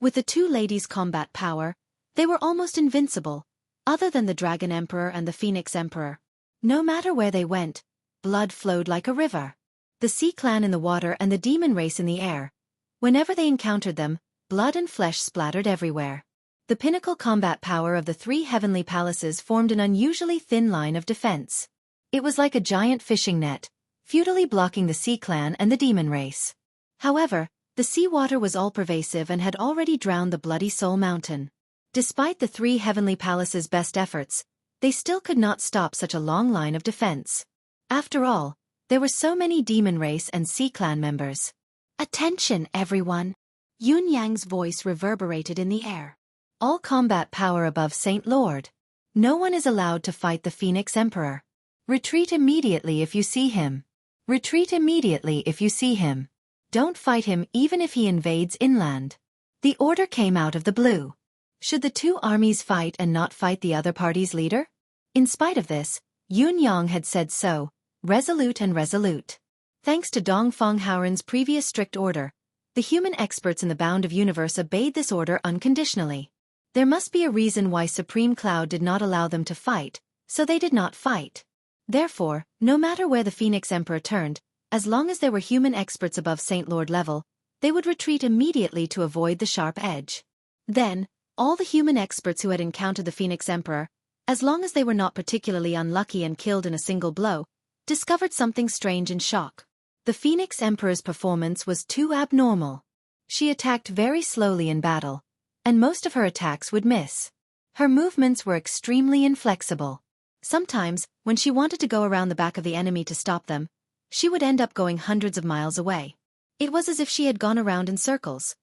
With the two ladies' combat power, they were almost invincible, other than the Dragon Emperor and the Phoenix Emperor. No matter where they went, blood flowed like a river. The sea clan in the water and the demon race in the air. Whenever they encountered them, blood and flesh splattered everywhere. The pinnacle combat power of the three heavenly palaces formed an unusually thin line of defense. It was like a giant fishing net, futilely blocking the sea clan and the demon race. However, the seawater was all-pervasive and had already drowned the bloody Soul Mountain. Despite the three heavenly palaces' best efforts, they still could not stop such a long line of defense. After all, there were so many demon race and sea clan members. Attention, everyone! Yun Yang's voice reverberated in the air. All combat power above Saint Lord. No one is allowed to fight the Phoenix Emperor. Retreat immediately if you see him. Retreat immediately if you see him. Don't fight him even if he invades inland. The order came out of the blue. Should the two armies fight and not fight the other party's leader? In spite of this, Yun Yang had said so, resolute and resolute. Thanks to Dong Feng Howren's previous strict order, the human experts in the Bound of Universe obeyed this order unconditionally. There must be a reason why Supreme Cloud did not allow them to fight, so they did not fight. Therefore, no matter where the Phoenix Emperor turned, as long as there were human experts above Saint Lord level, they would retreat immediately to avoid the sharp edge. Then, all the human experts who had encountered the Phoenix Emperor, as long as they were not particularly unlucky and killed in a single blow, discovered something strange in shock. The Phoenix Emperor's performance was too abnormal. She attacked very slowly in battle, and most of her attacks would miss. Her movements were extremely inflexible. Sometimes, when she wanted to go around the back of the enemy to stop them, she would end up going hundreds of miles away. It was as if she had gone around in circles.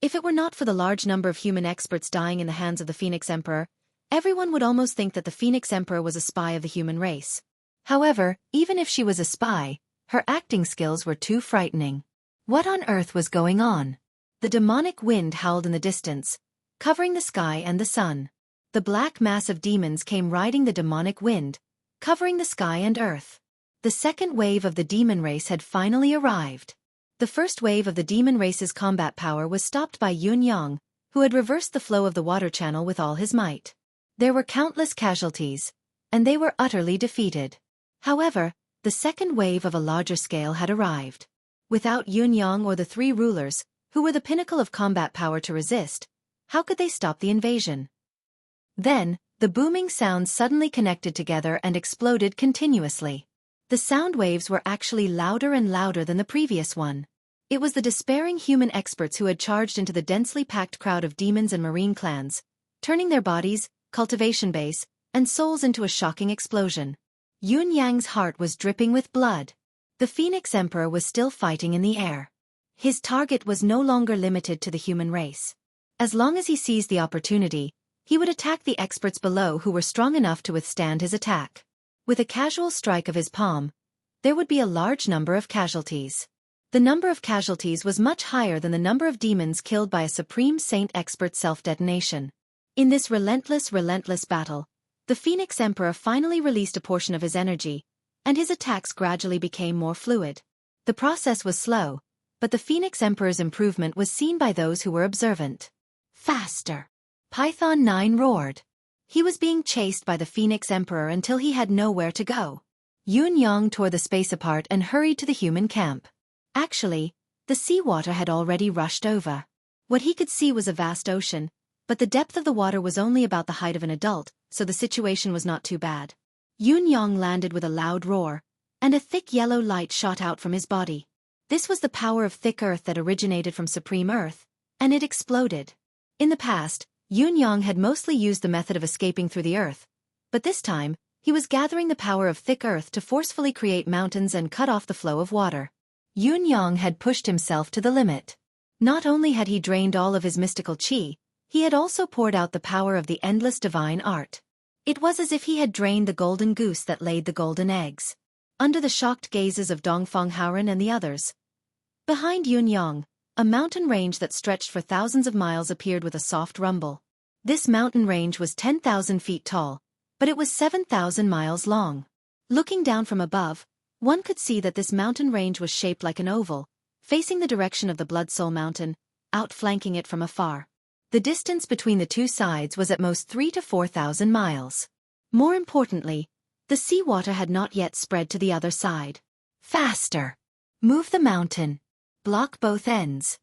If it were not for the large number of human experts dying in the hands of the Phoenix Emperor, everyone would almost think that the Phoenix Emperor was a spy of the human race. However, even if she was a spy, her acting skills were too frightening. What on earth was going on? The demonic wind howled in the distance, covering the sky and the sun. The black mass of demons came riding the demonic wind, covering the sky and earth. The second wave of the demon race had finally arrived. The first wave of the demon race's combat power was stopped by Yun Yang, who had reversed the flow of the water channel with all his might. There were countless casualties, and they were utterly defeated. However, the second wave of a larger scale had arrived. Without Yun Yang or the three rulers, who were the pinnacle of combat power to resist, how could they stop the invasion? Then, the booming sounds suddenly connected together and exploded continuously. The sound waves were actually louder and louder than the previous one. It was the despairing human experts who had charged into the densely packed crowd of demons and marine clans, turning their bodies, cultivation base, and souls into a shocking explosion. Yun Yang's heart was dripping with blood. The Phoenix Emperor was still fighting in the air. His target was no longer limited to the human race. As long as he seized the opportunity, he would attack the experts below who were strong enough to withstand his attack. With a casual strike of his palm, there would be a large number of casualties. The number of casualties was much higher than the number of demons killed by a Supreme Saint expert self-detonation. In this relentless battle, the Phoenix Emperor finally released a portion of his energy, and his attacks gradually became more fluid. The process was slow, but the Phoenix Emperor's improvement was seen by those who were observant. Faster! Python 9 roared. He was being chased by the Phoenix Emperor until he had nowhere to go. Yun Yang tore the space apart and hurried to the human camp. Actually, the seawater had already rushed over. What he could see was a vast ocean, but the depth of the water was only about the height of an adult, so the situation was not too bad. Yun Yang landed with a loud roar, and a thick yellow light shot out from his body. This was the power of thick earth that originated from Supreme Earth, and it exploded. In the past, Yunyang had mostly used the method of escaping through the earth, but this time, he was gathering the power of thick earth to forcefully create mountains and cut off the flow of water. Yunyang had pushed himself to the limit. Not only had he drained all of his mystical qi, he had also poured out the power of the endless divine art. It was as if he had drained the golden goose that laid the golden eggs. Under the shocked gazes of Dongfang Haoren and the others. Behind Yunyang, a mountain range that stretched for thousands of miles appeared with a soft rumble. This mountain range was 10,000 feet tall, but it was 7,000 miles long. Looking down from above, one could see that this mountain range was shaped like an oval, facing the direction of the Blood Soul Mountain, outflanking it from afar. The distance between the two sides was at most 3,000 to 4,000 miles. More importantly, the seawater had not yet spread to the other side. Faster! Move the mountain. Block both ends.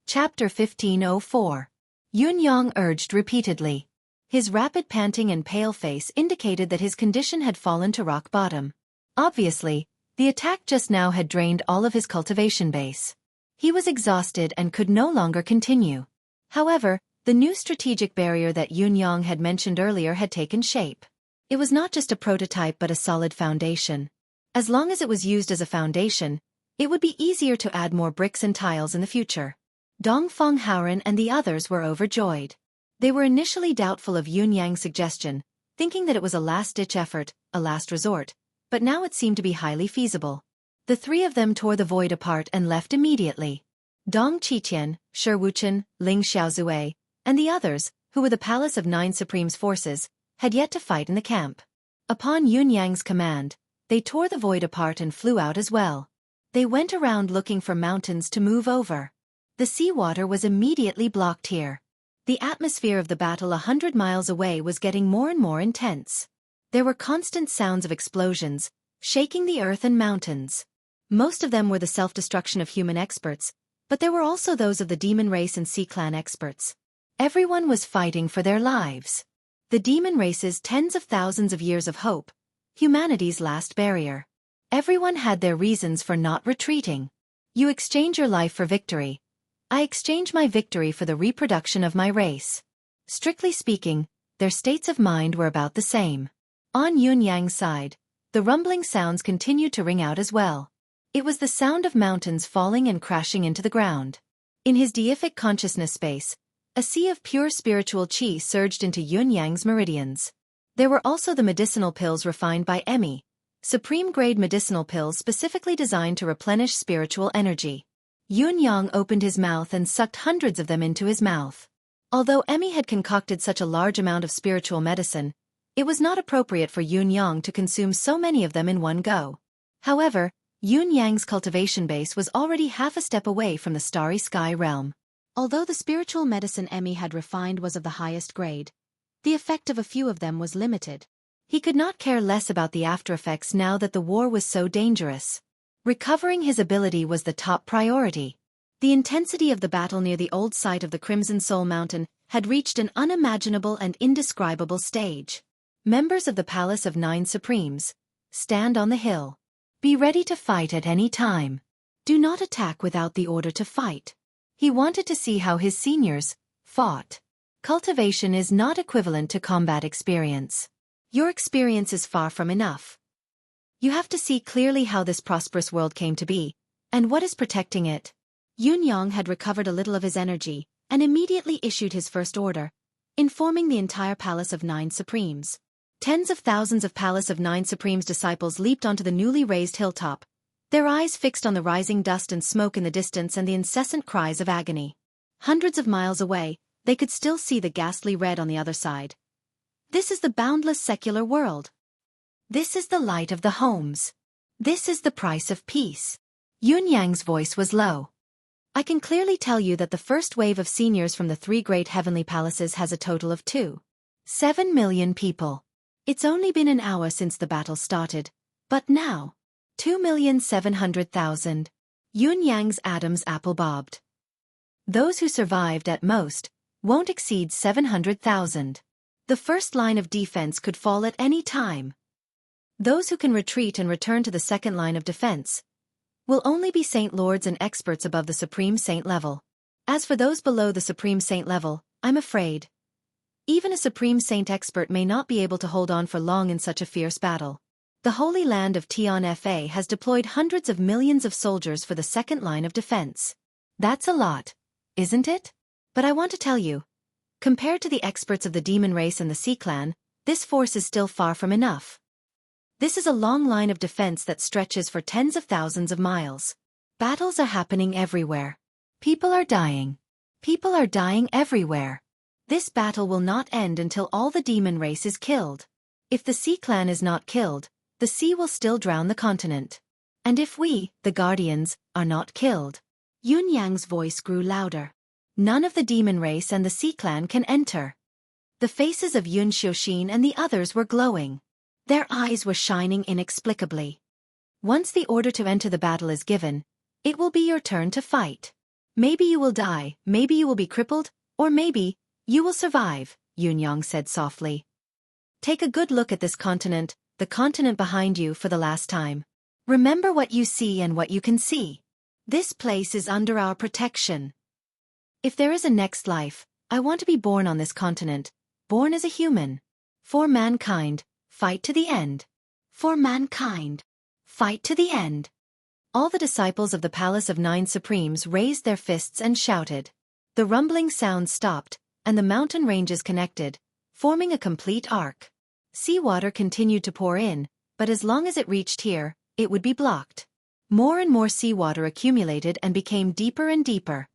Chapter 1504. Yunyang urged repeatedly. His rapid panting and pale face indicated that his condition had fallen to rock bottom. Obviously, the attack just now had drained all of his cultivation base. He was exhausted and could no longer continue. However, the new strategic barrier that Yunyang had mentioned earlier had taken shape. It was not just a prototype but a solid foundation. As long as it was used as a foundation, it would be easier to add more bricks and tiles in the future. Dongfang Haoren and the others were overjoyed. They were initially doubtful of Yunyang's suggestion, thinking that it was a last-ditch effort, a last resort, but now it seemed to be highly feasible. The three of them tore the void apart and left immediately. Dong Qiqian, Shi Wuchen, Ling Xiaozue, and the others, who were the Palace of Nine Supremes forces, had yet to fight in the camp. Upon Yunyang's command, they tore the void apart and flew out as well. They went around looking for mountains to move over. The seawater was immediately blocked here. The atmosphere of the battle 100 miles away was getting more and more intense. There were constant sounds of explosions, shaking the earth and mountains. Most of them were the self-destruction of human experts, but there were also those of the demon race and sea clan experts. Everyone was fighting for their lives. The demon race's tens of thousands of years of hope, humanity's last barrier. Everyone had their reasons for not retreating. You exchange your life for victory. I exchange my victory for the reproduction of my race. Strictly speaking, their states of mind were about the same. On Yunyang's side, the rumbling sounds continued to ring out as well. It was the sound of mountains falling and crashing into the ground. In his deific consciousness space, a sea of pure spiritual qi surged into Yunyang's meridians. There were also the medicinal pills refined by Emmy, supreme-grade medicinal pills specifically designed to replenish spiritual energy. Yunyang opened his mouth and sucked hundreds of them into his mouth. Although Emmy had concocted such a large amount of spiritual medicine, it was not appropriate for Yunyang to consume so many of them in one go. However, Yunyang's cultivation base was already half a step away from the starry sky realm. Although the spiritual medicine Emmy had refined was of the highest grade, the effect of a few of them was limited. He could not care less about the aftereffects now that the war was so dangerous. Recovering his ability was the top priority. The intensity of the battle near the old site of the Crimson Soul Mountain had reached an unimaginable and indescribable stage. Members of the Palace of Nine Supremes, stand on the hill. Be ready to fight at any time. Do not attack without the order to fight. He wanted to see how his seniors fought. Cultivation is not equivalent to combat experience. Your experience is far from enough. You have to see clearly how this prosperous world came to be, and what is protecting it. Yunyang had recovered a little of his energy, and immediately issued his first order, informing the entire Palace of Nine Supremes. Tens of thousands of Palace of Nine Supremes disciples leaped onto the newly raised hilltop, their eyes fixed on the rising dust and smoke in the distance and the incessant cries of agony. Hundreds of miles away, they could still see the ghastly red on the other side. This is the boundless secular world. This is the light of the homes. This is the price of peace. Yunyang's voice was low. I can clearly tell you that the first wave of seniors from the three great heavenly palaces has a total of 2.7 million people. It's only been an hour since the battle started, but now, 2,700,000. Yunyang's Adam's apple bobbed. Those who survived at most won't exceed 700,000. The first line of defense could fall at any time. Those who can retreat and return to the second line of defense will only be Saint Lords and experts above the Supreme Saint level. As for those below the Supreme Saint level, I'm afraid even a Supreme Saint expert may not be able to hold on for long in such a fierce battle. The Holy Land of Tion-Fa has deployed hundreds of millions of soldiers for the second line of defense. That's a lot, isn't it? But I want to tell you, compared to the experts of the demon race and the Sea Clan, this force is still far from enough. This is a long line of defense that stretches for tens of thousands of miles. Battles are happening everywhere. People are dying. People are dying everywhere. This battle will not end until all the demon race is killed. If the Sea Clan is not killed, the sea will still drown the continent. And if we, the Guardians, are not killed. Yun Yang's voice grew louder. None of the demon race and the Sea Clan can enter. The faces of Yun Xiaoxin and the others were glowing. Their eyes were shining inexplicably. Once the order to enter the battle is given, it will be your turn to fight. Maybe you will die, maybe you will be crippled, or maybe you will survive, Yun Yang said softly. Take a good look at this continent, the continent behind you for the last time. Remember what you see and what you can see. This place is under our protection. If there is a next life, I want to be born on this continent, born as a human. For mankind, fight to the end. For mankind, fight to the end. All the disciples of the Palace of Nine Supremes raised their fists and shouted. The rumbling sound stopped, and the mountain ranges connected, forming a complete arc. Seawater continued to pour in, but as long as it reached here, it would be blocked. More and more seawater accumulated and became deeper and deeper.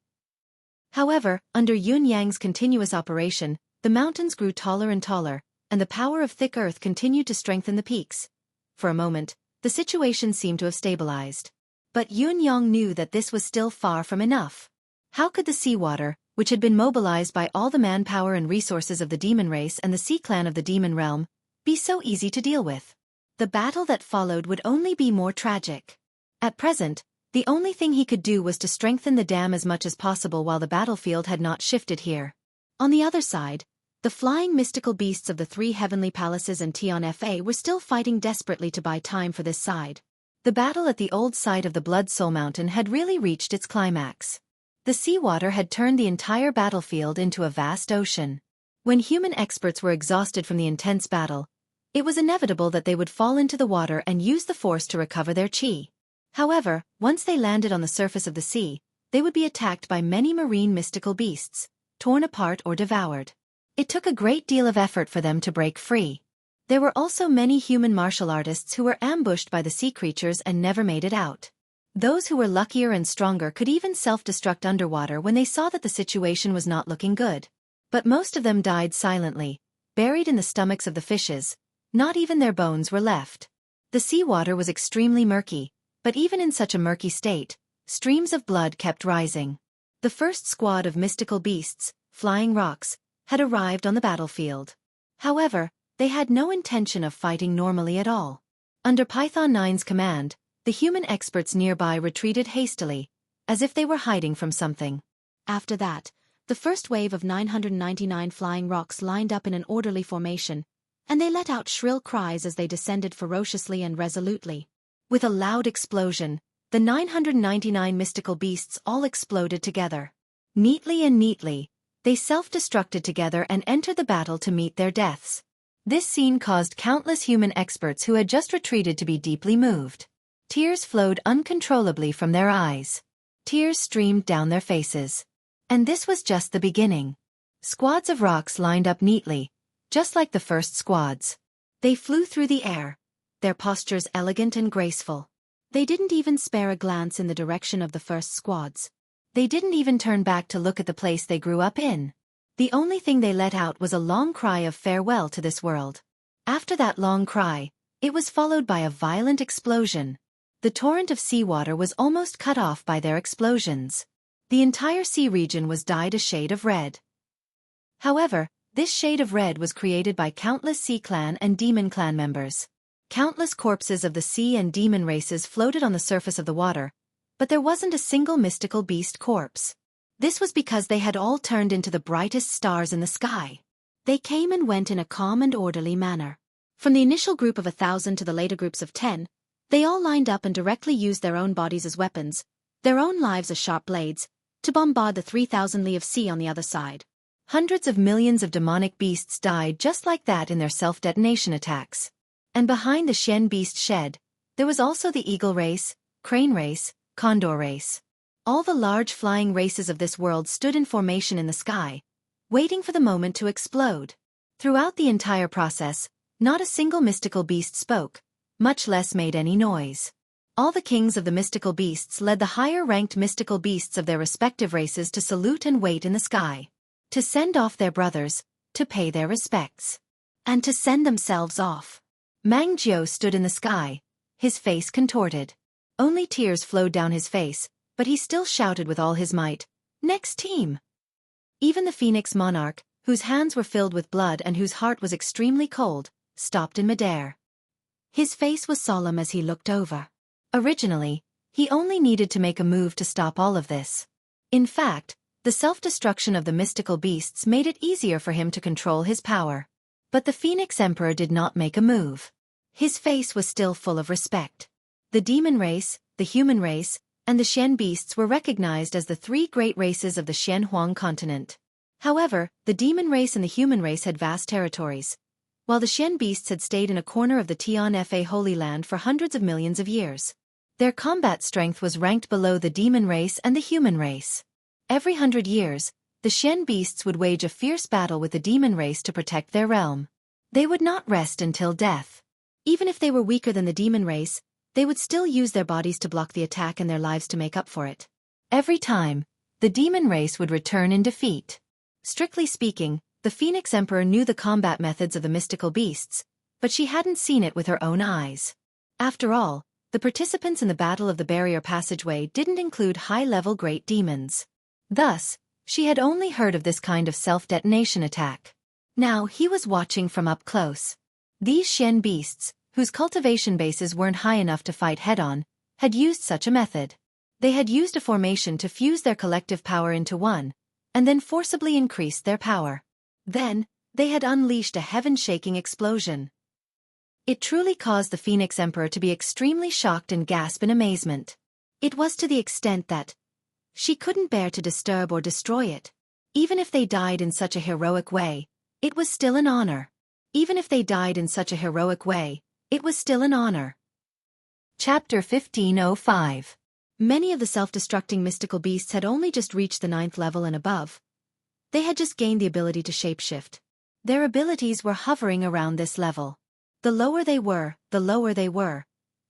However, under Yun Yang's continuous operation, the mountains grew taller and taller, and the power of thick earth continued to strengthen the peaks. For a moment, the situation seemed to have stabilized. But Yun Yang knew that this was still far from enough. How could the seawater, which had been mobilized by all the manpower and resources of the demon race and the Sea Clan of the demon realm, be so easy to deal with? The battle that followed would only be more tragic. At present, the only thing he could do was to strengthen the dam as much as possible while the battlefield had not shifted here. On the other side, the flying mystical beasts of the three heavenly palaces and Tion-Fa were still fighting desperately to buy time for this side. The battle at the old site of the Blood Soul Mountain had really reached its climax. The seawater had turned the entire battlefield into a vast ocean. When human experts were exhausted from the intense battle, it was inevitable that they would fall into the water and use the force to recover their chi. However, once they landed on the surface of the sea, they would be attacked by many marine mystical beasts, torn apart or devoured. It took a great deal of effort for them to break free. There were also many human martial artists who were ambushed by the sea creatures and never made it out. Those who were luckier and stronger could even self-destruct underwater when they saw that the situation was not looking good. But most of them died silently, buried in the stomachs of the fishes. Not even their bones were left. The seawater was extremely murky, but even in such a murky state, streams of blood kept rising. The first squad of mystical beasts, flying rocks, had arrived on the battlefield. However, they had no intention of fighting normally at all. Under Python 9's command, the human experts nearby retreated hastily, as if they were hiding from something. After that, the first wave of 999 flying rocks lined up in an orderly formation, and they let out shrill cries as they descended ferociously and resolutely. With a loud explosion, the 999 mystical beasts all exploded together. Neatly, they self-destructed together and entered the battle to meet their deaths. This scene caused countless human experts who had just retreated to be deeply moved. Tears flowed uncontrollably from their eyes. Tears streamed down their faces. And this was just the beginning. Squads of rocks lined up neatly, just like the first squads. They flew through the air, their postures elegant and graceful. They didn't even spare a glance in the direction of the first squads. They didn't even turn back to look at the place they grew up in. The only thing they let out was a long cry of farewell to this world. After that long cry, it was followed by a violent explosion. The torrent of seawater was almost cut off by their explosions. The entire sea region was dyed a shade of red. However, this shade of red was created by countless Sea Clan and Demon Clan members. Countless corpses of the sea and demon races floated on the surface of the water, but there wasn't a single mystical beast corpse. This was because they had all turned into the brightest stars in the sky. They came and went in a calm and orderly manner. From the initial group of 1,000 to the later groups of 10, they all lined up and directly used their own bodies as weapons, their own lives as sharp blades, to bombard the 3,000 li of sea on the other side. Hundreds of millions of demonic beasts died just like that in their self-detonation attacks. And behind the Shen beast shed, there was also the eagle race, crane race, condor race. All the large flying races of this world stood in formation in the sky, waiting for the moment to explode. Throughout the entire process, not a single mystical beast spoke, much less made any noise. All the kings of the mystical beasts led the higher-ranked mystical beasts of their respective races to salute and wait in the sky, to send off their brothers, to pay their respects, and to send themselves off. Mang Jiao stood in the sky, his face contorted. Only tears flowed down his face, but he still shouted with all his might, "Next team!" Even the Phoenix monarch, whose hands were filled with blood and whose heart was extremely cold, stopped in midair. His face was solemn as he looked over. Originally, he only needed to make a move to stop all of this. In fact, the self-destruction of the mystical beasts made it easier for him to control his power. But the Phoenix Emperor did not make a move. His face was still full of respect. The demon race, the human race, and the Shen beasts were recognized as the three great races of the Shen Huang continent. However, the demon race and the human race had vast territories, while the Shen beasts had stayed in a corner of the Tianfa Holy Land for hundreds of millions of years. Their combat strength was ranked below the demon race and the human race. Every 100 years, the Shen beasts would wage a fierce battle with the demon race to protect their realm. They would not rest until death. Even if they were weaker than the demon race, they would still use their bodies to block the attack and their lives to make up for it. Every time, the demon race would return in defeat. Strictly speaking, the Phoenix Emperor knew the combat methods of the mystical beasts, but she hadn't seen it with her own eyes. After all, the participants in the Battle of the Barrier Passageway didn't include high-level great demons. Thus, she had only heard of this kind of self-detonation attack. Now he was watching from up close. These Shen beasts, whose cultivation bases weren't high enough to fight head-on, had used such a method. They had used a formation to fuse their collective power into one, and then forcibly increased their power. Then, they had unleashed a heaven-shaking explosion. It truly caused the Phoenix Emperor to be extremely shocked and gasp in amazement. It was to the extent that she couldn't bear to disturb or destroy it. Even if they died in such a heroic way, it was still an honor. Even if they died in such a heroic way, it was still an honor. Chapter 1505. Many of the self-destructing mystical beasts had only just reached the 9th level and above. They had just gained the ability to shapeshift. Their abilities were hovering around this level. The lower they were, the lower they were.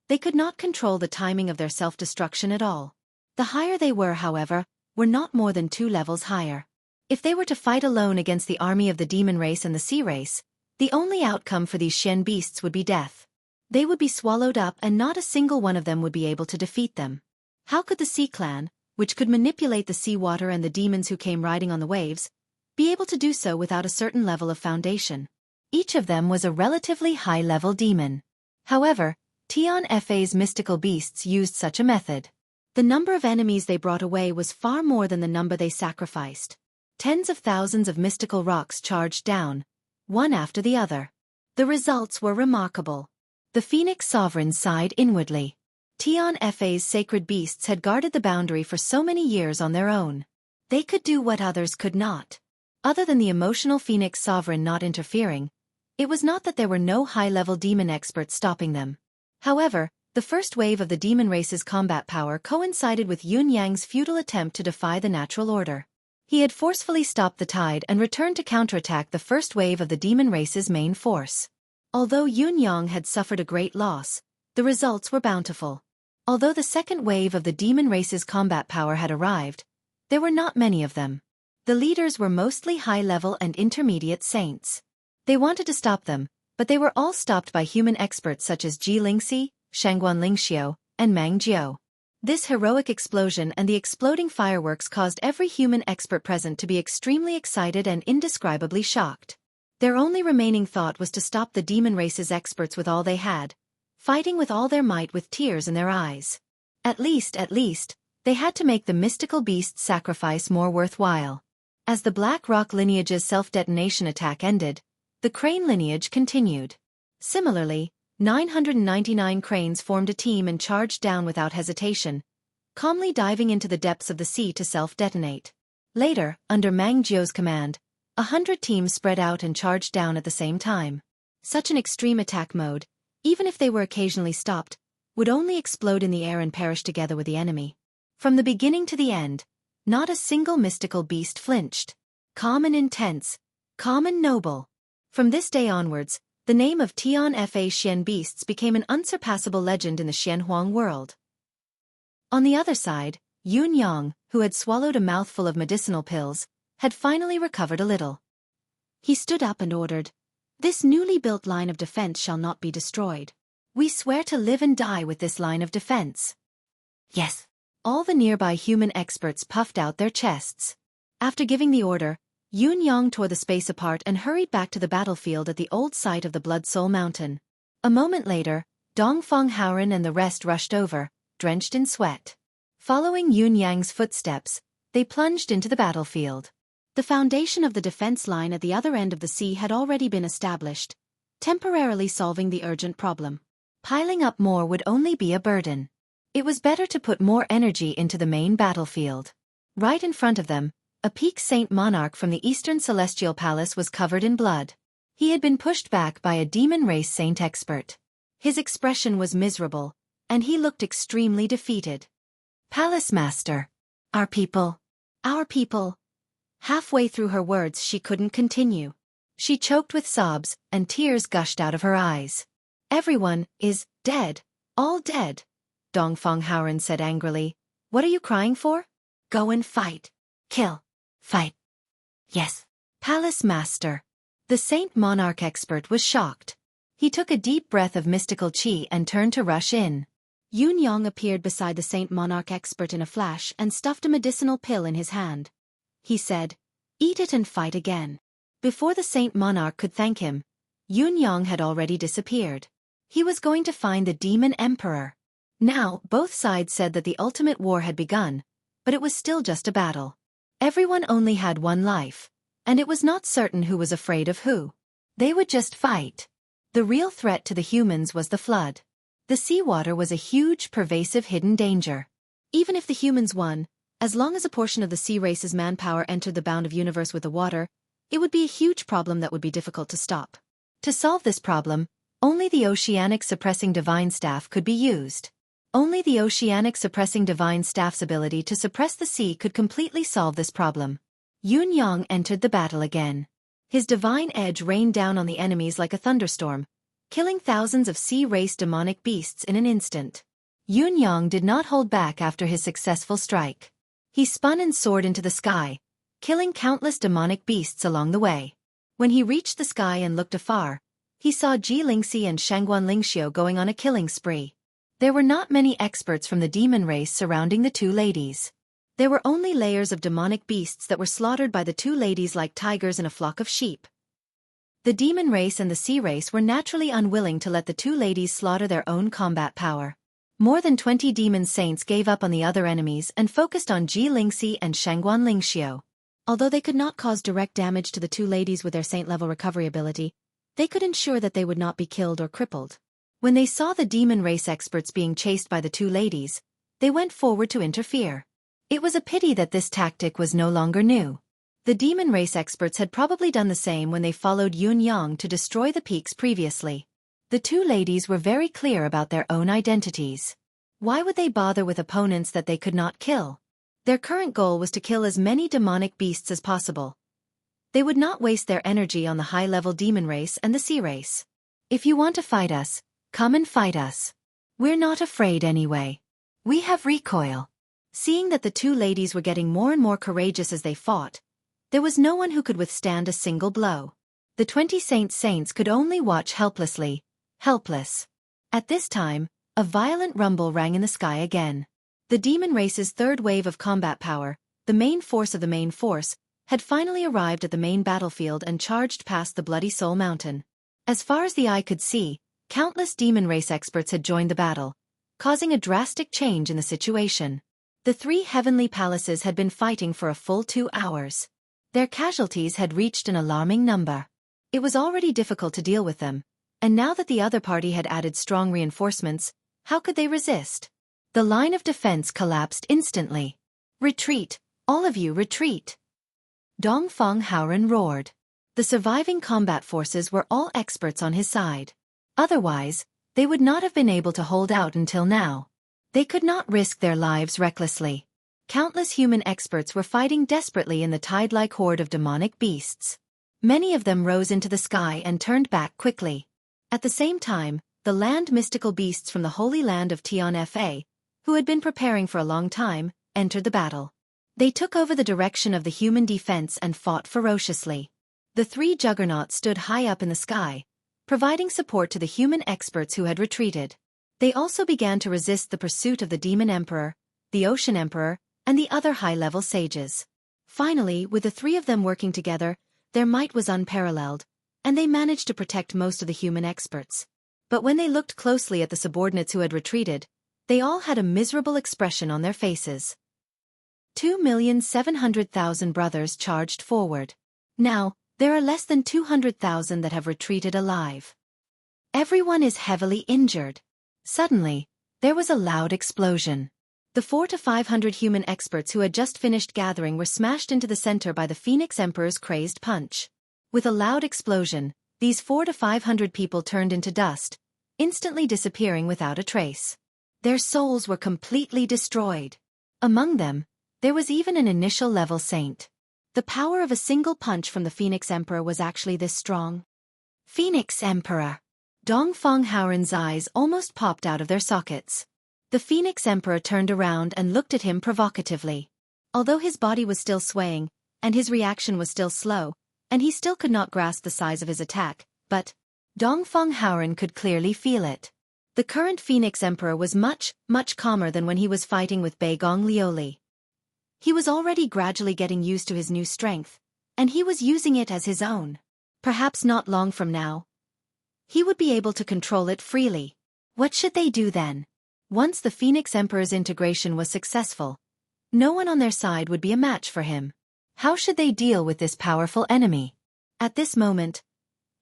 They could not control the timing of their self-destruction at all. The higher they were, however, were not more than 2 levels higher. If they were to fight alone against the army of the demon race and the sea race, the only outcome for these Shen beasts would be death. They would be swallowed up and not a single one of them would be able to defeat them. How could the Sea Clan, which could manipulate the seawater and the demons who came riding on the waves, be able to do so without a certain level of foundation? Each of them was a relatively high-level demon. However, Tianfa's mystical beasts used such a method. The number of enemies they brought away was far more than the number they sacrificed. Tens of thousands of mystical rocks charged down, one after the other. The results were remarkable. The Phoenix Sovereign sighed inwardly. Tianfa's sacred beasts had guarded the boundary for so many years on their own. They could do what others could not. Other than the emotional Phoenix Sovereign not interfering, it was not that there were no high-level demon experts stopping them. However, the first wave of the demon race's combat power coincided with Yun Yang's futile attempt to defy the natural order. He had forcefully stopped the tide and returned to counterattack the first wave of the demon race's main force. Although Yun Yang had suffered a great loss, the results were bountiful. Although the second wave of the demon race's combat power had arrived, there were not many of them. The leaders were mostly high-level and intermediate saints. They wanted to stop them, but they were all stopped by human experts such as Ji Lingxi, Shangguan Lingxiu, and Mang Jiao. This heroic explosion and the exploding fireworks caused every human expert present to be extremely excited and indescribably shocked. Their only remaining thought was to stop the demon race's experts with all they had, fighting with all their might with tears in their eyes. At least, they had to make the mystical beast's sacrifice more worthwhile. As the Black Rock lineage's self-detonation attack ended, the Crane lineage continued. Similarly, 999 cranes formed a team and charged down without hesitation, calmly diving into the depths of the sea to self-detonate. Later, under Mang Jiu's command, 100 teams spread out and charged down at the same time. Such an extreme attack mode, even if they were occasionally stopped, would only explode in the air and perish together with the enemy. From the beginning to the end, not a single mystical beast flinched. Calm and intense, calm and noble. From this day onwards, the name of Tian Fa Xian beasts became an unsurpassable legend in the Xianhuang world. On the other side, Yun Yang, who had swallowed a mouthful of medicinal pills, had finally recovered a little. He stood up and ordered, "This newly built line of defense shall not be destroyed. We swear to live and die with this line of defense." Yes. All the nearby human experts puffed out their chests. After giving the order, Yun Yang tore the space apart and hurried back to the battlefield at the old site of the Blood Soul Mountain. A moment later, Dongfang Haoren and the rest rushed over, drenched in sweat. Following Yun Yang's footsteps, they plunged into the battlefield. The foundation of the defense line at the other end of the sea had already been established, temporarily solving the urgent problem. Piling up more would only be a burden. It was better to put more energy into the main battlefield. Right in front of them, a peak saint monarch from the Eastern Celestial Palace was covered in blood. He had been pushed back by a demon race saint expert. His expression was miserable, and he looked extremely defeated. "Palace Master. Our people. Our people." Halfway through her words she couldn't continue. She choked with sobs, and tears gushed out of her eyes. "Everyone is dead. All dead," Dongfang Haoren said angrily. "What are you crying for? Go and fight. Kill. Fight." "Yes, Palace Master." The Saint Monarch expert was shocked. He took a deep breath of mystical qi and turned to rush in. Yun Yang appeared beside the Saint Monarch expert in a flash and stuffed a medicinal pill in his hand. He said, "Eat it and fight again." Before the Saint Monarch could thank him, Yun Yang had already disappeared. He was going to find the Demon Emperor. Now, both sides said that the ultimate war had begun, but it was still just a battle. Everyone only had one life, and it was not certain who was afraid of who. They would just fight. The real threat to the humans was the flood. The seawater was a huge, pervasive hidden danger. Even if the humans won, as long as a portion of the sea race's manpower entered the bound of universe with the water, it would be a huge problem that would be difficult to stop. To solve this problem, only the Oceanic Suppressing Divine Staff could be used. Only the Oceanic Suppressing Divine Staff's ability to suppress the sea could completely solve this problem. Yun Yang entered the battle again. His divine edge rained down on the enemies like a thunderstorm, killing thousands of sea-race demonic beasts in an instant. Yun Yang did not hold back after his successful strike. He spun and soared into the sky, killing countless demonic beasts along the way. When he reached the sky and looked afar, he saw Ji Lingxi and Shangguan Lingxiu going on a killing spree. There were not many experts from the demon race surrounding the two ladies. There were only layers of demonic beasts that were slaughtered by the two ladies like tigers in a flock of sheep. The demon race and the sea race were naturally unwilling to let the two ladies slaughter their own combat power. More than 20 demon saints gave up on the other enemies and focused on Ji Lingxi and Shangguan Lingxiu. Although they could not cause direct damage to the two ladies with their saint-level recovery ability, they could ensure that they would not be killed or crippled. When they saw the demon race experts being chased by the two ladies, they went forward to interfere. It was a pity that this tactic was no longer new. The demon race experts had probably done the same when they followed Yun Yang to destroy the peaks previously. The two ladies were very clear about their own identities. Why would they bother with opponents that they could not kill? Their current goal was to kill as many demonic beasts as possible. They would not waste their energy on the high-level demon race and the sea race. "If you want to fight us, come and fight us. We're not afraid anyway. We have recoil." Seeing that the two ladies were getting more and more courageous as they fought, there was no one who could withstand a single blow. The 20 saints could only watch helplessly, helpless. At this time, a violent rumble rang in the sky again. The demon race's third wave of combat power, the main force of the main force, had finally arrived at the main battlefield and charged past the Bloody Soul Mountain. As far as the eye could see, countless demon race experts had joined the battle, causing a drastic change in the situation. The three heavenly palaces had been fighting for a full 2 hours. Their casualties had reached an alarming number. It was already difficult to deal with them, And now that the other party had added strong reinforcements, how could they resist? The line of defense collapsed instantly. Retreat! All of you retreat! Dongfang Haoren roared. The surviving combat forces were all experts on his side. Otherwise, they would not have been able to hold out until now. They could not risk their lives recklessly. Countless human experts were fighting desperately in the tide-like horde of demonic beasts. Many of them rose into the sky and turned back quickly. At the same time, the land mystical beasts from the Holy Land of Tian-Fa, who had been preparing for a long time, entered the battle. They took over the direction of the human defense and fought ferociously. The three juggernauts stood high up in the sky, providing support to the human experts who had retreated. They also began to resist the pursuit of the Demon Emperor, the Ocean Emperor, and the other high-level sages. Finally, with the three of them working together, their might was unparalleled, and they managed to protect most of the human experts. But when they looked closely at the subordinates who had retreated, they all had a miserable expression on their faces. 2,700,000 brothers charged forward. Now, there are less than 200,000 that have retreated alive. Everyone is heavily injured. Suddenly, there was a loud explosion. The 400 to 500 human experts who had just finished gathering were smashed into the center by the Phoenix Emperor's crazed punch. With a loud explosion, these 400 to 500 people turned into dust, instantly disappearing without a trace. Their souls were completely destroyed. Among them, there was even an initial level saint. The power of a single punch from the Phoenix Emperor was actually this strong. Phoenix Emperor! Dongfang Haoren's eyes almost popped out of their sockets. The Phoenix Emperor turned around and looked at him provocatively. Although his body was still swaying, and his reaction was still slow, and he still could not grasp the size of his attack, but Dongfang Haoren could clearly feel it. The current Phoenix Emperor was much calmer than when he was fighting with Beigong Liuli. He was already gradually getting used to his new strength, and he was using it as his own. Perhaps not long from now, he would be able to control it freely. What should they do then? Once the Phoenix Emperor's integration was successful, no one on their side would be a match for him. How should they deal with this powerful enemy? At this moment,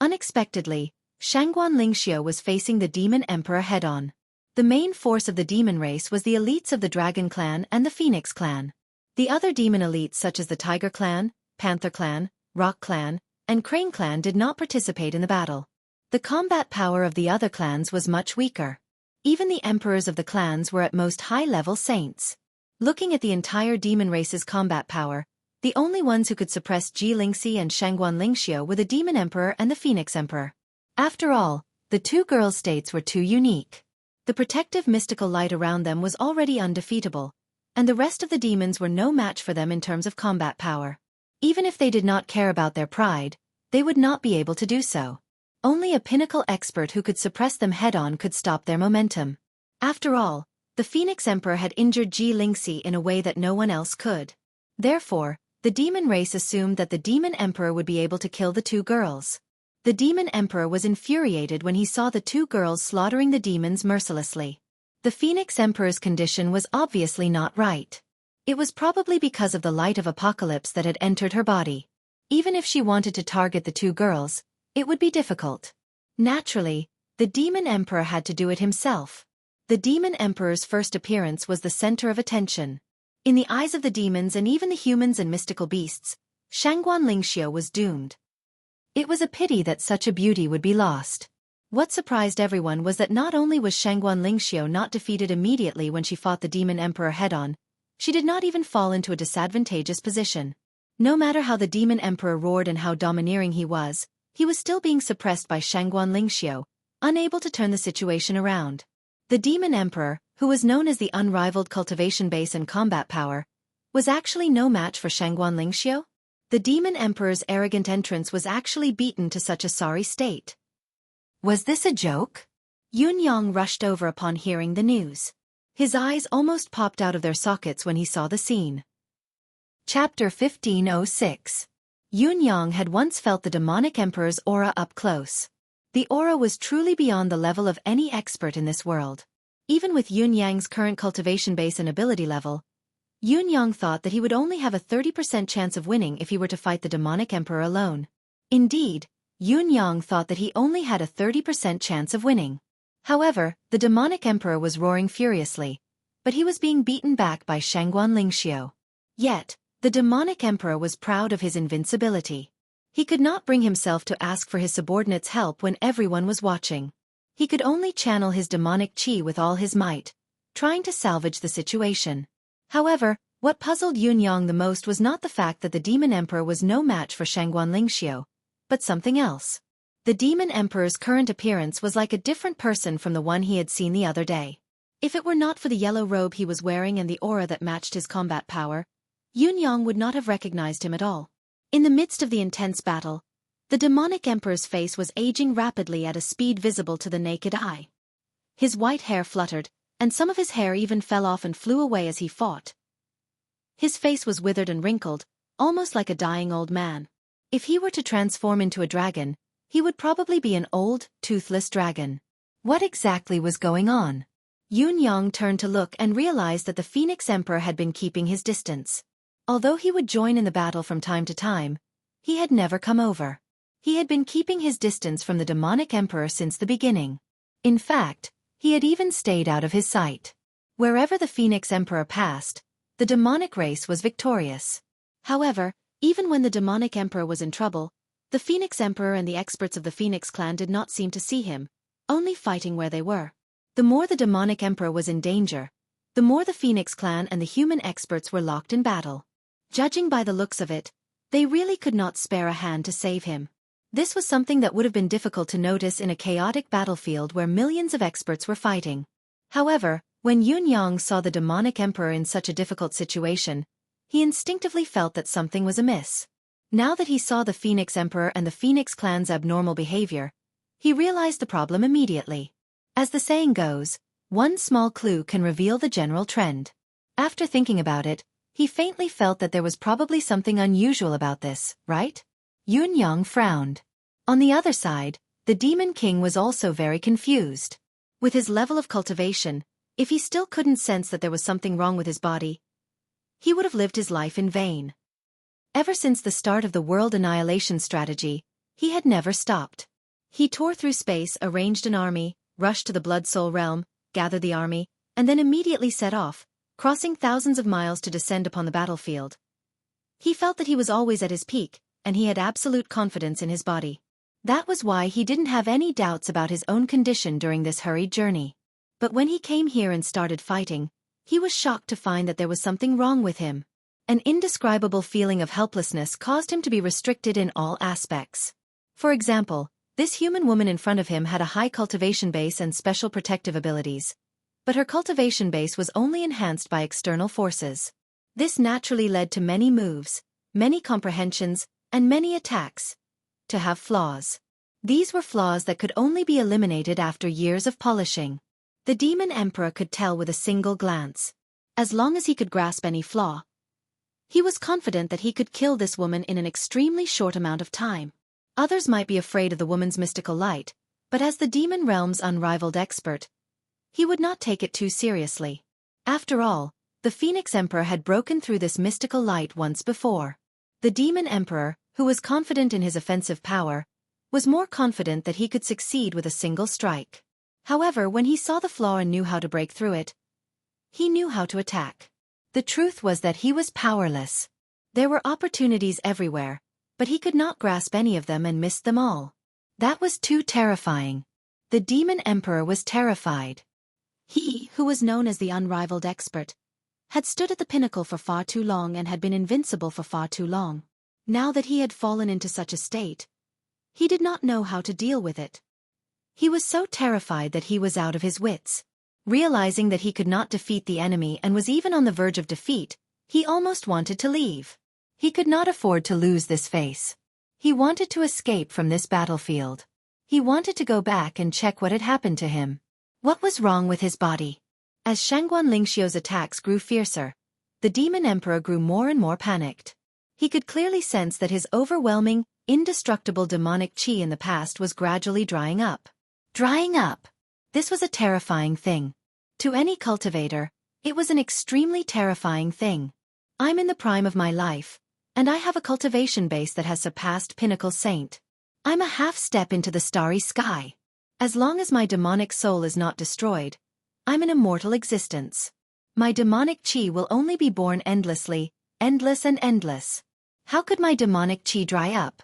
unexpectedly, Shangguan Lingxiu was facing the Demon Emperor head-on. The main force of the demon race was the elites of the Dragon Clan and the Phoenix Clan. The other demon elites such as the Tiger Clan, Panther Clan, Rock Clan, and Crane Clan did not participate in the battle. The combat power of the other clans was much weaker. Even the emperors of the clans were at most high-level saints. Looking at the entire demon race's combat power, the only ones who could suppress Ji Lingxi and Shangguan Lingxiu were the Demon Emperor and the Phoenix Emperor. After all, the two girl states were too unique. The protective mystical light around them was already undefeatable, and the rest of the demons were no match for them in terms of combat power. Even if they did not care about their pride, they would not be able to do so. Only a pinnacle expert who could suppress them head-on could stop their momentum. After all, the Phoenix Emperor had injured Ji Lingxi in a way that no one else could. Therefore, the demon race assumed that the Demon Emperor would be able to kill the two girls. The Demon Emperor was infuriated when he saw the two girls slaughtering the demons mercilessly. The Phoenix Emperor's condition was obviously not right. It was probably because of the light of apocalypse that had entered her body. Even if she wanted to target the two girls, it would be difficult. Naturally, the Demon Emperor had to do it himself. The Demon Emperor's first appearance was the center of attention. In the eyes of the demons and even the humans and mystical beasts, Shangguan Lingxiu was doomed. It was a pity that such a beauty would be lost. What surprised everyone was that not only was Shangguan Lingxiu not defeated immediately when she fought the Demon Emperor head-on, she did not even fall into a disadvantageous position. No matter how the Demon Emperor roared and how domineering he was still being suppressed by Shangguan Lingxiu, unable to turn the situation around. The Demon Emperor, who was known as the unrivaled cultivation base and combat power, was actually no match for Shangguan Lingxiu. The Demon Emperor's arrogant entrance was actually beaten to such a sorry state. Was this a joke? Yun Yang rushed over upon hearing the news. His eyes almost popped out of their sockets when he saw the scene. Chapter 1506. Yun Yang had once felt the demonic emperor's aura up close. The aura was truly beyond the level of any expert in this world. Even with Yun Yang's current cultivation base and ability level, Yun Yang thought that he would only have a 30% chance of winning if he were to fight the demonic emperor alone. Indeed, Yun Yang thought that he only had a 30% chance of winning. However, the demonic emperor was roaring furiously, but he was being beaten back by Shangguan Lingxiu. Yet, the demonic emperor was proud of his invincibility. He could not bring himself to ask for his subordinates' help when everyone was watching. He could only channel his demonic qi with all his might, trying to salvage the situation. However, what puzzled Yun Yang the most was not the fact that the demon emperor was no match for Shangguan Lingxiu, but something else. The demon emperor's current appearance was like a different person from the one he had seen the other day. If it were not for the yellow robe he was wearing and the aura that matched his combat power, Yun Yang would not have recognized him at all. In the midst of the intense battle, the demonic emperor's face was aging rapidly at a speed visible to the naked eye. His white hair fluttered, and some of his hair even fell off and flew away as he fought. His face was withered and wrinkled, almost like a dying old man. If he were to transform into a dragon, he would probably be an old, toothless dragon. What exactly was going on? Yun Yang turned to look and realized that the Phoenix Emperor had been keeping his distance. Although he would join in the battle from time to time, he had never come over. He had been keeping his distance from the demonic emperor since the beginning. In fact, he had even stayed out of his sight. Wherever the Phoenix Emperor passed, the demonic race was victorious. However, even when the demonic emperor was in trouble, the Phoenix Emperor and the experts of the Phoenix clan did not seem to see him, only fighting where they were. The more the demonic emperor was in danger, the more the Phoenix clan and the human experts were locked in battle. Judging by the looks of it, they really could not spare a hand to save him. This was something that would have been difficult to notice in a chaotic battlefield where millions of experts were fighting. However, when Yun Yang saw the demonic emperor in such a difficult situation, he instinctively felt that something was amiss. Now that he saw the Phoenix Emperor and the Phoenix clan's abnormal behavior, he realized the problem immediately. As the saying goes, one small clue can reveal the general trend. After thinking about it, he faintly felt that there was probably something unusual about this, right? Yun Yang frowned. On the other side, the Demon King was also very confused. With his level of cultivation, if he still couldn't sense that there was something wrong with his body, he would have lived his life in vain. Ever since the start of the world annihilation strategy, he had never stopped. He tore through space, arranged an army, rushed to the Blood Soul realm, gathered the army, and then immediately set off, crossing thousands of miles to descend upon the battlefield. He felt that he was always at his peak, and he had absolute confidence in his body. That was why he didn't have any doubts about his own condition during this hurried journey. But when he came here and started fighting, he was shocked to find that there was something wrong with him. An indescribable feeling of helplessness caused him to be restricted in all aspects. For example, this human woman in front of him had a high cultivation base and special protective abilities. But her cultivation base was only enhanced by external forces. This naturally led to many moves, many comprehensions, and many attacks to have flaws. These were flaws that could only be eliminated after years of polishing. The Demon Emperor could tell with a single glance. As long as he could grasp any flaw, he was confident that he could kill this woman in an extremely short amount of time. Others might be afraid of the woman's mystical light, but as the demon realm's unrivaled expert, he would not take it too seriously. After all, the Phoenix Emperor had broken through this mystical light once before. The Demon Emperor, who was confident in his offensive power, was more confident that he could succeed with a single strike. However, when he saw the flaw and knew how to break through it, he knew how to attack. The truth was that he was powerless. There were opportunities everywhere, but he could not grasp any of them and missed them all. That was too terrifying. The Demon Emperor was terrified. He, who was known as the unrivaled expert, had stood at the pinnacle for far too long and had been invincible for far too long. Now that he had fallen into such a state, he did not know how to deal with it. He was so terrified that he was out of his wits. Realizing that he could not defeat the enemy and was even on the verge of defeat, he almost wanted to leave. He could not afford to lose this face. He wanted to escape from this battlefield. He wanted to go back and check what had happened to him. What was wrong with his body? As Shangguan Lingxiu's attacks grew fiercer, the Demon Emperor grew more and more panicked. He could clearly sense that his overwhelming, indestructible demonic qi in the past was gradually drying up. Drying up! This was a terrifying thing. To any cultivator, it was an extremely terrifying thing. I'm in the prime of my life, and I have a cultivation base that has surpassed Pinnacle Saint. I'm a half step into the starry sky. As long as my demonic soul is not destroyed, I'm an immortal existence. My demonic chi will only be born endlessly, endless and endless. How could my demonic chi dry up?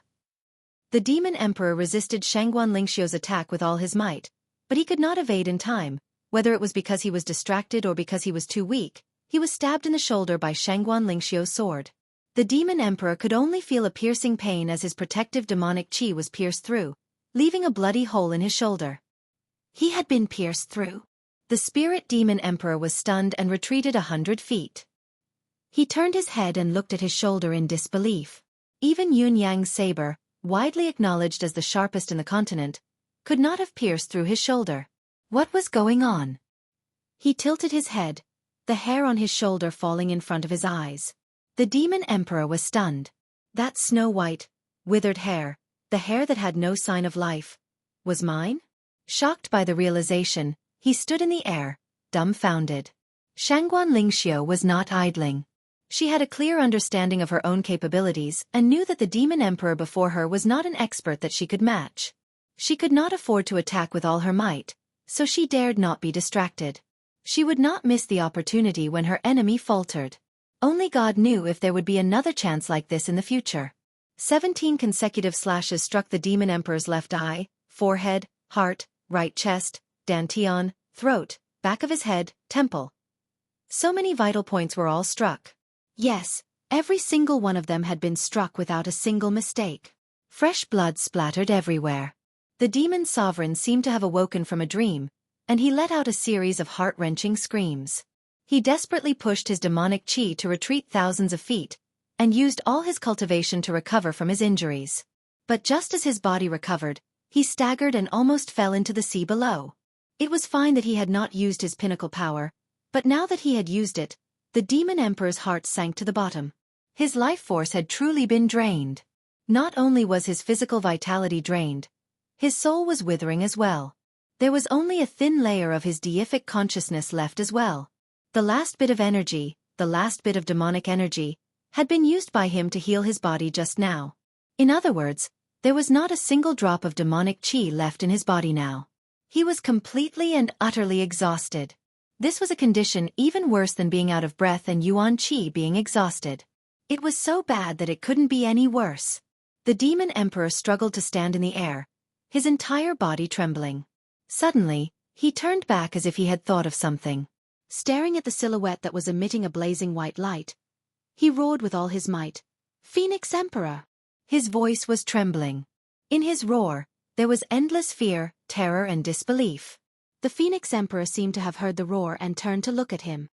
The demon emperor resisted Shangguan Lingxiu's attack with all his might, but he could not evade in time. Whether it was because he was distracted or because he was too weak, he was stabbed in the shoulder by Shangguan Lingxiu's sword. The demon emperor could only feel a piercing pain as his protective demonic chi was pierced through, leaving a bloody hole in his shoulder. He had been pierced through. The spirit demon emperor was stunned and retreated 100 feet. He turned his head and looked at his shoulder in disbelief. Even Yun Yang's saber, widely acknowledged as the sharpest in the continent, could not have pierced through his shoulder. What was going on? He tilted his head, the hair on his shoulder falling in front of his eyes. The demon emperor was stunned. That snow-white, withered hair, the hair that had no sign of life, was mine? Shocked by the realization, he stood in the air, dumbfounded. Shangguan Lingxiu was not idling. She had a clear understanding of her own capabilities and knew that the demon emperor before her was not an expert that she could match. She could not afford to attack with all her might, so she dared not be distracted. She would not miss the opportunity when her enemy faltered. Only God knew if there would be another chance like this in the future. 17 consecutive slashes struck the demon emperor's left eye, forehead, heart, right chest, dantian, throat, back of his head, temple. So many vital points were all struck. Yes, every single one of them had been struck without a single mistake. Fresh blood splattered everywhere. The demon sovereign seemed to have awoken from a dream, and he let out a series of heart-wrenching screams. He desperately pushed his demonic chi to retreat thousands of feet, and used all his cultivation to recover from his injuries. But just as his body recovered, he staggered and almost fell into the sea below. It was fine that he had not used his pinnacle power, but now that he had used it, the demon emperor's heart sank to the bottom. His life force had truly been drained. Not only was his physical vitality drained, his soul was withering as well. There was only a thin layer of his deific consciousness left as well. The last bit of energy, the last bit of demonic energy, had been used by him to heal his body just now. In other words, there was not a single drop of demonic chi left in his body now. He was completely and utterly exhausted. This was a condition even worse than being out of breath and Yuan Qi being exhausted. It was so bad that it couldn't be any worse. The demon emperor struggled to stand in the air, his entire body trembling. Suddenly, he turned back as if he had thought of something. Staring at the silhouette that was emitting a blazing white light, he roared with all his might, "Phoenix Emperor!" His voice was trembling. In his roar, there was endless fear, terror and disbelief. The Phoenix Emperor seemed to have heard the roar and turned to look at him.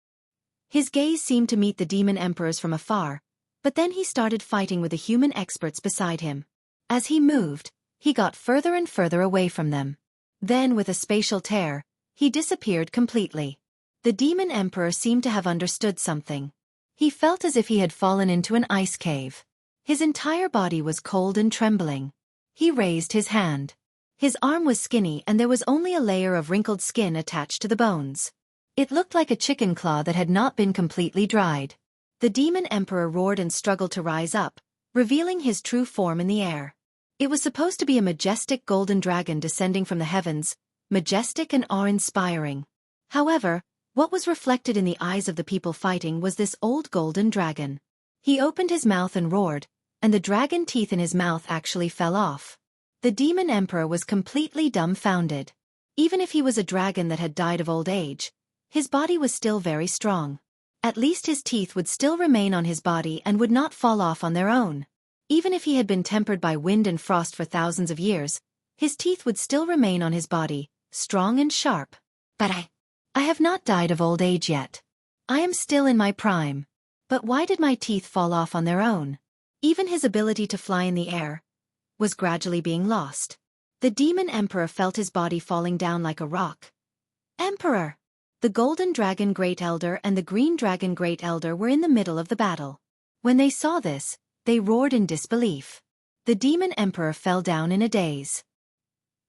His gaze seemed to meet the demon emperor's from afar, but then he started fighting with the human experts beside him. As he moved, he got further and further away from them. Then with a spatial tear, he disappeared completely. The demon emperor seemed to have understood something. He felt as if he had fallen into an ice cave. His entire body was cold and trembling. He raised his hand. His arm was skinny and there was only a layer of wrinkled skin attached to the bones. It looked like a chicken claw that had not been completely dried. The demon emperor roared and struggled to rise up, revealing his true form in the air. It was supposed to be a majestic golden dragon descending from the heavens, majestic and awe-inspiring. However, what was reflected in the eyes of the people fighting was this old golden dragon. He opened his mouth and roared, and the dragon teeth in his mouth actually fell off. The demon emperor was completely dumbfounded. Even if he was a dragon that had died of old age, his body was still very strong. At least his teeth would still remain on his body and would not fall off on their own. Even if he had been tempered by wind and frost for thousands of years, his teeth would still remain on his body, strong and sharp. But I have not died of old age yet. I am still in my prime. But why did my teeth fall off on their own? Even his ability to fly in the air was gradually being lost. The demon emperor felt his body falling down like a rock. Emperor! The golden dragon great elder and the green dragon great elder were in the middle of the battle. When they saw this, they roared in disbelief. The demon emperor fell down in a daze.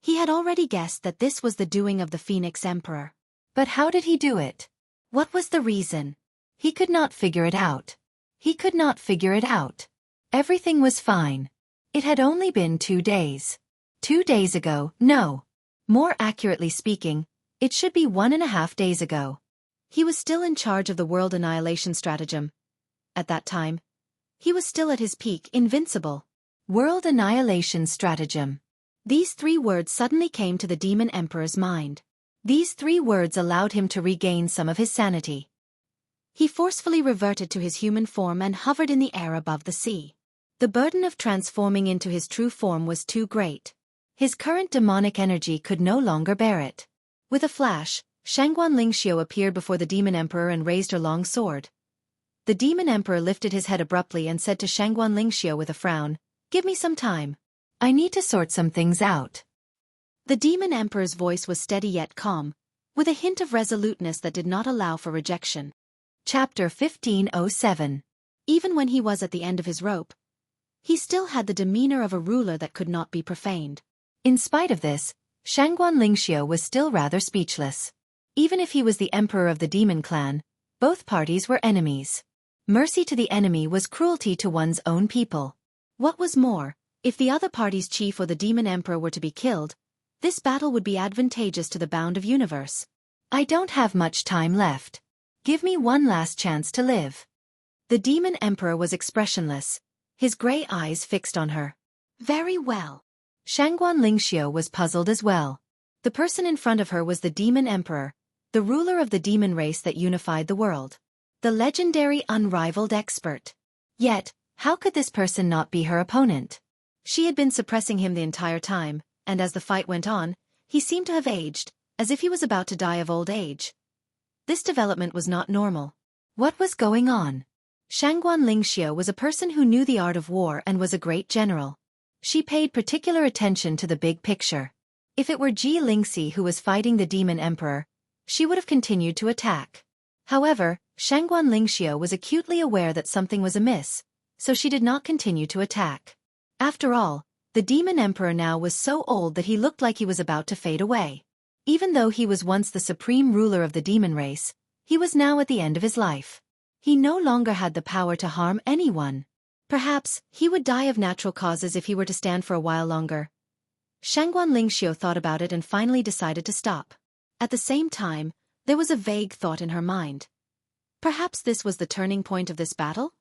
He had already guessed that this was the doing of the Phoenix Emperor. But how did he do it? What was the reason? He could not figure it out. He could not figure it out. Everything was fine. It had only been 2 days. 2 days ago, no. More accurately speaking, it should be 1.5 days ago. He was still in charge of the world annihilation stratagem. At that time, he was still at his peak, invincible. World annihilation stratagem. These 3 words suddenly came to the Demon Emperor's mind. These 3 words allowed him to regain some of his sanity. He forcefully reverted to his human form and hovered in the air above the sea. The burden of transforming into his true form was too great. His current demonic energy could no longer bear it. With a flash, Shangguan Lingxiu appeared before the Demon Emperor and raised her long sword. The Demon Emperor lifted his head abruptly and said to Shangguan Lingxiu with a frown, "Give me some time. I need to sort some things out." The Demon Emperor's voice was steady yet calm, with a hint of resoluteness that did not allow for rejection. Chapter 1507. Even when he was at the end of his rope, he still had the demeanor of a ruler that could not be profaned. In spite of this, Shangguan Lingxiu was still rather speechless. Even if he was the emperor of the demon clan, both parties were enemies. Mercy to the enemy was cruelty to one's own people. What was more, if the other party's chief or the demon emperor were to be killed, this battle would be advantageous to the bound of universe. I don't have much time left. Give me one last chance to live. The demon emperor was expressionless, his gray eyes fixed on her. Very well. Shangguan Lingxiu was puzzled as well. The person in front of her was the demon emperor, the ruler of the demon race that unified the world. The legendary unrivaled expert. Yet, how could this person not be her opponent? She had been suppressing him the entire time, and as the fight went on, he seemed to have aged, as if he was about to die of old age. This development was not normal. What was going on? Shangguan Lingxiu was a person who knew the art of war and was a great general. She paid particular attention to the big picture. If it were Ji Lingxi who was fighting the demon emperor, she would have continued to attack. However, Shangguan Lingxiu was acutely aware that something was amiss, so she did not continue to attack. After all, the demon emperor now was so old that he looked like he was about to fade away. Even though he was once the supreme ruler of the demon race, he was now at the end of his life. He no longer had the power to harm anyone. Perhaps he would die of natural causes if he were to stand for a while longer. Shangguan Lingxiu thought about it and finally decided to stop. At the same time, there was a vague thought in her mind. Perhaps this was the turning point of this battle?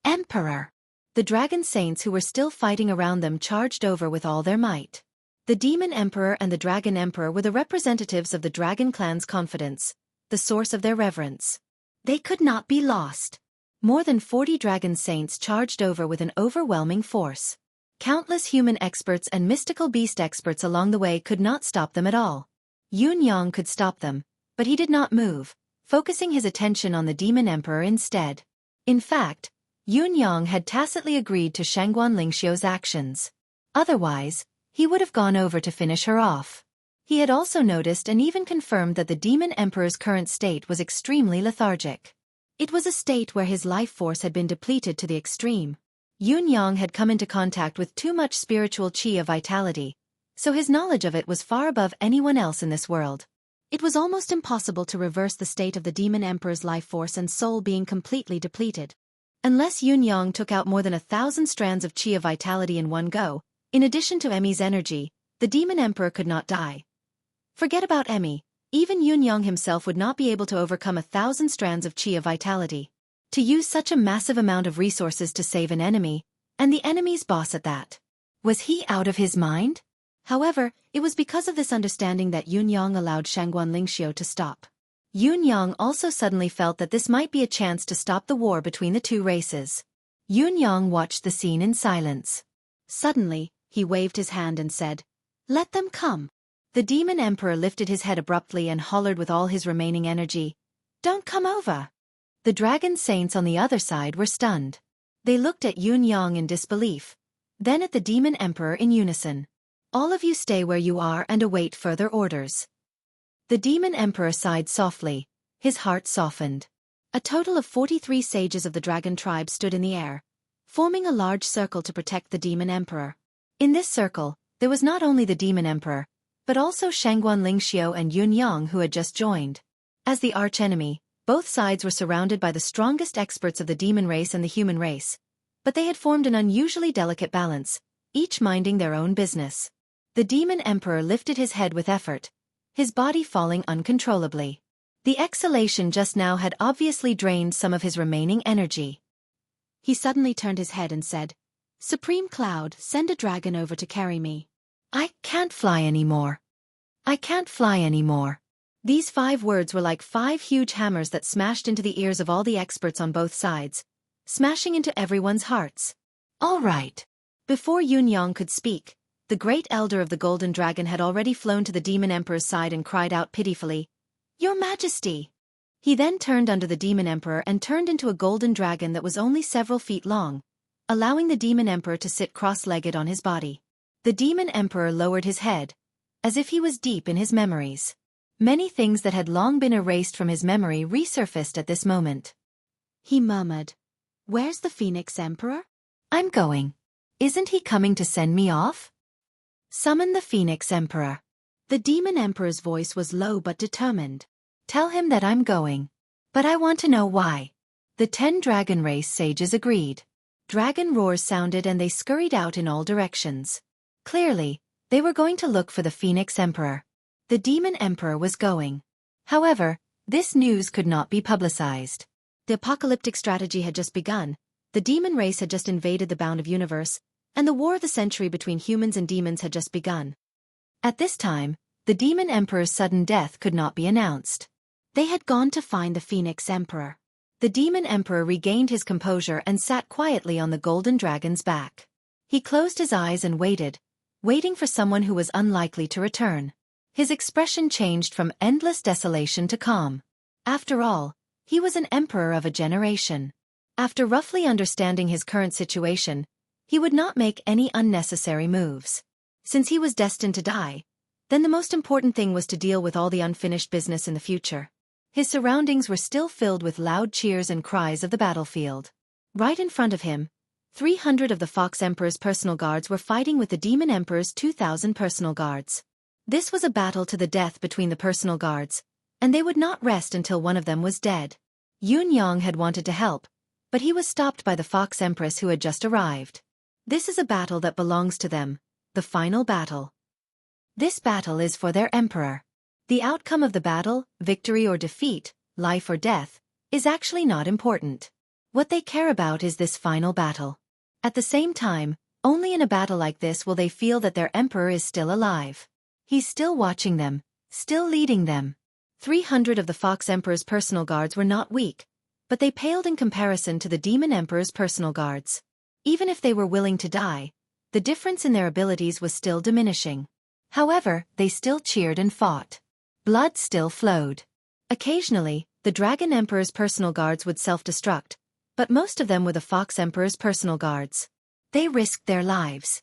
Emperor! The dragon saints who were still fighting around them charged over with all their might. The demon emperor and the dragon emperor were the representatives of the dragon clan's confidence, the source of their reverence. They could not be lost. More than 40 dragon saints charged over with an overwhelming force. Countless human experts and mystical beast experts along the way could not stop them at all. Yun Yang could stop them, but he did not move, focusing his attention on the demon emperor instead. In fact, Yun Yang had tacitly agreed to Shangguan Lingxiu's actions. Otherwise, he would have gone over to finish her off. He had also noticed and even confirmed that the demon emperor's current state was extremely lethargic. It was a state where his life force had been depleted to the extreme. Yun Yang had come into contact with too much spiritual qi of vitality, so his knowledge of it was far above anyone else in this world. It was almost impossible to reverse the state of the demon emperor's life force and soul being completely depleted. Unless Yun Yang took out more than 1,000 strands of qi of vitality in one go, in addition to Emmy's energy, the demon emperor could not die. Forget about Emmy. Even Yun Yang himself would not be able to overcome 1,000 strands of qi of vitality. To use such a massive amount of resources to save an enemy, and the enemy's boss at that. Was he out of his mind? However, it was because of this understanding that Yun Yang allowed Shangguan Lingxiu to stop. Yun Yang also suddenly felt that this might be a chance to stop the war between the two races. Yun Yang watched the scene in silence. Suddenly, he waved his hand and said, "Let them come." The demon emperor lifted his head abruptly and hollered with all his remaining energy, "Don't come over." The dragon saints on the other side were stunned. They looked at Yun Yang in disbelief, then at the demon emperor in unison. "All of you stay where you are and await further orders." The demon emperor sighed softly, his heart softened. A total of 43 sages of the dragon tribe stood in the air, forming a large circle to protect the demon emperor. In this circle, there was not only the demon emperor, but also Shangguan Lingxiu and Yun Yang who had just joined. As the archenemy, both sides were surrounded by the strongest experts of the demon race and the human race, but they had formed an unusually delicate balance, each minding their own business. The Demon Emperor lifted his head with effort, his body falling uncontrollably. The exhalation just now had obviously drained some of his remaining energy. He suddenly turned his head and said, "Supreme Cloud, send a dragon over to carry me. I can't fly anymore. I can't fly anymore." These 5 words were like 5 huge hammers that smashed into the ears of all the experts on both sides, smashing into everyone's hearts. All right. Before Yun could speak, the great elder of the Golden Dragon had already flown to the Demon Emperor's side and cried out pitifully, "Your Majesty!" He then turned under the Demon Emperor and turned into a golden dragon that was only several feet long, allowing the Demon Emperor to sit cross-legged on his body. The Demon Emperor lowered his head, as if he was deep in his memories. Many things that had long been erased from his memory resurfaced at this moment. He murmured, "Where's the Phoenix Emperor? I'm going. Isn't he coming to send me off? Summon the Phoenix Emperor." The Demon Emperor's voice was low but determined. "Tell him that I'm going. But I want to know why." The 10 dragon race sages agreed. Dragon roars sounded and they scurried out in all directions. Clearly, they were going to look for the Phoenix Emperor. The Demon Emperor was going. However, this news could not be publicized. The apocalyptic strategy had just begun, the demon race had just invaded the bound of universe, and the war of the century between humans and demons had just begun. At this time, the Demon Emperor's sudden death could not be announced. They had gone to find the Phoenix Emperor. The Demon Emperor regained his composure and sat quietly on the golden dragon's back. He closed his eyes and waited, waiting for someone who was unlikely to return. His expression changed from endless desolation to calm. After all, he was an emperor of a generation. After roughly understanding his current situation, he would not make any unnecessary moves. Since he was destined to die, then the most important thing was to deal with all the unfinished business in the future. His surroundings were still filled with loud cheers and cries of the battlefield. Right in front of him, 300 of the Fox Emperor's personal guards were fighting with the Demon Emperor's 2,000 personal guards. This was a battle to the death between the personal guards, and they would not rest until one of them was dead. Yun had wanted to help, but he was stopped by the Fox Empress who had just arrived. This is a battle that belongs to them, the final battle. This battle is for their emperor. The outcome of the battle, victory or defeat, life or death, is actually not important. What they care about is this final battle. At the same time, only in a battle like this will they feel that their emperor is still alive. He's still watching them, still leading them. 300 of the Fox Emperor's personal guards were not weak, but they paled in comparison to the Demon Emperor's personal guards. Even if they were willing to die, the difference in their abilities was still diminishing. However, they still cheered and fought. Blood still flowed. Occasionally, the Dragon Emperor's personal guards would self-destruct, but most of them were the Fox Emperor's personal guards. They risked their lives.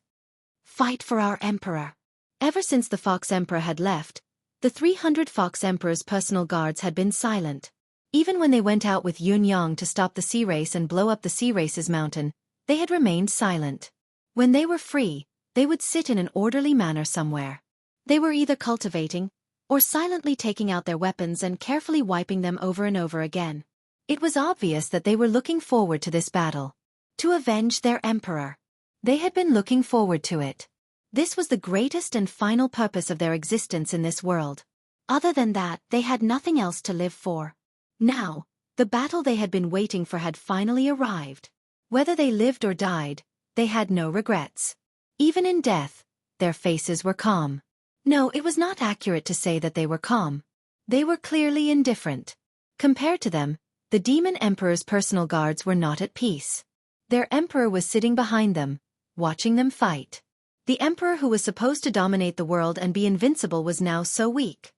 Fight for our emperor. Ever since the Fox Emperor had left, the 300 Fox Emperor's personal guards had been silent. Even when they went out with Yun to stop the sea race and blow up the sea race's mountain, they had remained silent. When they were free, they would sit in an orderly manner somewhere. They were either cultivating, or silently taking out their weapons and carefully wiping them over and over again. It was obvious that they were looking forward to this battle. To avenge their emperor. They had been looking forward to it. This was the greatest and final purpose of their existence in this world. Other than that, they had nothing else to live for. Now, the battle they had been waiting for had finally arrived. Whether they lived or died, they had no regrets. Even in death, their faces were calm. No, it was not accurate to say that they were calm. They were clearly indifferent. Compared to them, the Demon Emperor's personal guards were not at peace. Their emperor was sitting behind them, watching them fight. The emperor who was supposed to dominate the world and be invincible was now so weak.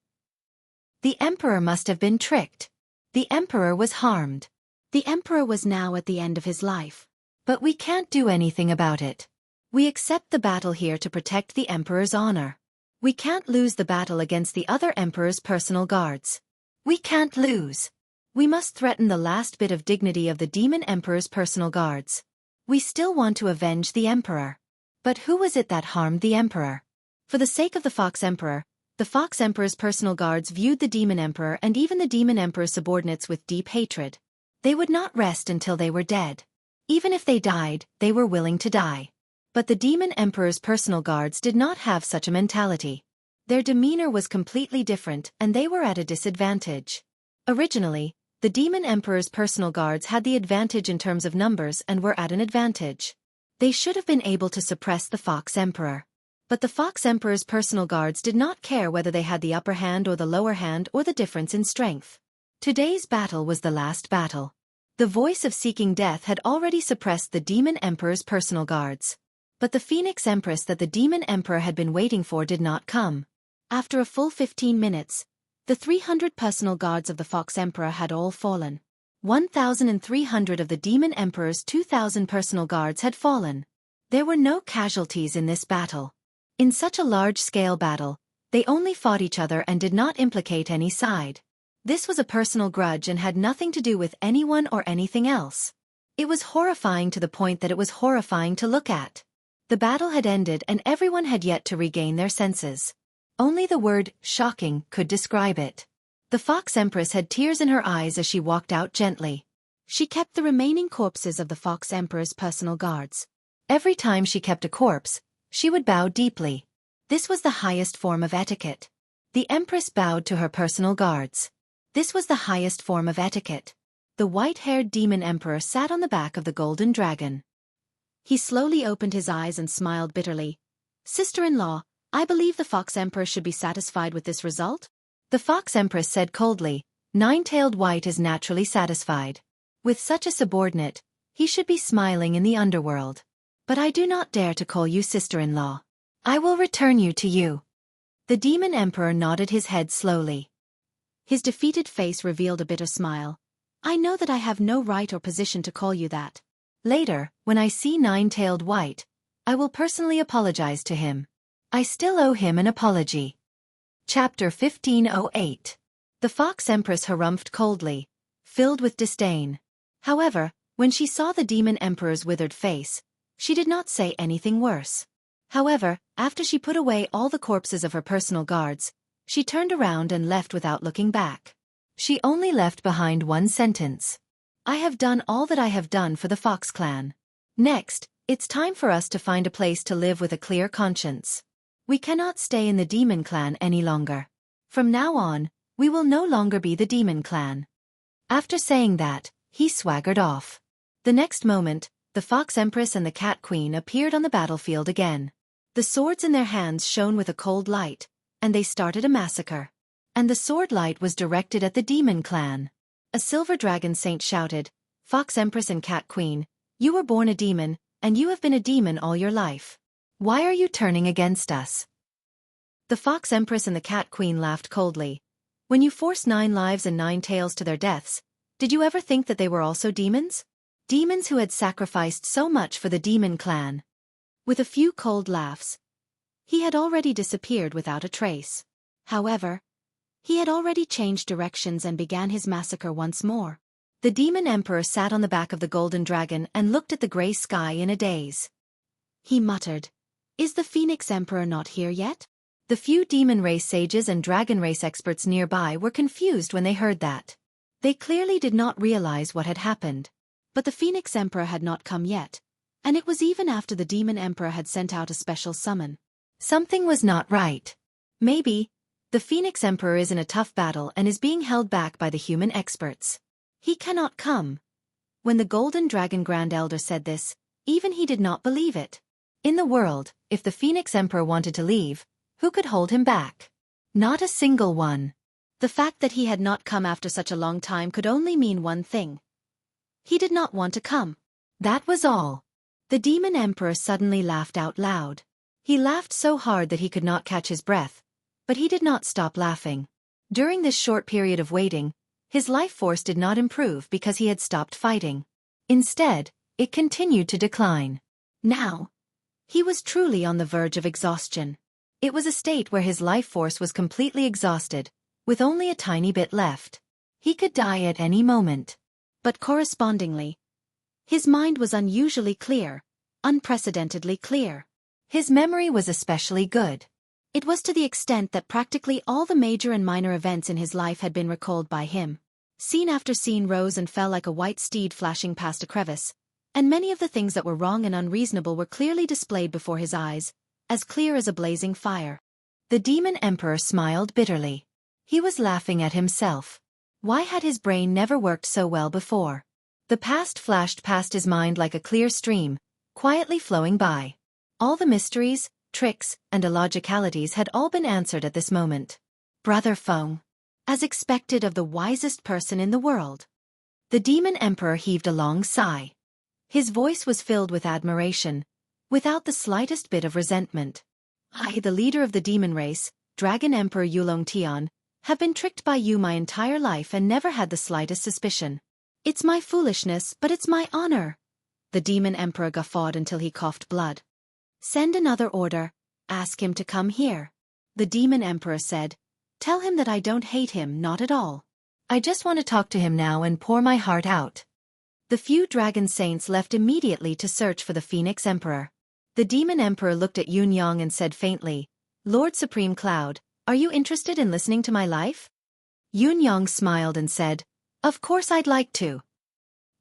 The emperor must have been tricked. The emperor was harmed. The emperor was now at the end of his life. But we can't do anything about it. We accept the battle here to protect the emperor's honor. We can't lose the battle against the other emperor's personal guards. We can't lose. We must threaten the last bit of dignity of the Demon Emperor's personal guards. We still want to avenge the emperor. But who was it that harmed the emperor? For the sake of the Fox Emperor, the Fox Emperor's personal guards viewed the Demon Emperor and even the Demon Emperor's subordinates with deep hatred. They would not rest until they were dead. Even if they died, they were willing to die. But the Demon Emperor's personal guards did not have such a mentality. Their demeanor was completely different and they were at a disadvantage. Originally, the Demon Emperor's personal guards had the advantage in terms of numbers and were at an advantage. They should have been able to suppress the Fox Emperor. But the Fox Emperor's personal guards did not care whether they had the upper hand or the lower hand or the difference in strength. Today's battle was the last battle. The voice of seeking death had already suppressed the Demon Emperor's personal guards. But the Phoenix Empress that the Demon Emperor had been waiting for did not come. After a full 15 minutes, the 300 personal guards of the Fox Emperor had all fallen. 1,300 of the Demon Emperor's 2,000 personal guards had fallen. There were no casualties in this battle. In such a large-scale battle, they only fought each other and did not implicate any side. This was a personal grudge and had nothing to do with anyone or anything else. It was horrifying to the point that it was horrifying to look at. The battle had ended and everyone had yet to regain their senses. Only the word, shocking, could describe it. The Fox Empress had tears in her eyes as she walked out gently. She kept the remaining corpses of the Fox Emperor's personal guards. Every time she kept a corpse, she would bow deeply. This was the highest form of etiquette. The Empress bowed to her personal guards. This was the highest form of etiquette. The white-haired Demon Emperor sat on the back of the golden dragon. He slowly opened his eyes and smiled bitterly. "Sister-in-law, I believe the Fox Emperor should be satisfied with this result?" The Fox Empress said coldly, "Nine-tailed White is naturally satisfied. With such a subordinate, he should be smiling in the underworld. But I do not dare to call you sister-in-law. I will return you to you." The Demon Emperor nodded his head slowly. His defeated face revealed a bitter smile. "I know that I have no right or position to call you that. Later, when I see Nine-tailed White, I will personally apologize to him. I still owe him an apology." Chapter 1508. The Fox Empress harumphed coldly, filled with disdain. However, when she saw the Demon Emperor's withered face, she did not say anything worse. However, after she put away all the corpses of her personal guards, she turned around and left without looking back. She only left behind one sentence. "I have done all that I have done for the Fox clan. Next, it's time for us to find a place to live with a clear conscience. We cannot stay in the Demon clan any longer. From now on, we will no longer be the Demon clan." After saying that, he swaggered off. The next moment, the Fox Empress and the Cat Queen appeared on the battlefield again. The swords in their hands shone with a cold light, and they started a massacre. And the sword light was directed at the Demon clan. A silver dragon saint shouted, "Fox Empress and Cat Queen, you were born a demon, and you have been a demon all your life. Why are you turning against us?" The Fox Empress and the Cat Queen laughed coldly. "When you forced 9 lives and 9 tails to their deaths, did you ever think that they were also demons? Demons who had sacrificed so much for the Demon clan." With a few cold laughs, he had already disappeared without a trace. However, he had already changed directions and began his massacre once more. The Demon Emperor sat on the back of the golden dragon and looked at the gray sky in a daze. He muttered, "Is the Phoenix Emperor not here yet?" The few demon race sages and dragon race experts nearby were confused when they heard that. They clearly did not realize what had happened. But the Phoenix Emperor had not come yet, and it was even after the Demon Emperor had sent out a special summon. Something was not right. Maybe the Phoenix Emperor is in a tough battle and is being held back by the human experts. He cannot come. When the Golden Dragon Grand Elder said this, even he did not believe it. In the world, if the Phoenix Emperor wanted to leave, who could hold him back? Not a single one. The fact that he had not come after such a long time could only mean one thing. He did not want to come. That was all. The Demon Emperor suddenly laughed out loud. He laughed so hard that he could not catch his breath, but he did not stop laughing. During this short period of waiting, his life force did not improve because he had stopped fighting. Instead, it continued to decline. Now, he was truly on the verge of exhaustion. It was a state where his life force was completely exhausted, with only a tiny bit left. He could die at any moment. But correspondingly, his mind was unusually clear, unprecedentedly clear. His memory was especially good. It was to the extent that practically all the major and minor events in his life had been recalled by him. Scene after scene rose and fell like a white steed flashing past a crevice. and many of the things that were wrong and unreasonable were clearly displayed before his eyes, as clear as a blazing fire. The demon emperor smiled bitterly. He was laughing at himself. Why had his brain never worked so well before? The past flashed past his mind like a clear stream, quietly flowing by. All the mysteries, tricks, and illogicalities had all been answered at this moment. Brother Feng. As expected of the wisest person in the world. The demon emperor heaved a long sigh. His voice was filled with admiration, without the slightest bit of resentment. I, the leader of the demon race, Dragon Emperor Yulong Tian, have been tricked by you my entire life and never had the slightest suspicion. It's my foolishness, but it's my honor. The demon emperor guffawed until he coughed blood. Send another order, ask him to come here. The demon emperor said, tell him that I don't hate him, not at all. I just want to talk to him now and pour my heart out. The few dragon saints left immediately to search for the Phoenix Emperor. The demon emperor looked at Yun Yang and said faintly, Lord Supreme Cloud, are you interested in listening to my life? Yun Yang smiled and said, of course I'd like to.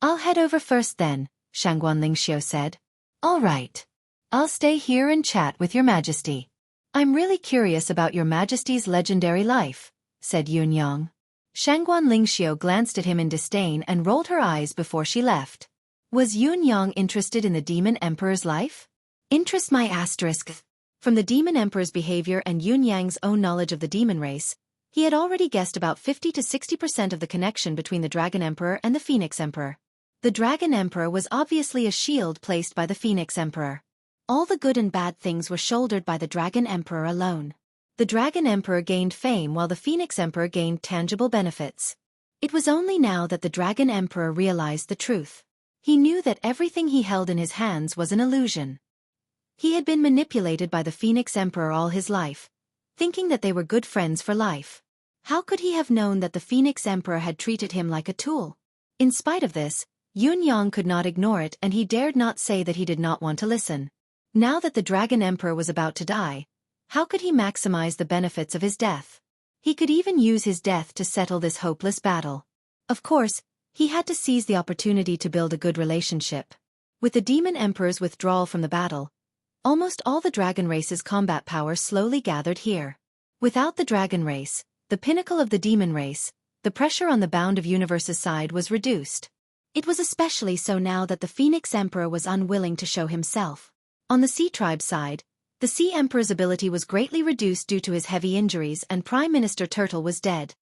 I'll head over first then, Shangguan Lingxiu said. All right. I'll stay here and chat with your majesty. I'm really curious about your majesty's legendary life, said Yun Yang. Shangguan Lingxiu glanced at him in disdain and rolled her eyes before she left. Was Yun Yang interested in the demon emperor's life? Interest my asterisk. From the demon emperor's behavior and Yun Yang's own knowledge of the demon race, he had already guessed about 50 to 60% of the connection between the Dragon Emperor and the Phoenix Emperor. The Dragon Emperor was obviously a shield placed by the Phoenix Emperor. All the good and bad things were shouldered by the Dragon Emperor alone. The Dragon Emperor gained fame while the Phoenix Emperor gained tangible benefits. It was only now that the Dragon Emperor realized the truth. He knew that everything he held in his hands was an illusion. He had been manipulated by the Phoenix Emperor all his life, thinking that they were good friends for life. How could he have known that the Phoenix Emperor had treated him like a tool? In spite of this, Yun Yang could not ignore it and he dared not say that he did not want to listen. Now that the Dragon Emperor was about to die, how could he maximize the benefits of his death? He could even use his death to settle this hopeless battle. Of course, he had to seize the opportunity to build a good relationship. With the Demon Emperor's withdrawal from the battle, almost all the dragon race's combat power slowly gathered here. Without the dragon race, the pinnacle of the demon race, the pressure on the Bound of Universe's side was reduced. It was especially so now that the Phoenix Emperor was unwilling to show himself. On the Sea Tribe side, the Sea Emperor's ability was greatly reduced due to his heavy injuries and Prime Minister Turtle was dead.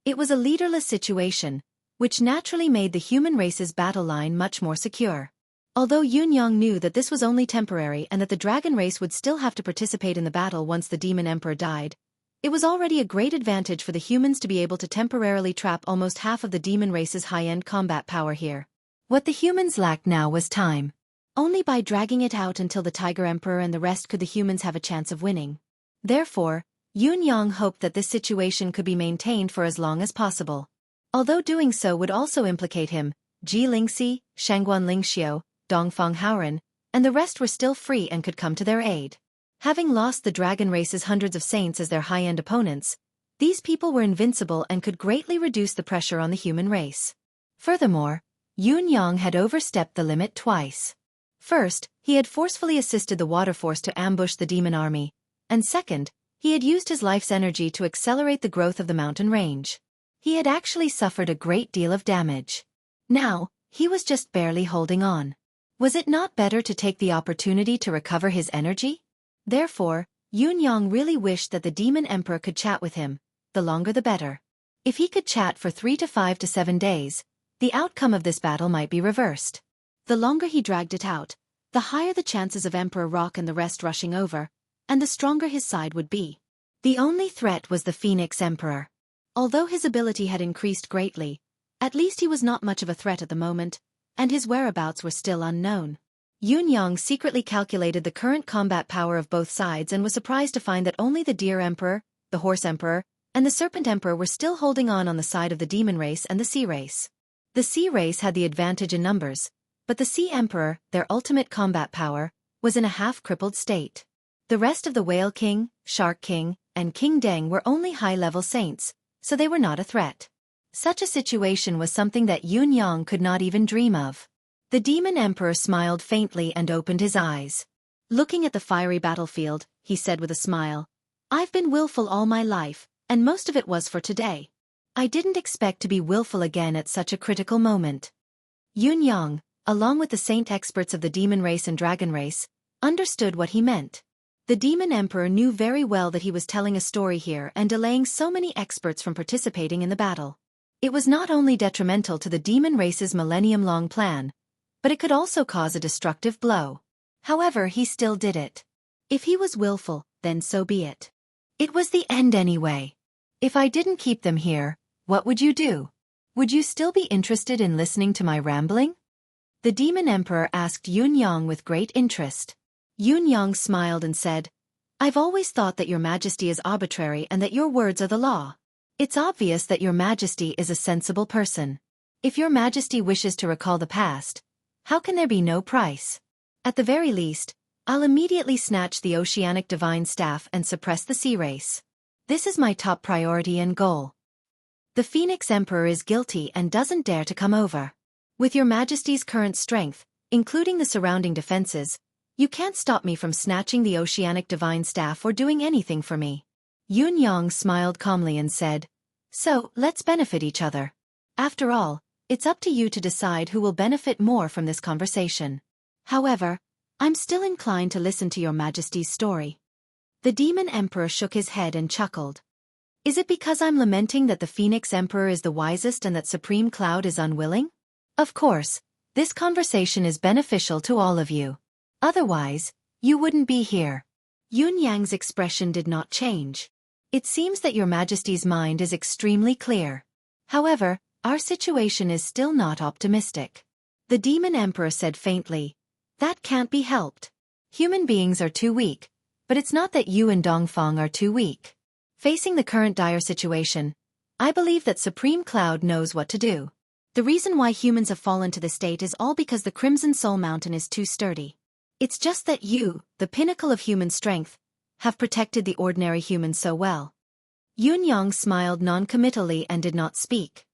It was a leaderless situation, which naturally made the human race's battle line much more secure. Although Yun Yang knew that this was only temporary and that the dragon race would still have to participate in the battle once the Demon Emperor died, it was already a great advantage for the humans to be able to temporarily trap almost half of the demon race's high-end combat power here. What the humans lacked now was time. Only by dragging it out until the Tiger Emperor and the rest could the humans have a chance of winning. Therefore, Yun Yang hoped that this situation could be maintained for as long as possible. Although doing so would also implicate him, Ji Lingxi, Shangguan Lingxiu, Dongfang Haoren, and the rest were still free and could come to their aid. Having lost the dragon race's hundreds of saints as their high-end opponents, these people were invincible and could greatly reduce the pressure on the human race. Furthermore, Yun Yang had overstepped the limit twice. First, he had forcefully assisted the water force to ambush the demon army, and second, he had used his life's energy to accelerate the growth of the mountain range. He had actually suffered a great deal of damage. Now, he was just barely holding on. Was it not better to take the opportunity to recover his energy? Therefore, Yun Yang really wished that the Demon Emperor could chat with him, the longer the better. If he could chat for 3 to 5 to 7 days, the outcome of this battle might be reversed. The longer he dragged it out, the higher the chances of Emperor Rock and the rest rushing over, and the stronger his side would be. The only threat was the Phoenix Emperor. Although his ability had increased greatly, at least he was not much of a threat at the moment, and his whereabouts were still unknown. Yun Yang secretly calculated the current combat power of both sides and was surprised to find that only the Deer Emperor, the Horse Emperor, and the Serpent Emperor were still holding on the side of the Demon Race and the Sea Race. The Sea Race had the advantage in numbers, but the Sea Emperor, their ultimate combat power, was in a half-crippled state. The rest of the Whale King, Shark King, and King Deng were only high-level saints, so they were not a threat. Such a situation was something that Yun Yang could not even dream of. The Demon Emperor smiled faintly and opened his eyes. Looking at the fiery battlefield, he said with a smile, "I've been willful all my life, and most of it was for today. I didn't expect to be willful again at such a critical moment." Yun Yang, along with the saint experts of the demon race and dragon race, understood what he meant. The Demon Emperor knew very well that he was telling a story here and delaying so many experts from participating in the battle. It was not only detrimental to the demon race's millennium-long plan, but it could also cause a destructive blow. However, he still did it. If he was willful, then so be it. It was the end anyway. If I didn't keep them here, what would you do? Would you still be interested in listening to my rambling? The Demon Emperor asked Yun Yang with great interest. Yun Yang smiled and said, "I've always thought that your majesty is arbitrary and that your words are the law. It's obvious that your majesty is a sensible person. If your majesty wishes to recall the past, how can there be no price? At the very least, I'll immediately snatch the oceanic divine staff and suppress the sea race. This is my top priority and goal. The Phoenix Emperor is guilty and doesn't dare to come over. With your majesty's current strength, including the surrounding defenses, you can't stop me from snatching the oceanic divine staff or doing anything for me." Yun Yang smiled calmly and said, "So, let's benefit each other. After all, it's up to you to decide who will benefit more from this conversation. However, I'm still inclined to listen to your majesty's story." The Demon Emperor shook his head and chuckled. "Is it because I'm lamenting that the Phoenix Emperor is the wisest and that Supreme Cloud is unwilling? Of course, this conversation is beneficial to all of you. Otherwise, you wouldn't be here." Yun Yang's expression did not change. "It seems that your majesty's mind is extremely clear. However, our situation is still not optimistic." The Demon Emperor said faintly, "That can't be helped. Human beings are too weak, but it's not that you and Dongfang are too weak. Facing the current dire situation, I believe that Supreme Cloud knows what to do. The reason why humans have fallen to this state is all because the Crimson Soul Mountain is too sturdy. It's just that you, the pinnacle of human strength, have protected the ordinary humans so well." Yun Yang smiled non-committally and did not speak.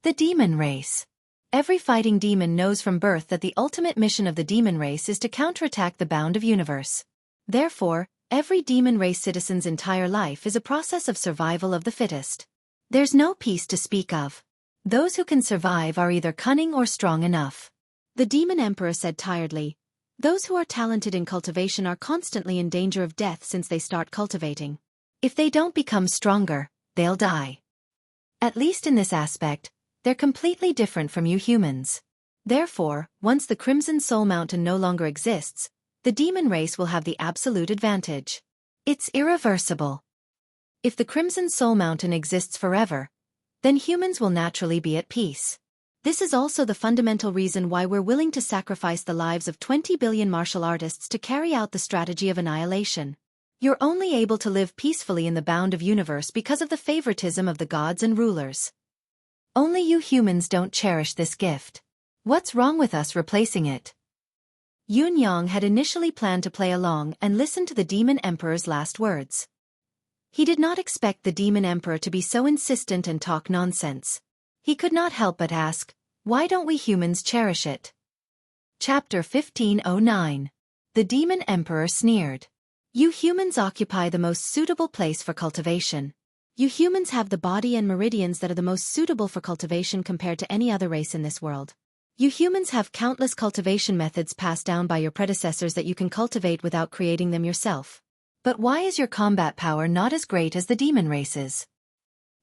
The demon race. Every fighting demon knows from birth that the ultimate mission of the demon race is to counterattack the bound of universe. Therefore, every demon race citizen's entire life is a process of survival of the fittest. There's no peace to speak of. Those who can survive are either cunning or strong enough. The Demon Emperor said tiredly, "Those who are talented in cultivation are constantly in danger of death since they start cultivating. If they don't become stronger, they'll die. At least in this aspect, they're completely different from you humans. Therefore, once the Crimson Soul Mountain no longer exists, the demon race will have the absolute advantage. It's irreversible. If the Crimson Soul Mountain exists forever, then humans will naturally be at peace. This is also the fundamental reason why we're willing to sacrifice the lives of 20 billion martial artists to carry out the strategy of annihilation. You're only able to live peacefully in the bound of universe because of the favoritism of the gods and rulers. Only you humans don't cherish this gift. What's wrong with us replacing it?" Yun Yang had initially planned to play along and listen to the Demon Emperor's last words. He did not expect the Demon Emperor to be so insistent and talk nonsense. He could not help but ask, "Why don't we humans cherish it?" Chapter 1509. The Demon Emperor sneered. "You humans occupy the most suitable place for cultivation. You humans have the body and meridians that are the most suitable for cultivation compared to any other race in this world. You humans have countless cultivation methods passed down by your predecessors that you can cultivate without creating them yourself. But why is your combat power not as great as the demon races?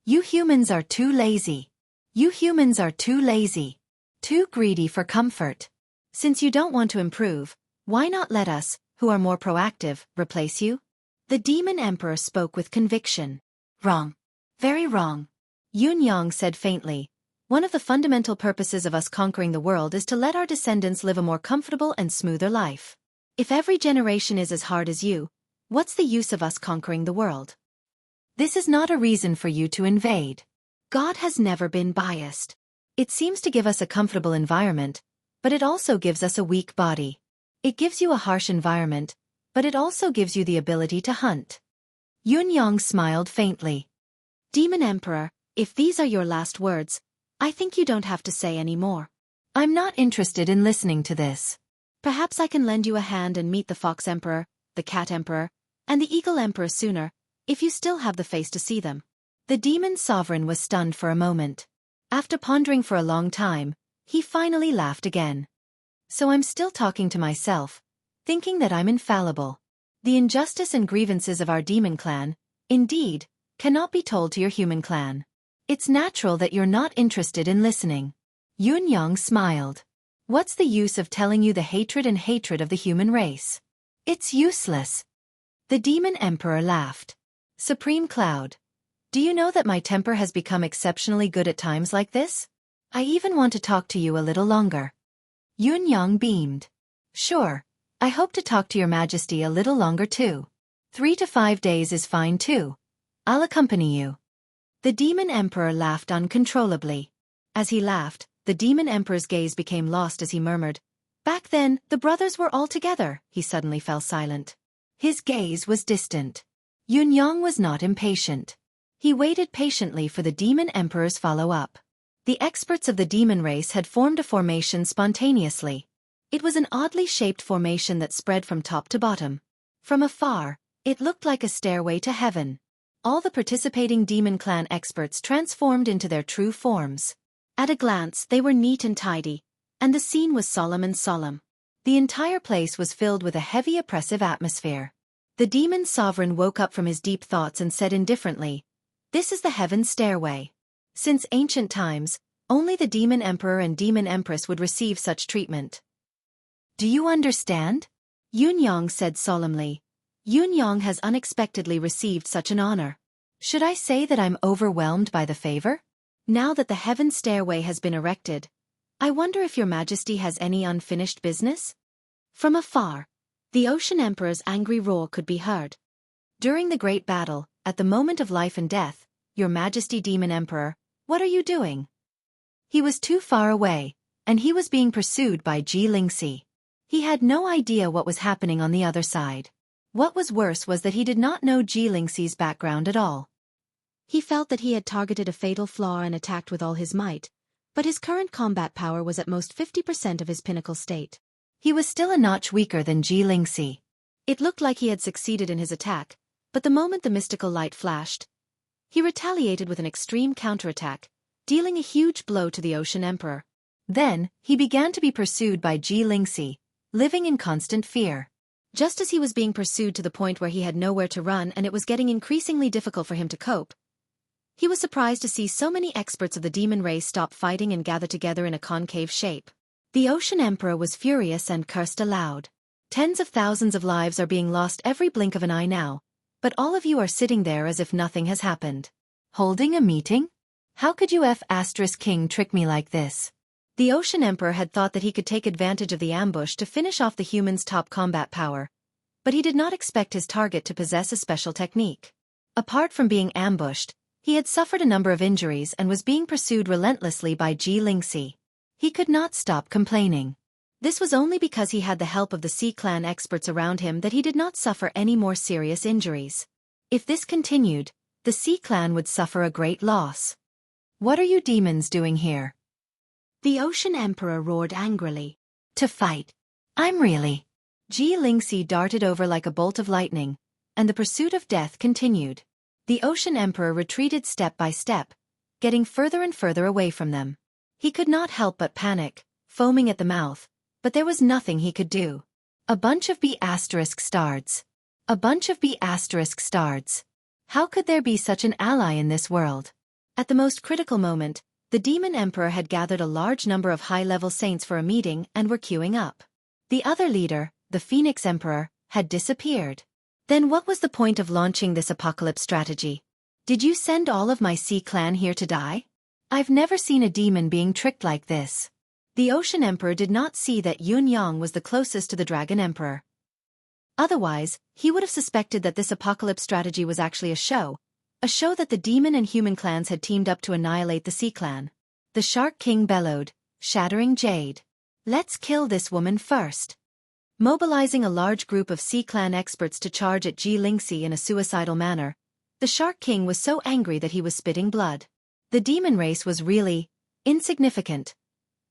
You humans are too lazy. You humans are too lazy. Too greedy for comfort. Since you don't want to improve, why not let us, who are more proactive, replace you?" The Demon Emperor spoke with conviction. "Wrong. Very wrong." Yun Yang said faintly, "One of the fundamental purposes of us conquering the world is to let our descendants live a more comfortable and smoother life. If every generation is as hard as you, what's the use of us conquering the world? This is not a reason for you to invade. God has never been biased. It seems to give us a comfortable environment, but it also gives us a weak body. It gives you a harsh environment, but it also gives you the ability to hunt." Yun Yang smiled faintly. "Demon Emperor, if these are your last words, I think you don't have to say any more. I'm not interested in listening to this. Perhaps I can lend you a hand and meet the Fox Emperor, the Cat Emperor, and the Eagle Emperor sooner, if you still have the face to see them. The demon sovereign was stunned for a moment. After pondering for a long time, he finally laughed again. So I'm still talking to myself, thinking that I'm infallible. The injustice and grievances of our demon clan, indeed, cannot be told to your human clan. It's natural that you're not interested in listening. Yun Yang smiled. What's the use of telling you the hatred of the human race? It's useless. The demon emperor laughed. Supreme Cloud. Do you know that my temper has become exceptionally good at times like this? I even want to talk to you a little longer. Yun Yang beamed. Sure, I hope to talk to your majesty a little longer too. 3 to 5 days is fine too. I'll accompany you. The demon emperor laughed uncontrollably. As he laughed, the demon emperor's gaze became lost as he murmured, "Back then, the brothers were all together." He suddenly fell silent. His gaze was distant. Yun Yang was not impatient. He waited patiently for the demon emperor's follow-up. The experts of the demon race had formed a formation spontaneously. It was an oddly shaped formation that spread from top to bottom. From afar, it looked like a stairway to heaven. All the participating demon clan experts transformed into their true forms. At a glance, they were neat and tidy, and the scene was solemn and solemn. The entire place was filled with a heavy oppressive atmosphere. The demon sovereign woke up from his deep thoughts and said indifferently, "This is the heaven stairway." Since ancient times, only the demon emperor and demon empress would receive such treatment. Do you understand? Yun Yang said solemnly. Yun Yang has unexpectedly received such an honor. Should I say that I'm overwhelmed by the favor? Now that the heaven stairway has been erected, I wonder if your majesty has any unfinished business? From afar, the Ocean Emperor's angry roar could be heard. During the great battle, at the moment of life and death, your majesty demon emperor, what are you doing? He was too far away, and he was being pursued by Ji Lingxi. He had no idea what was happening on the other side. What was worse was that he did not know Ji Lingxi's background at all. He felt that he had targeted a fatal flaw and attacked with all his might, but his current combat power was at most 50% of his pinnacle state. He was still a notch weaker than Ji Lingxi. It looked like he had succeeded in his attack, but the moment the mystical light flashed, he retaliated with an extreme counterattack, dealing a huge blow to the Ocean Emperor. Then, he began to be pursued by Ji Lingxi, living in constant fear. Just as he was being pursued to the point where he had nowhere to run and it was getting increasingly difficult for him to cope, he was surprised to see so many experts of the demon race stop fighting and gather together in a concave shape. The Ocean Emperor was furious and cursed aloud. Tens of thousands of lives are being lost every blink of an eye now, but all of you are sitting there as if nothing has happened. Holding a meeting? How could you King trick me like this? The Ocean Emperor had thought that he could take advantage of the ambush to finish off the human's top combat power, but he did not expect his target to possess a special technique. Apart from being ambushed, he had suffered a number of injuries and was being pursued relentlessly by Ji Lingxi. He could not stop complaining. This was only because he had the help of the Sea Clan experts around him that he did not suffer any more serious injuries. If this continued, the Sea Clan would suffer a great loss. What are you demons doing here? The Ocean Emperor roared angrily. To fight. I'm really. Ji Lingxi darted over like a bolt of lightning, and the pursuit of death continued. The Ocean Emperor retreated step by step, getting further and further away from them. He could not help but panic, foaming at the mouth, but there was nothing he could do. A bunch of B***stards. A bunch of B***stards. How could there be such an ally in this world? At the most critical moment, the Demon Emperor had gathered a large number of high-level saints for a meeting and were queuing up. The other leader, the Phoenix Emperor, had disappeared. Then what was the point of launching this apocalypse strategy? Did you send all of my Sea Clan here to die? I've never seen a demon being tricked like this. The Ocean Emperor did not see that Yun Yang was the closest to the Dragon Emperor. Otherwise, he would have suspected that this apocalypse strategy was actually a show that the demon and human clans had teamed up to annihilate the Sea Clan. The Shark King bellowed, shattering jade. Let's kill this woman first. Mobilizing a large group of Sea Clan experts to charge at Ji Lingxi in a suicidal manner, the Shark King was so angry that he was spitting blood. The demon race was really insignificant.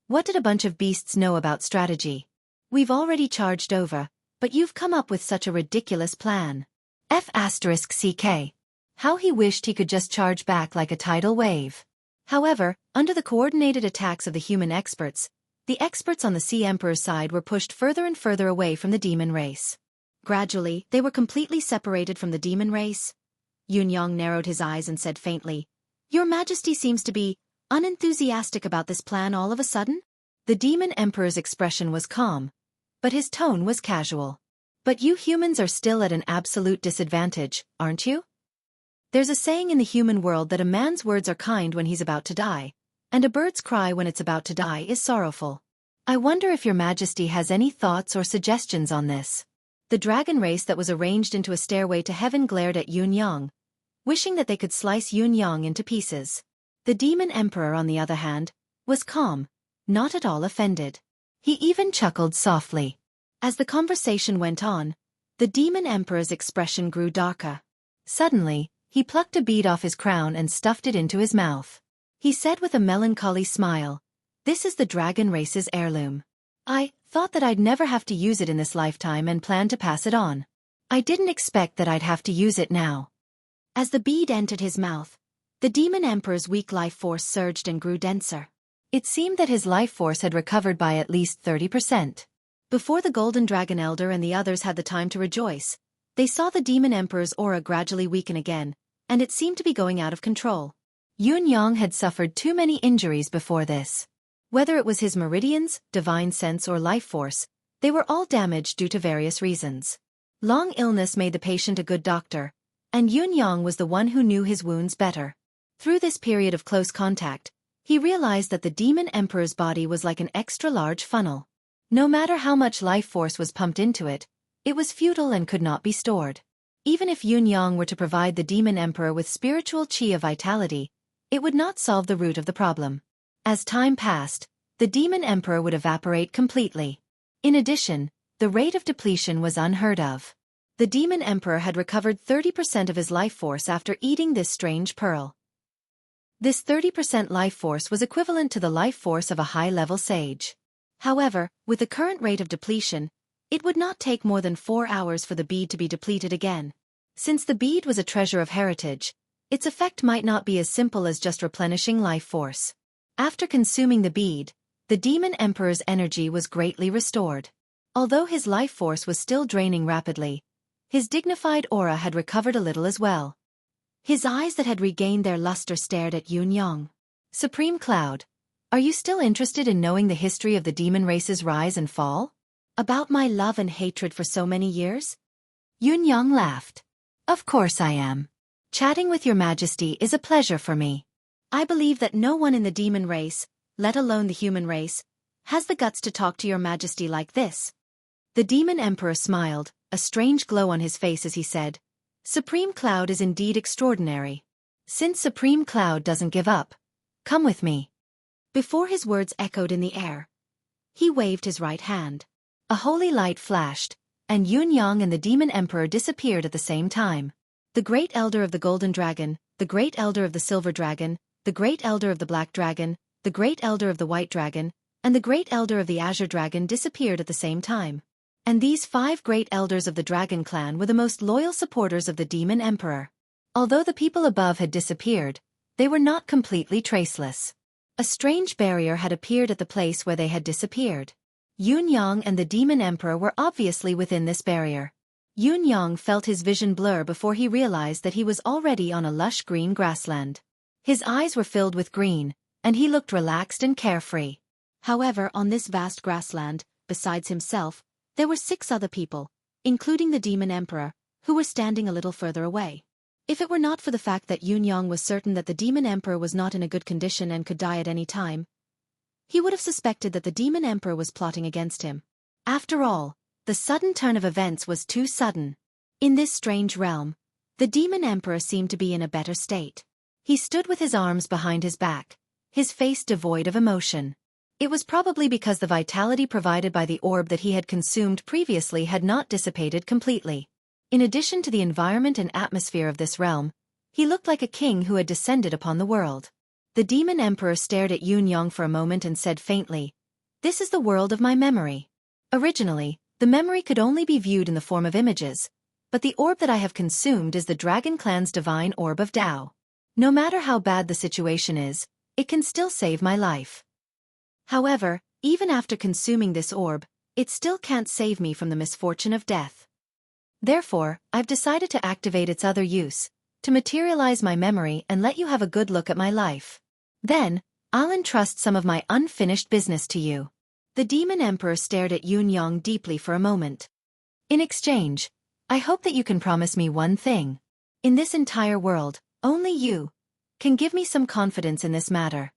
What did a bunch of beasts know about strategy? We've already charged over, but you've come up with such a ridiculous plan. F***CK. How he wished he could just charge back like a tidal wave. However, under the coordinated attacks of the human experts, the experts on the Sea Emperor's side were pushed further and further away from the demon race. Gradually, they were completely separated from the demon race. Yunyang narrowed his eyes and said faintly, "Your Majesty seems to be unenthusiastic about this plan all of a sudden?" The demon emperor's expression was calm, but his tone was casual. "But you humans are still at an absolute disadvantage, aren't you? There's a saying in the human world that a man's words are kind when he's about to die, and a bird's cry when it's about to die is sorrowful. I wonder if your Majesty has any thoughts or suggestions on this." The dragon race that was arranged into a stairway to heaven glared at Yunyang, wishing that they could slice Yunyang into pieces. The demon emperor, on the other hand, was calm, not at all offended. He even chuckled softly. As the conversation went on, the demon emperor's expression grew darker. Suddenly, he plucked a bead off his crown and stuffed it into his mouth. He said with a melancholy smile, "This is the dragon race's heirloom. I thought that I'd never have to use it in this lifetime and planned to pass it on. I didn't expect that I'd have to use it now." As the bead entered his mouth, the demon emperor's weak life force surged and grew denser. It seemed that his life force had recovered by at least 30%. Before the golden dragon elder and the others had the time to rejoice, they saw the demon emperor's aura gradually weaken again, and it seemed to be going out of control. Yunyang had suffered too many injuries before this. Whether it was his meridians, divine sense or life force, they were all damaged due to various reasons. Long illness made the patient a good doctor, and Yunyang was the one who knew his wounds better. Through this period of close contact, he realized that the demon emperor's body was like an extra-large funnel. No matter how much life force was pumped into it, it was futile and could not be stored. Even if Yunyang were to provide the demon emperor with spiritual qi of vitality, it would not solve the root of the problem. As time passed, the demon emperor would evaporate completely. In addition, the rate of depletion was unheard of. The demon emperor had recovered 30% of his life force after eating this strange pearl. This 30% life force was equivalent to the life force of a high-level sage. However, with the current rate of depletion, it would not take more than 4 hours for the bead to be depleted again. Since the bead was a treasure of heritage, its effect might not be as simple as just replenishing life force. After consuming the bead, the demon emperor's energy was greatly restored. Although his life force was still draining rapidly, his dignified aura had recovered a little as well. His eyes that had regained their luster stared at Yunyang. "Supreme Cloud, are you still interested in knowing the history of the demon race's rise and fall? About my love and hatred for so many years?" Yunyang laughed. "Of course I am. Chatting with your Majesty is a pleasure for me. I believe that no one in the demon race, let alone the human race, has the guts to talk to your Majesty like this." The demon emperor smiled, a strange glow on his face as he said, "Supreme Cloud is indeed extraordinary. Since Supreme Cloud doesn't give up, come with me." Before his words echoed in the air, he waved his right hand. A holy light flashed, and Yunyang and the demon emperor disappeared at the same time. The great elder of the golden dragon, the great elder of the silver dragon, the great elder of the black dragon, the great elder of the white dragon, and the great elder of the azure dragon disappeared at the same time. And these 5 great elders of the dragon clan were the most loyal supporters of the demon emperor. Although the people above had disappeared, they were not completely traceless. A strange barrier had appeared at the place where they had disappeared. Yunyang and the demon emperor were obviously within this barrier. Yunyang felt his vision blur before he realized that he was already on a lush green grassland. His eyes were filled with green, and he looked relaxed and carefree. However, on this vast grassland, besides himself, there were 6 other people, including the demon emperor, who were standing a little further away. If it were not for the fact that Yunyang was certain that the demon emperor was not in a good condition and could die at any time, he would have suspected that the demon emperor was plotting against him. After all, the sudden turn of events was too sudden. In this strange realm, the demon emperor seemed to be in a better state. He stood with his arms behind his back, his face devoid of emotion. It was probably because the vitality provided by the orb that he had consumed previously had not dissipated completely. In addition to the environment and atmosphere of this realm, he looked like a king who had descended upon the world. The demon emperor stared at Yunyang for a moment and said faintly, This is the world of my memory. Originally, the memory could only be viewed in the form of images, but the orb that I have consumed is the Dragon Clan's divine orb of Tao. No matter how bad the situation is, it can still save my life. However, even after consuming this orb, it still can't save me from the misfortune of death. Therefore, I've decided to activate its other use, to materialize my memory and let you have a good look at my life. Then, I'll entrust some of my unfinished business to you. The Demon Emperor stared at Yun Yang deeply for a moment. In exchange, I hope that you can promise me one thing. In this entire world, only you can give me some confidence in this matter.